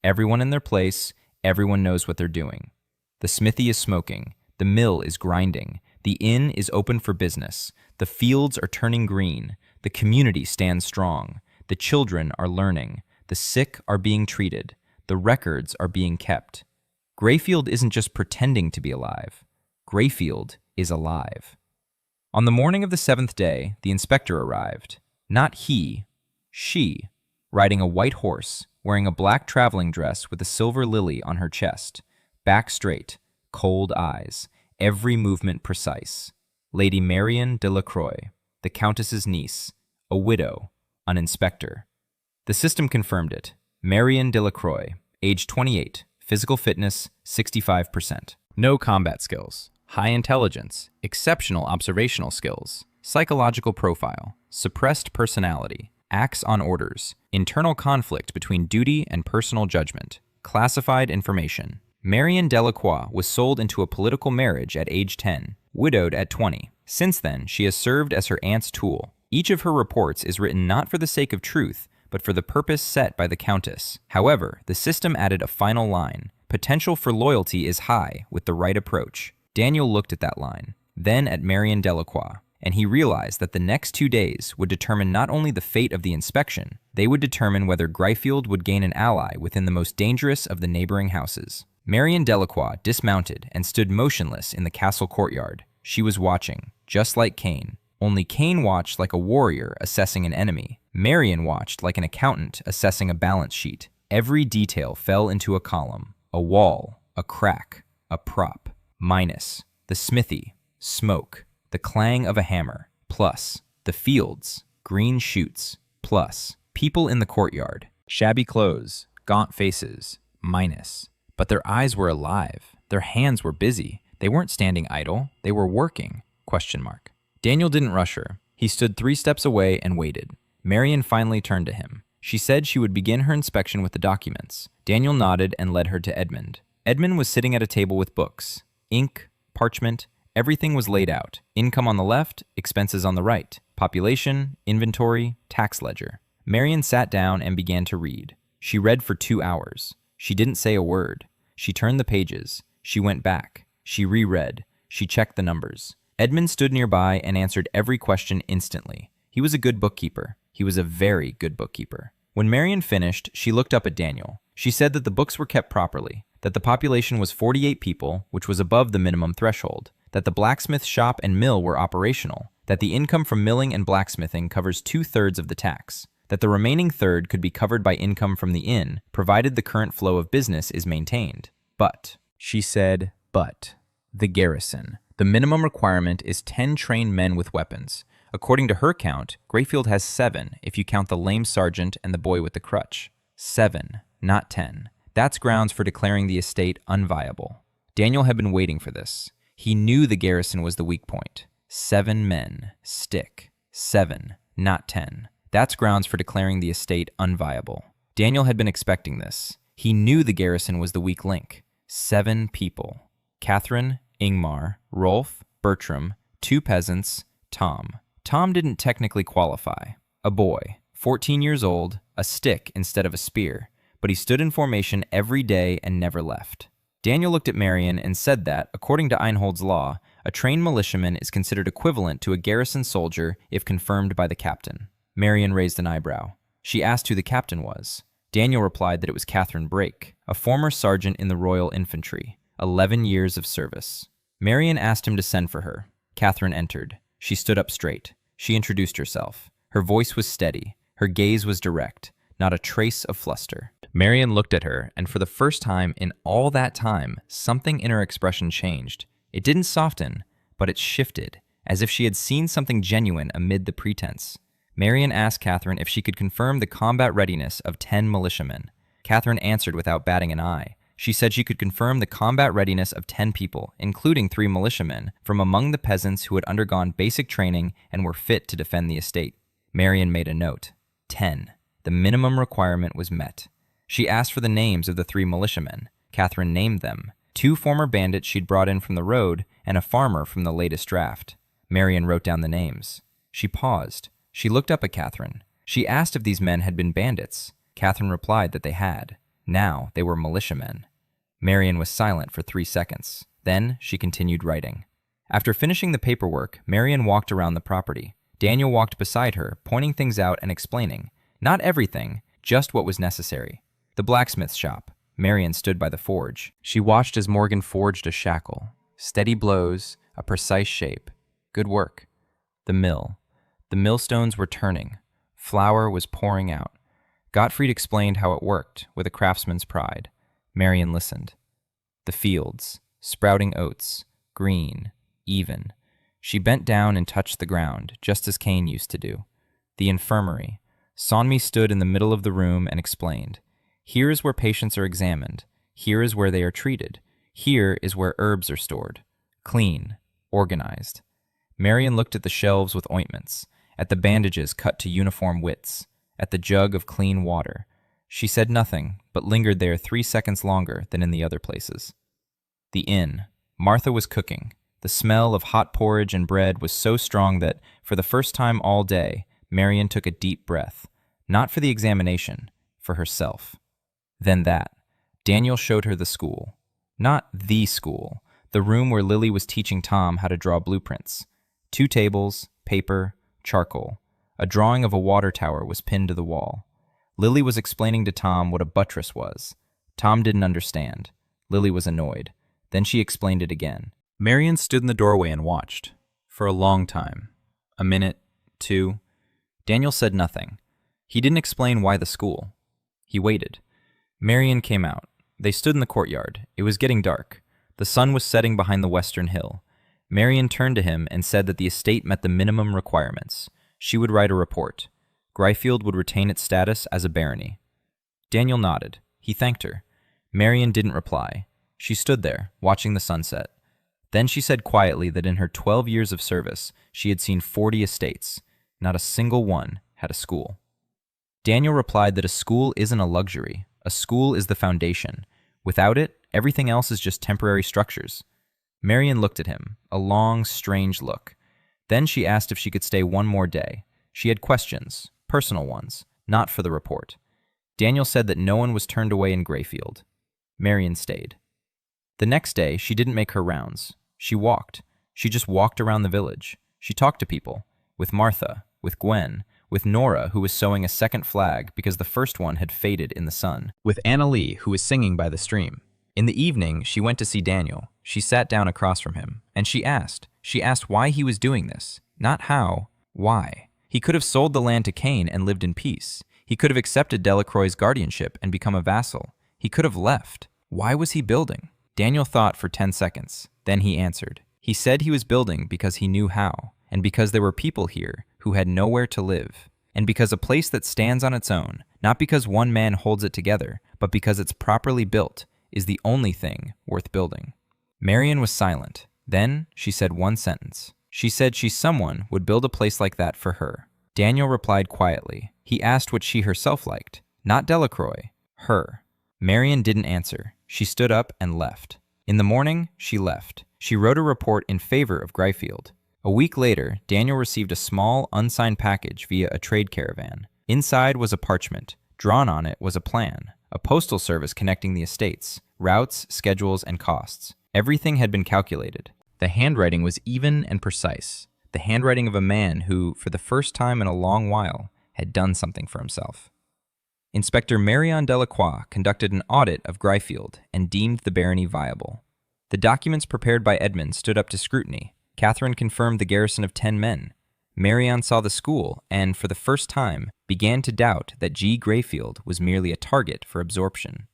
Everyone in their place, everyone knows what they're doing. The smithy is smoking. The mill is grinding. The inn is open for business. The fields are turning green. The community stands strong. The children are learning. The sick are being treated. The records are being kept. Greyfield isn't just pretending to be alive. Greyfield is alive. On the morning of the 7th day, the inspector arrived. Not he, she, riding a white horse, wearing a black traveling dress with a silver lily on her chest, back straight, cold eyes, every movement precise. Lady Marion de la Croix, the Countess's niece, a widow, an inspector. The system confirmed it. Marion Delacroix, age 28, physical fitness 65%. No combat skills, high intelligence, exceptional observational skills, psychological profile, suppressed personality, acts on orders, internal conflict between duty and personal judgment, classified information. Marion Delacroix was sold into a political marriage at age 10, widowed at 20. Since then, she has served as her aunt's tool. Each of her reports is written not for the sake of truth, but for the purpose set by the Countess. However, the system added a final line. Potential for loyalty is high with the right approach. Daniel looked at that line, then at Marion Delacroix, and he realized that the next 2 days would determine not only the fate of the inspection, they would determine whether Gryfield would gain an ally within the most dangerous of the neighboring houses. Marion Delacroix dismounted and stood motionless in the castle courtyard. She was watching, just like Cain. Only Cain watched like a warrior assessing an enemy. Marion watched like an accountant assessing a balance sheet. Every detail fell into a column. A wall, a crack, a prop, minus, the smithy, smoke, the clang of a hammer, plus, the fields, green shoots, plus, people in the courtyard, shabby clothes, gaunt faces, minus. But their eyes were alive. Their hands were busy. They weren't standing idle. They were working, ? Daniel didn't rush her. He stood 3 steps away and waited. Marion finally turned to him. She said she would begin her inspection with the documents. Daniel nodded and led her to Edmund. Edmund was sitting at a table with books. Ink, parchment, everything was laid out. Income on the left, expenses on the right. Population, inventory, tax ledger. Marion sat down and began to read. She read for 2 hours. She didn't say a word. She turned the pages. She went back. She reread. She checked the numbers. Edmund stood nearby and answered every question instantly. He was a good bookkeeper. He was a very good bookkeeper. When Marion finished, she looked up at Daniel. She said that the books were kept properly, that the population was 48 people, which was above the minimum threshold, that the blacksmith shop and mill were operational, that the income from milling and blacksmithing covers 2/3 of the tax, that the remaining third could be covered by income from the inn, provided the current flow of business is maintained. But, she said, the garrison. The minimum requirement is 10 trained men with weapons. According to her count, Gryfield has 7 if you count the lame sergeant and the boy with the crutch. 7, not 10. That's grounds for declaring the estate unviable. Daniel had been waiting for this. He knew the garrison was the weak point. 7 men. Stick. 7, not 10. That's grounds for declaring the estate unviable. Daniel had been expecting this. He knew the garrison was the weak link. 7 people. Catherine, Ingmar, Rolf, Bertram, 2 peasants, Tom. Tom didn't technically qualify. A boy, 14 years old, a stick instead of a spear, but he stood in formation every day and never left. Daniel looked at Marion and said that, according to Einhold's law, a trained militiaman is considered equivalent to a garrison soldier if confirmed by the captain. Marion raised an eyebrow. She asked who the captain was. Daniel replied that it was Catherine Brake, a former sergeant in the Royal Infantry, 11 years of service. Marion asked him to send for her. Catherine entered. She stood up straight. She introduced herself. Her voice was steady. Her gaze was direct. Not a trace of fluster. Marion looked at her, and for the first time in all that time, something in her expression changed. It didn't soften, but it shifted, as if she had seen something genuine amid the pretense. Marion asked Catherine if she could confirm the combat readiness of 10 militiamen. Catherine answered without batting an eye. She said she could confirm the combat readiness of 10 people, including 3 militiamen, from among the peasants who had undergone basic training and were fit to defend the estate. Marion made a note. 10. The minimum requirement was met. She asked for the names of the 3 militiamen. Catherine named them. 2 former bandits she'd brought in from the road, and a farmer from the latest draft. Marion wrote down the names. She paused. She looked up at Catherine. She asked if these men had been bandits. Catherine replied that they had. Now they were militiamen. Marion was silent for 3 seconds. Then she continued writing. After finishing the paperwork, Marion walked around the property. Daniel walked beside her, pointing things out and explaining. Not everything, just what was necessary. The blacksmith shop. Marion stood by the forge. She watched as Morgan forged a shackle. Steady blows, a precise shape. Good work. The mill. The millstones were turning. Flour was pouring out. Gottfried explained how it worked, with a craftsman's pride. Marion listened. The fields, sprouting oats, green, even. She bent down and touched the ground, just as Cain used to do. The infirmary, Sonmi stood in the middle of the room and explained, "Here is where patients are examined. Here is where they are treated. Here is where herbs are stored. Clean, organized." Marian looked at the shelves with ointments, at the bandages cut to uniform widths, at the jug of clean water. She said nothing, but lingered there 3 seconds longer than in the other places. The inn. Martha was cooking. The smell of hot porridge and bread was so strong that, for the first time all day, Marian took a deep breath, not for the examination, for herself. Then that. Daniel showed her the school. Not the school, the room where Lily was teaching Tom how to draw blueprints. 2 tables, paper, charcoal. A drawing of a water tower was pinned to the wall. Lily was explaining to Tom what a buttress was. Tom didn't understand. Lily was annoyed. Then she explained it again. Marian stood in the doorway and watched. For a long time. A minute, 2. Daniel said nothing. He didn't explain why the school. He waited. Marian came out. They stood in the courtyard. It was getting dark. The sun was setting behind the western hill. Marian turned to him and said that the estate met the minimum requirements. She would write a report. Gryfield would retain its status as a barony. Daniel nodded. He thanked her. Marian didn't reply. She stood there, watching the sunset. Then she said quietly that in her 12 years of service, she had seen 40 estates. Not a single one had a school. Daniel replied that a school isn't a luxury. A school is the foundation. Without it, everything else is just temporary structures. Marian looked at him, a long, strange look. Then she asked if she could stay one more day. She had questions, personal ones, not for the report. Daniel said that no one was turned away in Gryfield. Marian stayed. The next day, she didn't make her rounds. She walked. She just walked around the village. She talked to people. With Martha, with Gwen, with Nora, who was sewing a second flag because the first one had faded in the sun, with Anna Lee, who was singing by the stream. In the evening, she went to see Daniel. She sat down across from him, and she asked why he was doing this. Not how, why. He could have sold the land to Kane and lived in peace. He could have accepted Delacroix's guardianship and become a vassal. He could have left. Why was he building? Daniel thought for 10 seconds. Then he answered. He said he was building because he knew how, and because there were people here who had nowhere to live, and because a place that stands on its own, not because one man holds it together, but because it's properly built, is the only thing worth building. Marian was silent. Then she said one sentence. She said someone would build a place like that for her. Daniel replied quietly. He asked what she herself liked. Not Delacroix. Her. Marian didn't answer. She stood up and left. In the morning, she left. She wrote a report in favor of Gryfield. A week later, Daniel received a small, unsigned package via a trade caravan. Inside was a parchment. Drawn on it was a plan, a postal service connecting the estates, routes, schedules, and costs. Everything had been calculated. The handwriting was even and precise. The handwriting of a man who, for the first time in a long while, had done something for himself. Inspector Marion Delacroix conducted an audit of Gryfield and deemed the barony viable. The documents prepared by Edmund stood up to scrutiny. Catherine confirmed the garrison of 10 men. Marion saw the school and, for the first time, began to doubt that G. Gryfield was merely a target for absorption.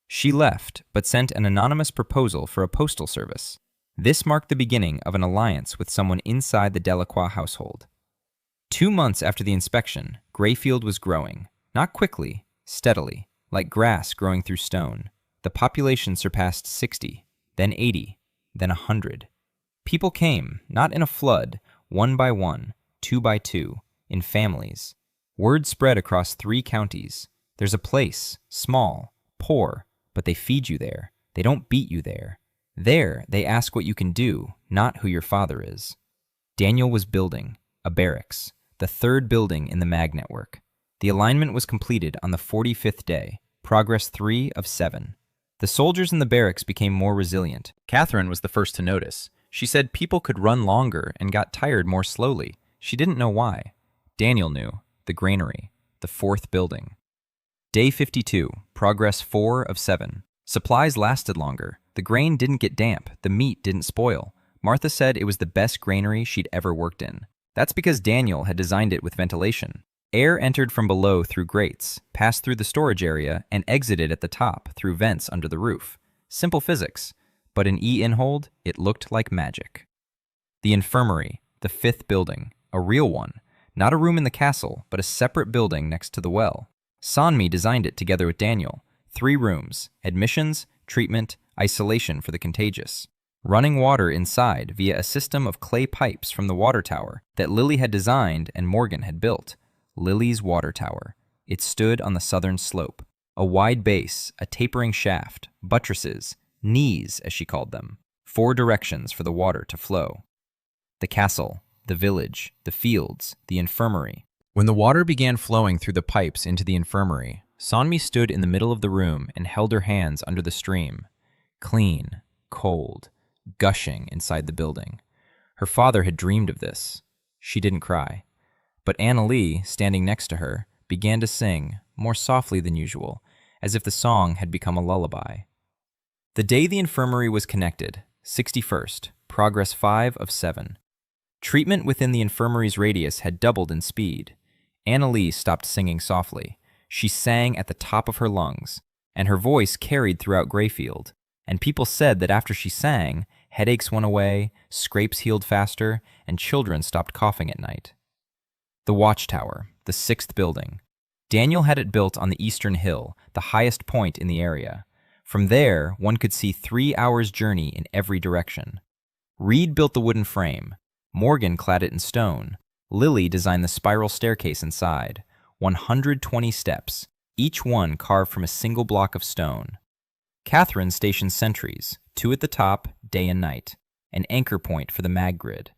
She left, but sent an anonymous proposal for a postal service. This marked the beginning of an alliance with someone inside the Delacroix household. 2 months after the inspection, Gryfield was growing. Not quickly, steadily, like grass growing through stone. The population surpassed 60, then 80, then 100. People came, not in a flood, 1 by 1, 2 by 2, in families. Word spread across 3 counties. There's a place, small, poor, but they feed you there. They don't beat you there. There, they ask what you can do, not who your father is. Daniel was building a barracks, the 3rd building in the MAG network. The alignment was completed on the 45th day, progress 3 of 7. The soldiers in the barracks became more resilient. Catherine was the first to notice. She said people could run longer and got tired more slowly. She didn't know why. Daniel knew. The granary, the 4th building. Day 52, progress 4 of 7. Supplies lasted longer. The grain didn't get damp. The meat didn't spoil. Martha said it was the best granary she'd ever worked in. That's because Daniel had designed it with ventilation. Air entered from below through grates, passed through the storage area, and exited at the top through vents under the roof. Simple physics. But in E-Inhold, it looked like magic. The infirmary, the 5th building, a real one, Not a room in the castle, but a separate building next to the well. Sanmi designed it together with Daniel. 3 rooms: admissions, treatment, isolation for the contagious. Running water inside via a system of clay pipes from the water tower that Lily had designed and Morgan had built. Lily's water tower. It stood on the southern slope. A wide base, a tapering shaft, buttresses, knees as she called them. 4 directions for the water to flow. The castle, the village, the fields, the infirmary. When the water began flowing through the pipes into the infirmary, Sanmi stood in the middle of the room and held her hands under the stream. Clean, cold, gushing inside the building. Her father had dreamed of this. She didn't cry. But Annalie, standing next to her, began to sing, more softly than usual, as if the song had become a lullaby. The day the infirmary was connected, 61st, progress 5 of 7. Treatment within the infirmary's radius had doubled in speed. Annalie stopped singing softly. She sang at the top of her lungs, and her voice carried throughout Greyfield, and people said that after she sang, headaches went away, scrapes healed faster, and children stopped coughing at night. The watchtower, the 6th building. Daniel had it built on the eastern hill, the highest point in the area. From there, one could see 3 hours' journey in every direction. Reed built the wooden frame. Morgan clad it in stone. Lily designed the spiral staircase inside. 120 steps, each one carved from a single block of stone. Catherine stationed sentries, 2 at the top, day and night, an anchor point for the mag grid.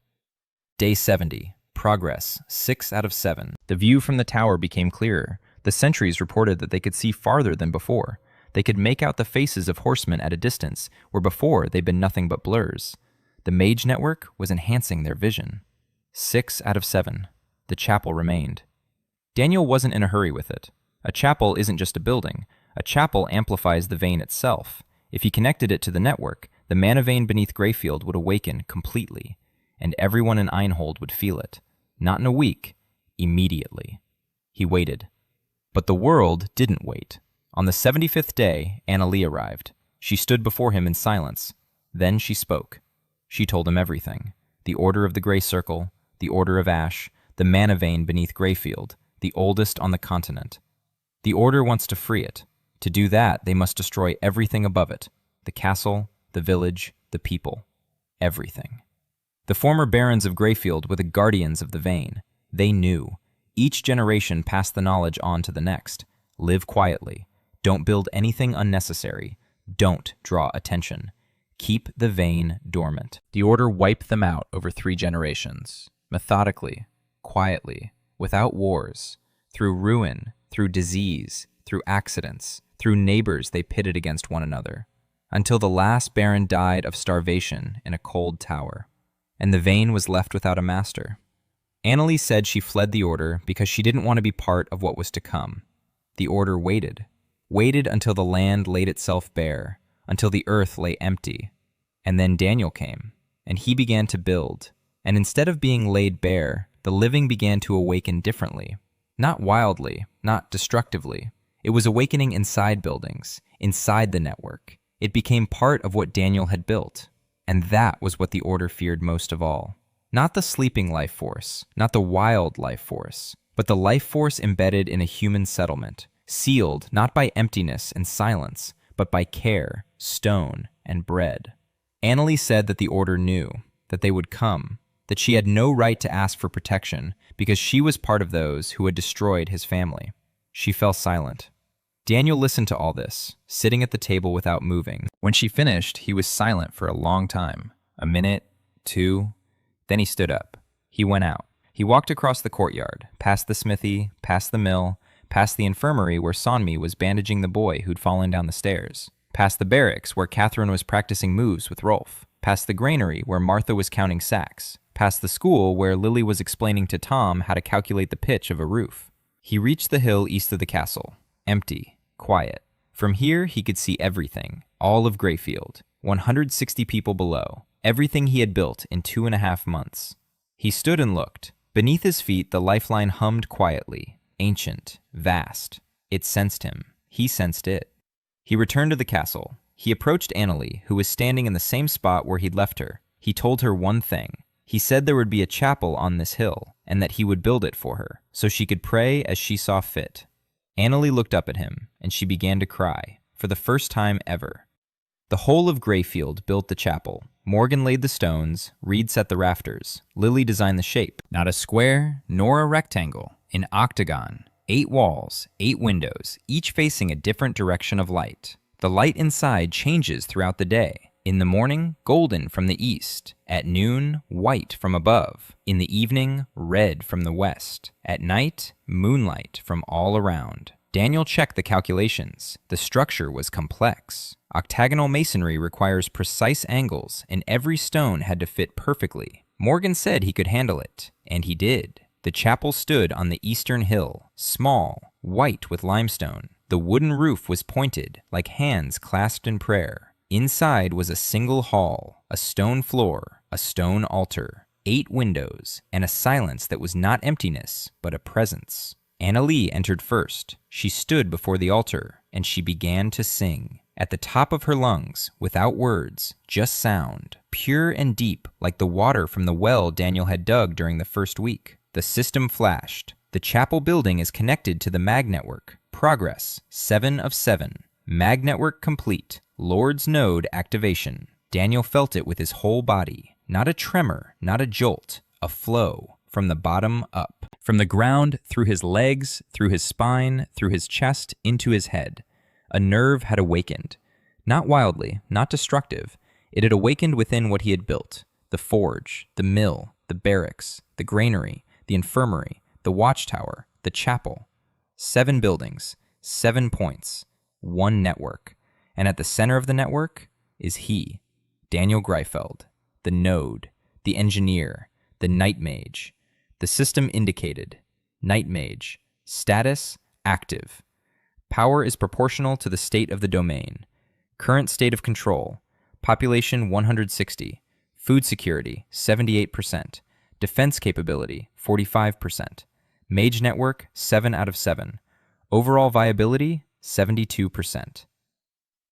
Day 70, progress 6 out of 7. The view from the tower became clearer. The sentries reported that they could see farther than before. They could make out the faces of horsemen at a distance, where before they'd been nothing but blurs. The mage network was enhancing their vision. 6 out of 7. The chapel remained. Daniel wasn't in a hurry with it. A chapel isn't just a building. A chapel amplifies the vein itself. If he connected it to the network, the mana vein beneath Greyfield would awaken completely, and everyone in Einhold would feel it. Not in a week, immediately. He waited. But the world didn't wait. On the 75th day, Annalie arrived. She stood before him in silence. Then she spoke. She told him everything. The Order of the Grey Circle, the Order of Ash, the mana vein beneath Greyfield, the oldest on the continent. The Order wants to free it. To do that, they must destroy everything above it. The castle, the village, the people. Everything. The former barons of Greyfield were the guardians of the vein. They knew. Each generation passed the knowledge on to the next. Live quietly. Don't build anything unnecessary. Don't draw attention. Keep the vein dormant. The Order wiped them out over 3 generations. Methodically, quietly, without wars, through ruin, through disease, through accidents, through neighbors they pitted against one another, until the last baron died of starvation in a cold tower, and the vein was left without a master. Annalie said she fled the Order because she didn't want to be part of what was to come. The Order waited until the land laid itself bare, until the earth lay empty. And then Daniel came, and he began to build, and instead of being laid bare, the living began to awaken differently. Not wildly, not destructively. It was awakening inside buildings, inside the network. It became part of what Daniel had built. And that was what the Order feared most of all. Not the sleeping life force, not the wild life force, but the life force embedded in a human settlement, sealed not by emptiness and silence, but by care, stone, and bread. Annalie said that the Order knew, that they would come, that she had no right to ask for protection because she was part of those who had destroyed his family. She fell silent. Daniel listened to all this, sitting at the table without moving. When she finished, he was silent for a long time. A minute, 2. Then he stood up. He went out. He walked across the courtyard, past the smithy, past the mill, past the infirmary where Sanmi was bandaging the boy who'd fallen down the stairs, past the barracks where Catherine was practicing moves with Rolf, past the granary where Martha was counting sacks, past the school where Lily was explaining to Tom how to calculate the pitch of a roof. He reached the hill east of the castle, empty, quiet. From here, he could see everything, all of Greyfield, 160 people below, everything he had built in 2.5 months. He stood and looked. Beneath his feet, the lifeline hummed quietly, ancient, vast. It sensed him. He sensed it. He returned to the castle. He approached Annalie, who was standing in the same spot where he'd left her. He told her one thing. He said there would be a chapel on this hill. and that he would build it for her, so she could pray as she saw fit. Annalie looked up at him, and she began to cry, for the first time ever. The whole of Greyfield built the chapel. Morgan laid the stones, Reed set the rafters, Lily designed the shape. Not a square, nor a rectangle, an octagon. 8 walls, 8 windows, each facing a different direction of light. The light inside changes throughout the day. In the morning, golden from the east. At noon, white from above. In the evening, red from the west. At night, moonlight from all around. Daniel checked the calculations. The structure was complex. Octagonal masonry requires precise angles, and every stone had to fit perfectly. Morgan said he could handle it, and he did. The chapel stood on the eastern hill, small, white with limestone. The wooden roof was pointed, like hands clasped in prayer. Inside was a single hall, a stone floor, a stone altar, 8 windows, and a silence that was not emptiness, but a presence. Annalie entered first. She stood before the altar, and she began to sing. At the top of her lungs, without words, just sound, pure and deep like the water from the well Daniel had dug during the first week. The system flashed. The chapel building is connected to the mag network. Progress, 7 of 7. Mag network complete. Lord's node activation. Daniel felt it with his whole body. Not a tremor, not a jolt, a flow from the bottom up. From the ground, through his legs, through his spine, through his chest, into his head. A nerve had awakened. Not wildly, not destructive. It had awakened within what he had built. The forge, the mill, the barracks, the granary, the infirmary, the watchtower, the chapel. 7 buildings, 7 points, 1 network. And at the center of the network is he, Daniel Greifeld, the node, the engineer, the night mage. The system indicated, night mage, status, active. Power is proportional to the state of the domain. Current state of control, population 160, food security 78%, defense capability 45%, mage network 7 out of 7, overall viability 72%.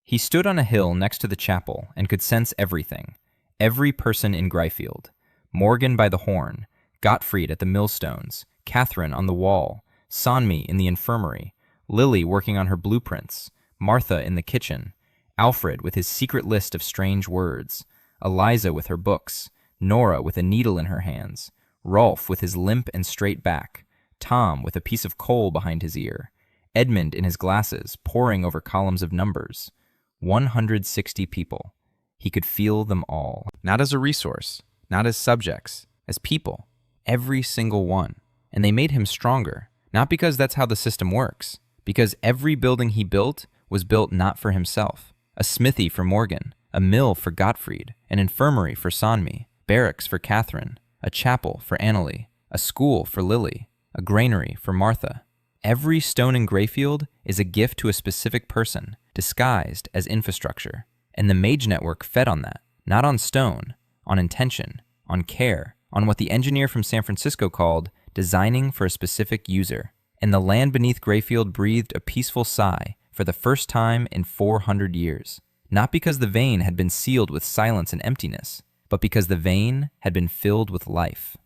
He stood on a hill next to the chapel and could sense everything, every person in Greyfield. Morgan by the horn, Gottfried at the millstones, Catherine on the wall, Sonmi in the infirmary, Lily working on her blueprints, Martha in the kitchen, Alfred with his secret list of strange words, Eliza with her books, Nora with a needle in her hands, Rolf with his limp and straight back, Tom with a piece of coal behind his ear, Edmund in his glasses, poring over columns of numbers. 160 people. He could feel them all. Not as a resource, not as subjects, as people. Every single one. And they made him stronger. Not because that's how the system works. Because every building he built was built not for himself. A smithy for Morgan, a mill for Gottfried, an infirmary for Sonmi, barracks for Catherine, a chapel for Annalie, a school for Lily, a granary for Martha. Every stone in Greyfield is a gift to a specific person, disguised as infrastructure. And the Mage Network fed on that, not on stone, on intention, on care, on what the engineer from San Francisco called designing for a specific user. And the land beneath Greyfield breathed a peaceful sigh for the first time in 400 years. Not because the vein had been sealed with silence and emptiness, but because the vein had been filled with life.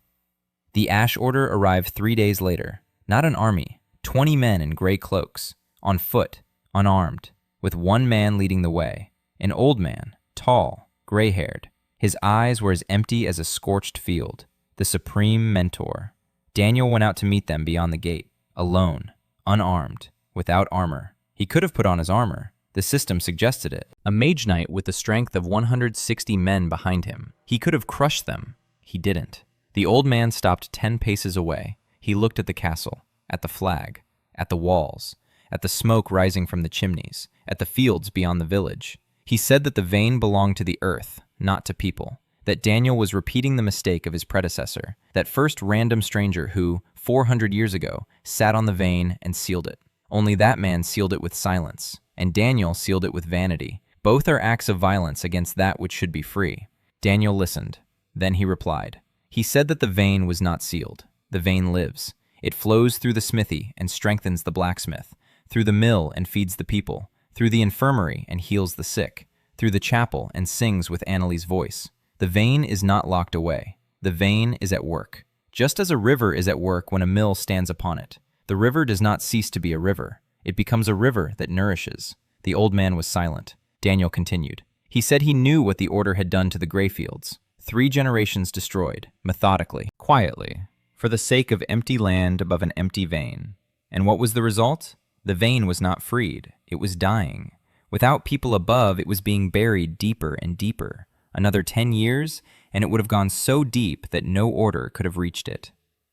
The Ash Order arrived 3 days later. Not an army, 20 men in gray cloaks, on foot, unarmed, with one man leading the way. An old man, tall, gray-haired. His eyes were as empty as a scorched field. The supreme mentor. Daniel went out to meet them beyond the gate, alone, unarmed, without armor. He could have put on his armor. The system suggested it. A mage knight with the strength of 160 men behind him. He could have crushed them. He didn't. The old man stopped 10 paces away. He looked at the castle, at the flag, at the walls, at the smoke rising from the chimneys, at the fields beyond the village. He said that the vein belonged to the earth, not to people. That Daniel was repeating the mistake of his predecessor, that first random stranger who, 400 years ago, sat on the vein and sealed it. Only that man sealed it with silence, and Daniel sealed it with vanity. Both are acts of violence against that which should be free. Daniel listened. Then he replied. He said that the vein was not sealed. The vein lives. It flows through the smithy and strengthens the blacksmith, through the mill and feeds the people, through the infirmary and heals the sick, through the chapel and sings with Annalie's voice. The vein is not locked away. The vein is at work, Just as a river is at work when a mill stands upon it, the river does not cease to be a river. It becomes a river that nourishes. The old man was silent. Daniel continued. He said he knew what the order had done to the Greyfields. 3 generations destroyed, methodically, quietly, for the sake of empty land above an empty vein. And what was the result? The vein was not freed. It was dying. Without people above, it was being buried deeper and deeper. Another 10 years, and it would have gone so deep that no order could have reached it.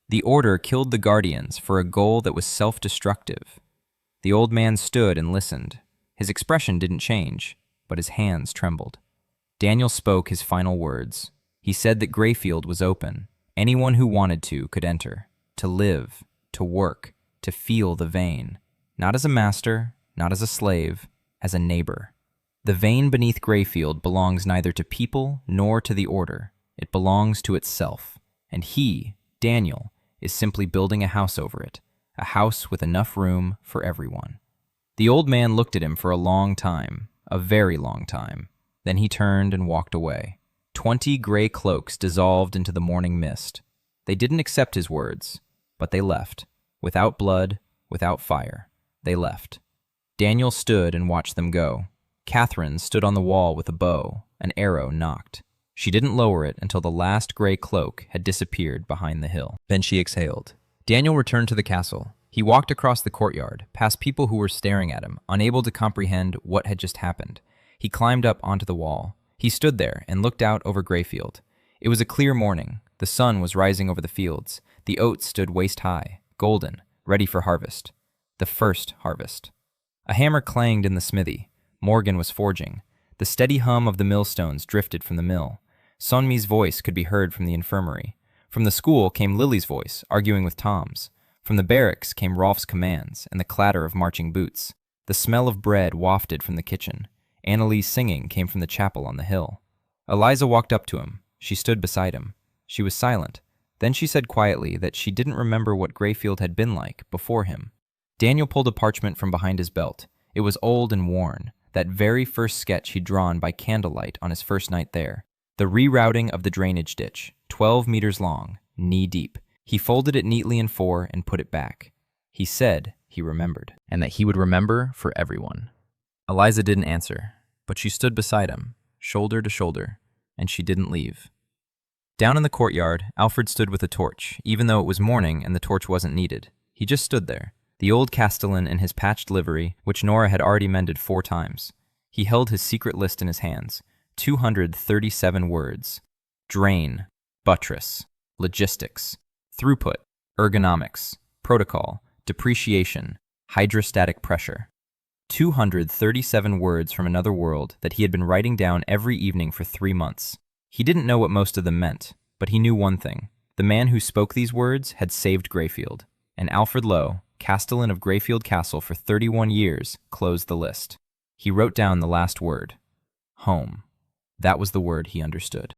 The order killed the guardians for a goal that was self-destructive. The old man stood and listened. His expression didn't change, but his hands trembled. Daniel spoke his final words. He said that Greyfield was open. Anyone who wanted to could enter, to live, to work, to feel the vein. Not as a master, not as a slave, as a neighbor. The vein beneath Greyfield belongs neither to people nor to the order. It belongs to itself. And he, Daniel, is simply building a house over it, a house with enough room for everyone. The old man looked at him for a long time, a very long time. Then he turned and walked away. 20 gray cloaks dissolved into the morning mist. They didn't accept his words, but they left. Without blood, without fire. They left. Daniel stood and watched them go. Catherine stood on the wall with a bow, an arrow nocked. She didn't lower it until the last gray cloak had disappeared behind the hill. Then she exhaled. Daniel returned to the castle. He walked across the courtyard, past people who were staring at him, unable to comprehend what had just happened. He climbed up onto the wall. He stood there and looked out over Greyfield. It was a clear morning. The sun was rising over the fields. The oats stood waist-high, golden, ready for harvest. The first harvest. A hammer clanged in the smithy. Morgan was forging. The steady hum of the millstones drifted from the mill. Sonmi's voice could be heard from the infirmary. From the school came Lily's voice, arguing with Tom's. From the barracks came Rolf's commands and the clatter of marching boots. The smell of bread wafted from the kitchen. Annalie's singing came from the chapel on the hill. Eliza walked up to him. She stood beside him. She was silent. Then she said quietly that she didn't remember what Greyfield had been like before him. Daniel pulled a parchment from behind his belt. It was old and worn, that very first sketch he'd drawn by candlelight on his first night there. The rerouting of the drainage ditch, 12 meters long, knee-deep. He folded it neatly in 4 and put it back. He said he remembered, and that he would remember for everyone. Eliza didn't answer, but she stood beside him, shoulder to shoulder, and she didn't leave. Down in the courtyard, Alfred stood with a torch, even though it was morning and the torch wasn't needed. He just stood there, the old castellan in his patched livery, which Nora had already mended 4 times. He held his secret list in his hands, 237 words. Drain, buttress, logistics, throughput, ergonomics, protocol, depreciation, hydrostatic pressure. 237 words from another world that he had been writing down every evening for 3 months. He didn't know what most of them meant, but he knew one thing. The man who spoke these words had saved Greyfield, and Alfred Lowe, castellan of Greyfield Castle for 31 years, closed the list. He wrote down the last word. Home. That was the word he understood.